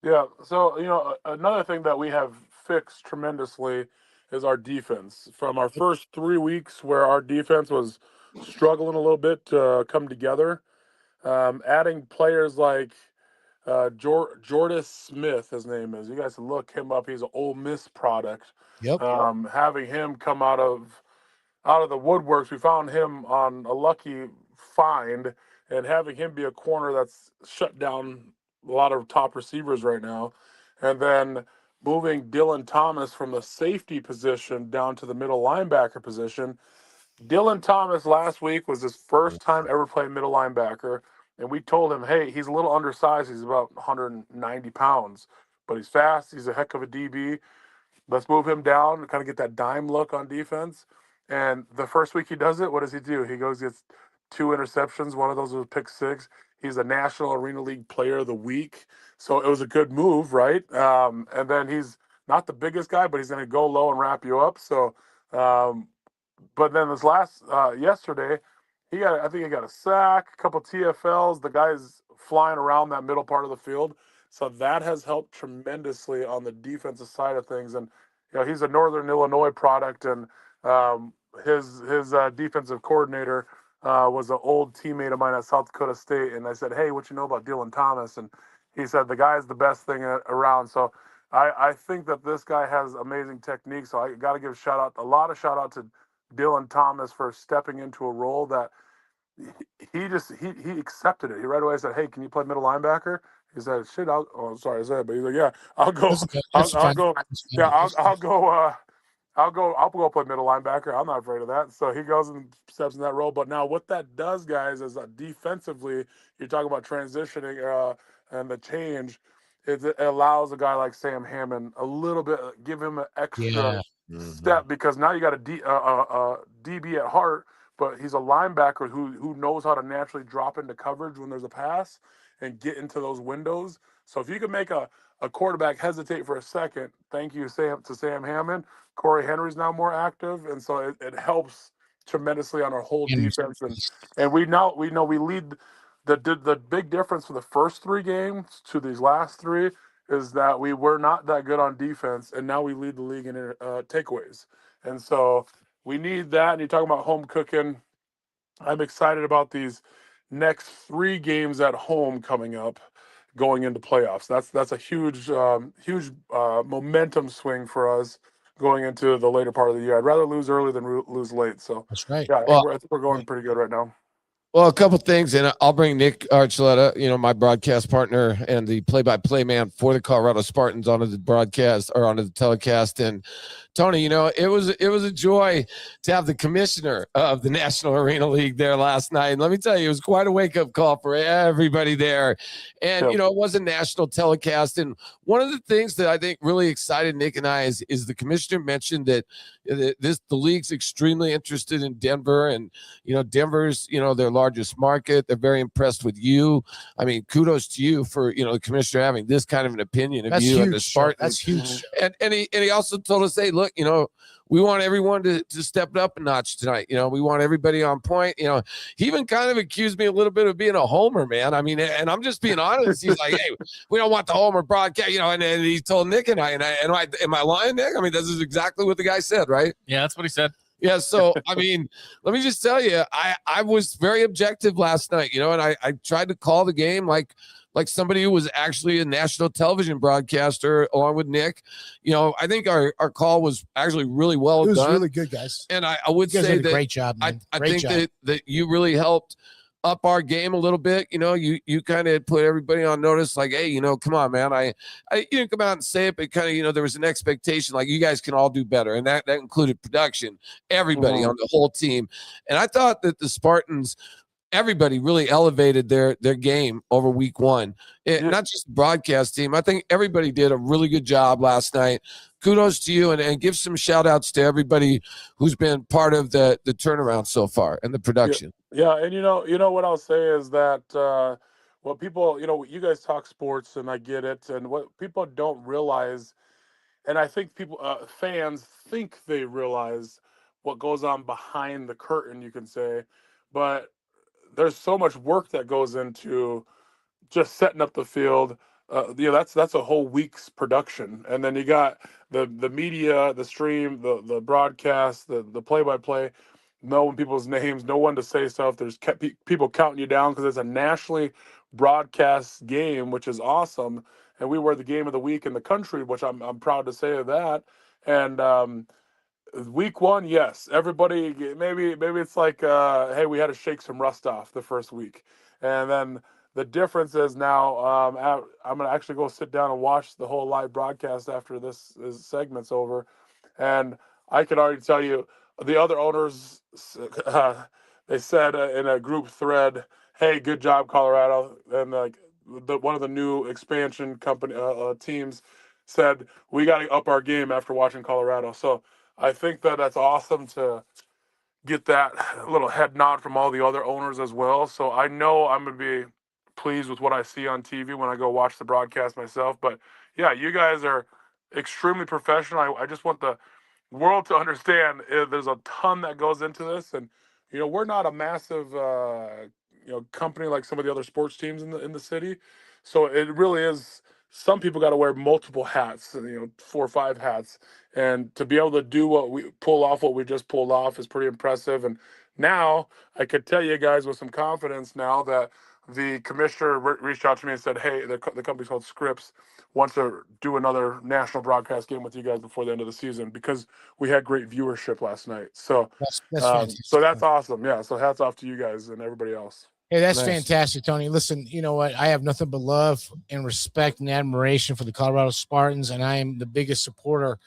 Yeah. So, another thing that we have fixed tremendously is our defense. From our first 3 weeks where our defense was struggling a little bit to come together, adding players like Jordan Smith, his name is. You guys can look him up. He's an Ole Miss product. Yep. Having him come out of the woodworks, we found him on a lucky find, and having him be a corner that's shut down a lot of top receivers right now, and then moving Dylan Thomas from the safety position down to the middle linebacker position, Dylan Thomas last week was his first time ever playing middle linebacker, and we told him, hey, he's a little undersized. He's about 190 pounds, but he's fast. He's a heck of a DB. Let's move him down and kind of get that dime look on defense. And the first week he does it, what does he do? He goes, gets 2 interceptions. One of those was a pick six. He's a National Arena League Player of the Week. So it was a good move, right? And then he's not the biggest guy, but he's going to go low and wrap you up. So, but then this last yesterday, I think he got a sack, a couple TFLs. The guy's flying around that middle part of the field. So that has helped tremendously on the defensive side of things. And he's a Northern Illinois product, and his defensive coordinator was an old teammate of mine at South Dakota State. And I said, hey, what you know about Dylan Thomas? And he said the guy is the best thing around. So I think that this guy has amazing technique. So I got to give a lot of shout out to Dylan Thomas for stepping into a role that he accepted it. He right away said, hey, can you play middle linebacker? He said, shit, sorry to say it, but he's like, yeah, I'll go. I'll go. Yeah, I'll go. I'll go play middle linebacker. I'm not afraid of that. So he goes and steps in that role. But now what that does, guys, is that defensively, you're talking about transitioning and the change. It allows a guy like Sam Hammond a little bit, give him an extra step, because now you got a DB at heart, but he's a linebacker who knows how to naturally drop into coverage when there's a pass and get into those windows. So if you can make a quarterback hesitate for a second, thank you, Sam Hammond. Corey Henry's now more active, and so it helps tremendously on our whole defense. And we know we lead. The big difference from the first 3 games to these last 3 is that we were not that good on defense, and now we lead the league in takeaways. And so we need that. And you're talking about home cooking. I'm excited about these next 3 games at home coming up, going into playoffs. That's a huge momentum swing for us going into the later part of the year. I'd rather lose early than lose late. So that's right. Yeah, I think we're going pretty good right now. Well, a couple things, and I'll bring Nick Archuleta, my broadcast partner and the play-by-play man for the Colorado Spartans, onto the broadcast or onto the telecast. And Tony, it was a joy to have the commissioner of the National Arena League there last night. And let me tell you, it was quite a wake-up call for everybody there. And, it was a national telecast. And one of the things that I think really excited Nick and I is the commissioner mentioned that the league's extremely interested in Denver. And, Denver's, their largest market. They're very impressed with you. I mean, kudos to you for, the commissioner having this kind of an opinion of you and the Spartans. That's huge. And he also told us, hey, look, we want everyone to step it up a notch tonight. We want everybody on point. He even kind of accused me a little bit of being a homer, man. I mean, and I'm just being honest. He's like, hey, we don't want the homer broadcast, and he told Nick and I, am I lying, Nick? I mean, this is exactly what the guy said, right? Yeah, that's what he said. Yeah, so, I mean, let me just tell you, I was very objective last night, and I tried to call the game like somebody who was actually a national television broadcaster along with Nick. I think our call was actually really well done. It was really good, guys. And I would say that great job, man. I think that you really helped up our game a little bit. You kind of put everybody on notice, like, hey, come on, man. I you didn't come out and say it, but kind of, there was an expectation, like, you guys can all do better. And that included production, everybody on the whole team. And I thought that the Spartans, everybody really elevated their game over week 1. Not just the broadcast team. I think everybody did a really good job last night. Kudos to you, and give some shout outs to everybody who's been part of the turnaround so far and the production. Yeah, and you know what I'll say is that what people, you guys talk sports, and I get it, and what people don't realize, and I think fans think they realize what goes on behind the curtain, you can say, but there's so much work that goes into just setting up the field. That's a whole week's production, and then you got the media, the stream, the broadcast, the play-by-play, knowing people's names, know when to say stuff. There's people counting you down because it's a nationally broadcast game, which is awesome. And we were the game of the week in the country, which I'm proud to say of that. And week 1, yes, everybody, maybe it's like, hey, we had to shake some rust off the first week. And then the difference is now I'm going to actually go sit down and watch the whole live broadcast after this segment's over. And I can already tell you, the other owners, they said in a group thread, "Hey, good job, Colorado," and like one of the new expansion company teams said, "We got to up our game after watching Colorado." So I think that that's awesome to get that little head nod from all the other owners as well. So I know I'm going to be pleased with what I see on TV when I go watch the broadcast myself. But yeah, you guys are extremely professional. I just want the world to understand there's a ton that goes into this, and we're not a massive company like some of the other sports teams in the city. So it really is. Some people got to wear multiple hats, 4 or 5 hats, and to be able to do what we just pulled off is pretty impressive. And now I could tell you guys with some confidence now that the commissioner reached out to me and said, "Hey, the company's called Scripps wants to do another national broadcast game with you guys before the end of the season because we had great viewership last night." So That's fantastic. so that's awesome. Yeah. So hats off to you guys and everybody else. Hey, that's fantastic, Tony. Listen, you know what? I have nothing but love and respect and admiration for the Colorado Spartans, and I am the biggest supporter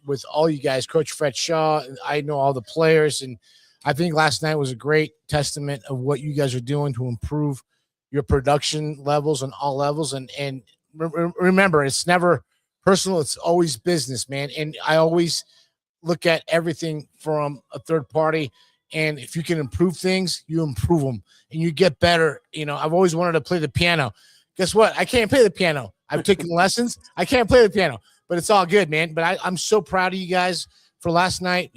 with all you guys. Coach Fred Shaw, I know all the players, and I think last night was a great testament of what you guys are doing to improve your production levels on all levels. And remember, it's never personal; it's always business, man. And I always look at everything from a third party. And if you can improve things, you improve them and you get better. I've always wanted to play the piano. Guess what? I can't play the piano. I've taken lessons. I can't play the piano, but it's all good, man. But I'm so proud of you guys for last night,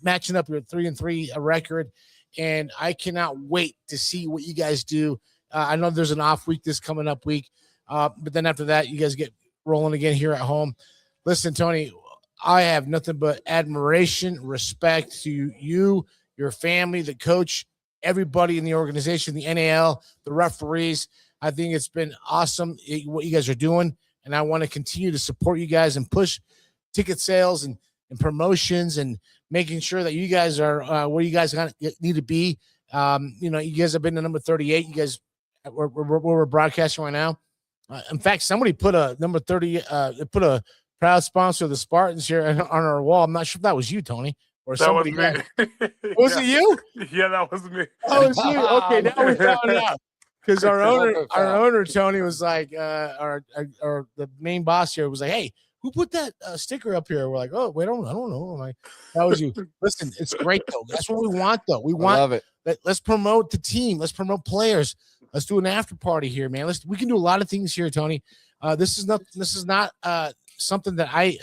matching up your 3-3 record. And I cannot wait to see what you guys do. I know there's an off week this coming up week. But then after that, you guys get rolling again here at home. Listen, Tony, I have nothing but admiration, respect to you, your family, the coach, everybody in the organization, the NAL, the referees. I think it's been awesome what you guys are doing, and I want to continue to support you guys and push ticket sales and promotions and making sure that you guys are where you guys need to be. You guys have been to number 38. You guys, we're broadcasting right now. In fact, somebody put a number 30, put a proud sponsor of the Spartans here on our wall. I'm not sure if that was you, Tony. Or that somebody was me. Was it you? Yeah, that was me. Oh, it's you. Okay, now we found out. Because our owner Tony was like, our the main boss here was like, "Hey, who put that sticker up here?" We're like, "Oh, wait, I don't know." I'm like, that was you. Listen, it's great though. That's what we want though. We want love it. Let's promote the team. Let's promote players. Let's do an after party here, man. We can do a lot of things here, Tony. This is not something that I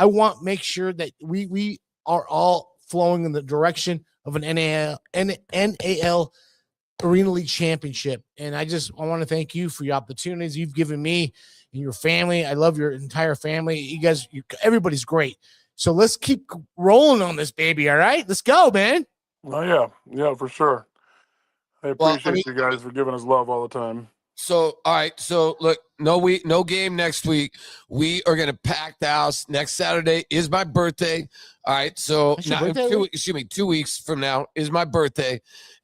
want. Make sure that we are all flowing in the direction of an NAL Arena League championship. And I want to thank you for your opportunities you've given me and your family. I love your entire family. You guys, everybody's great. So let's keep rolling on this baby. All right, let's go, man. Oh yeah, for sure. I appreciate you guys for giving us love all the time. So, all right. So, look, no game next week. We are going to pack the house. Next Saturday is my birthday. All right. So, 2 weeks from now is my birthday.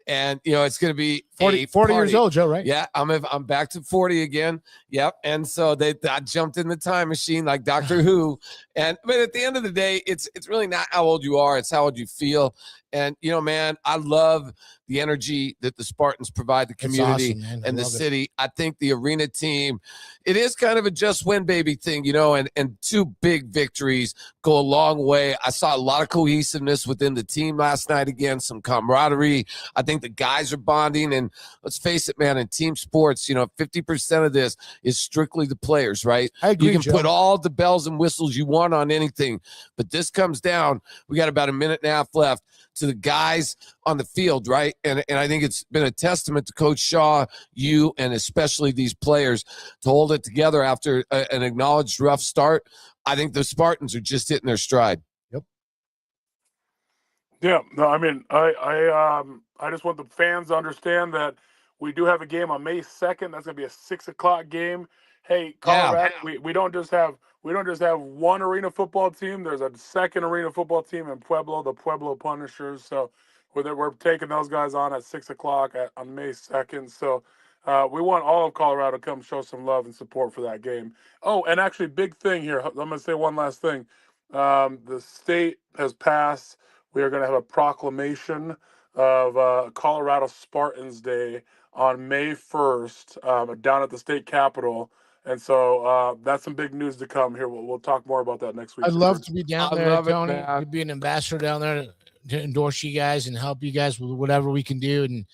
And, it's going to be 40 years old, Joe, right? Yeah. I'm back to 40 again. Yep. And so I jumped in the time machine like Doctor Who. But at the end of the day, it's really not how old you are. It's how old you feel. And, man, I love the energy that the Spartans provide the community and the city. I think the arena team, it is kind of a just win baby thing, and 2 big victories go a long way. I saw a lot of cohesiveness within the team last night again, some camaraderie. I think the guys are bonding, and let's face it, man, in team sports, 50% of this is strictly the players, right? I agree, you can Joe. put all the bells and whistles you want on anything, but this comes down, we got about a minute and a half left, to the guys on the field, right? And I think it's been a testament to Coach Shaw, you, and especially these players to hold it together after an acknowledged rough start. I think the Spartans are just hitting their stride. Yep. Yeah. No, I mean, I just want the fans to understand that we do have a game on May 2nd. That's going to be a 6:00 game. Hey, Colorado, we don't just have one arena football team. There's a second arena football team in Pueblo, the Pueblo Punishers. So we're taking those guys on at 6:00 on May 2nd. So we want all of Colorado to come show some love and support for that game. Oh, and actually, big thing here. I'm going to say one last thing. The state has passed we are going to have a proclamation of Colorado Spartans Day on May 1st down at the state capitol. And so that's some big news to come here. We'll talk more about that next week. I'd for love sure. to be down I there, love it, Tony. man. To be an ambassador down there to endorse you guys and help you guys with whatever we can do and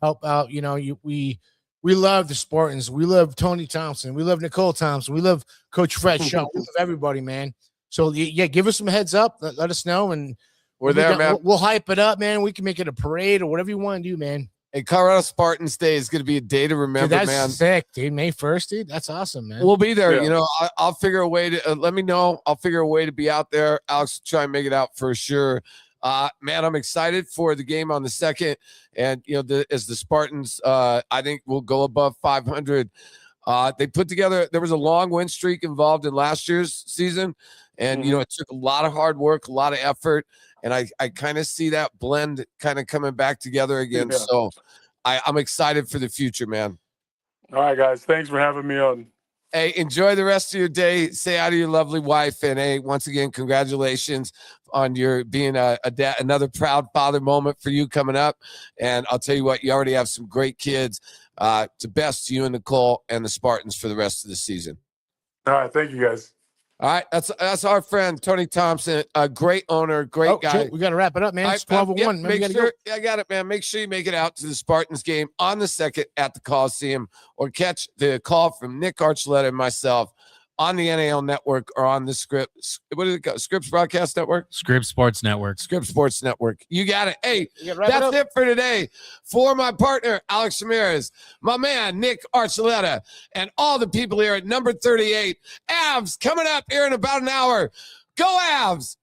help out. You know, we love the Spartans. We love Tony Thompson. We love Nicole Thompson. We love Coach Fred Shaw. We love everybody, man. So yeah, give us some heads up. Let us know, and We're there, man. We'll hype it up, man. We can make it a parade or whatever you want to do, man. Hey, Colorado Spartans Day is going to be a day to remember, Dude, that's man. sick, dude. May 1st, dude. That's awesome, man. We'll be there. Yeah. You know, I'll figure a way to let me know. I'll figure a way to be out there. Alex will try and make it out for sure. Man, I'm excited for the game on the 2nd. And, you know, as the Spartans, I think will go above 500. They put together, there was a long win streak involved in last year's season. And, you know, it took a lot of hard work, a lot of effort. And I kind of see that blend kind of coming back together again. Yeah. So I'm excited for the future, man. All right, guys. Thanks for having me on. Hey, enjoy the rest of your day. Say hi to your lovely wife. And hey, once again, congratulations on your being a dad, another proud father moment for you coming up. And I'll tell you what, you already have some great kids. To best to you and Nicole and the Spartans for the rest of the season. All right. Thank you, guys. All right, that's our friend Tony Thompson, a great owner, great guy. Joe, we got to wrap it up, man. It's 12:01. Man, make sure, I got it, man. Make sure you make it out to the Spartans game on the 2nd at the Coliseum, or catch the call from Nick Archuleta and myself on the NAL Network or on the Scripps. What is it called? Scripps Broadcast Network? Scripps Sports Network. Scripps Sports Network. You got it. Hey, wrap that's it for today. For my partner, Alex Ramirez, my man, Nick Archuleta, and all the people here at number 38. Avs coming up here in about an hour. Go Avs!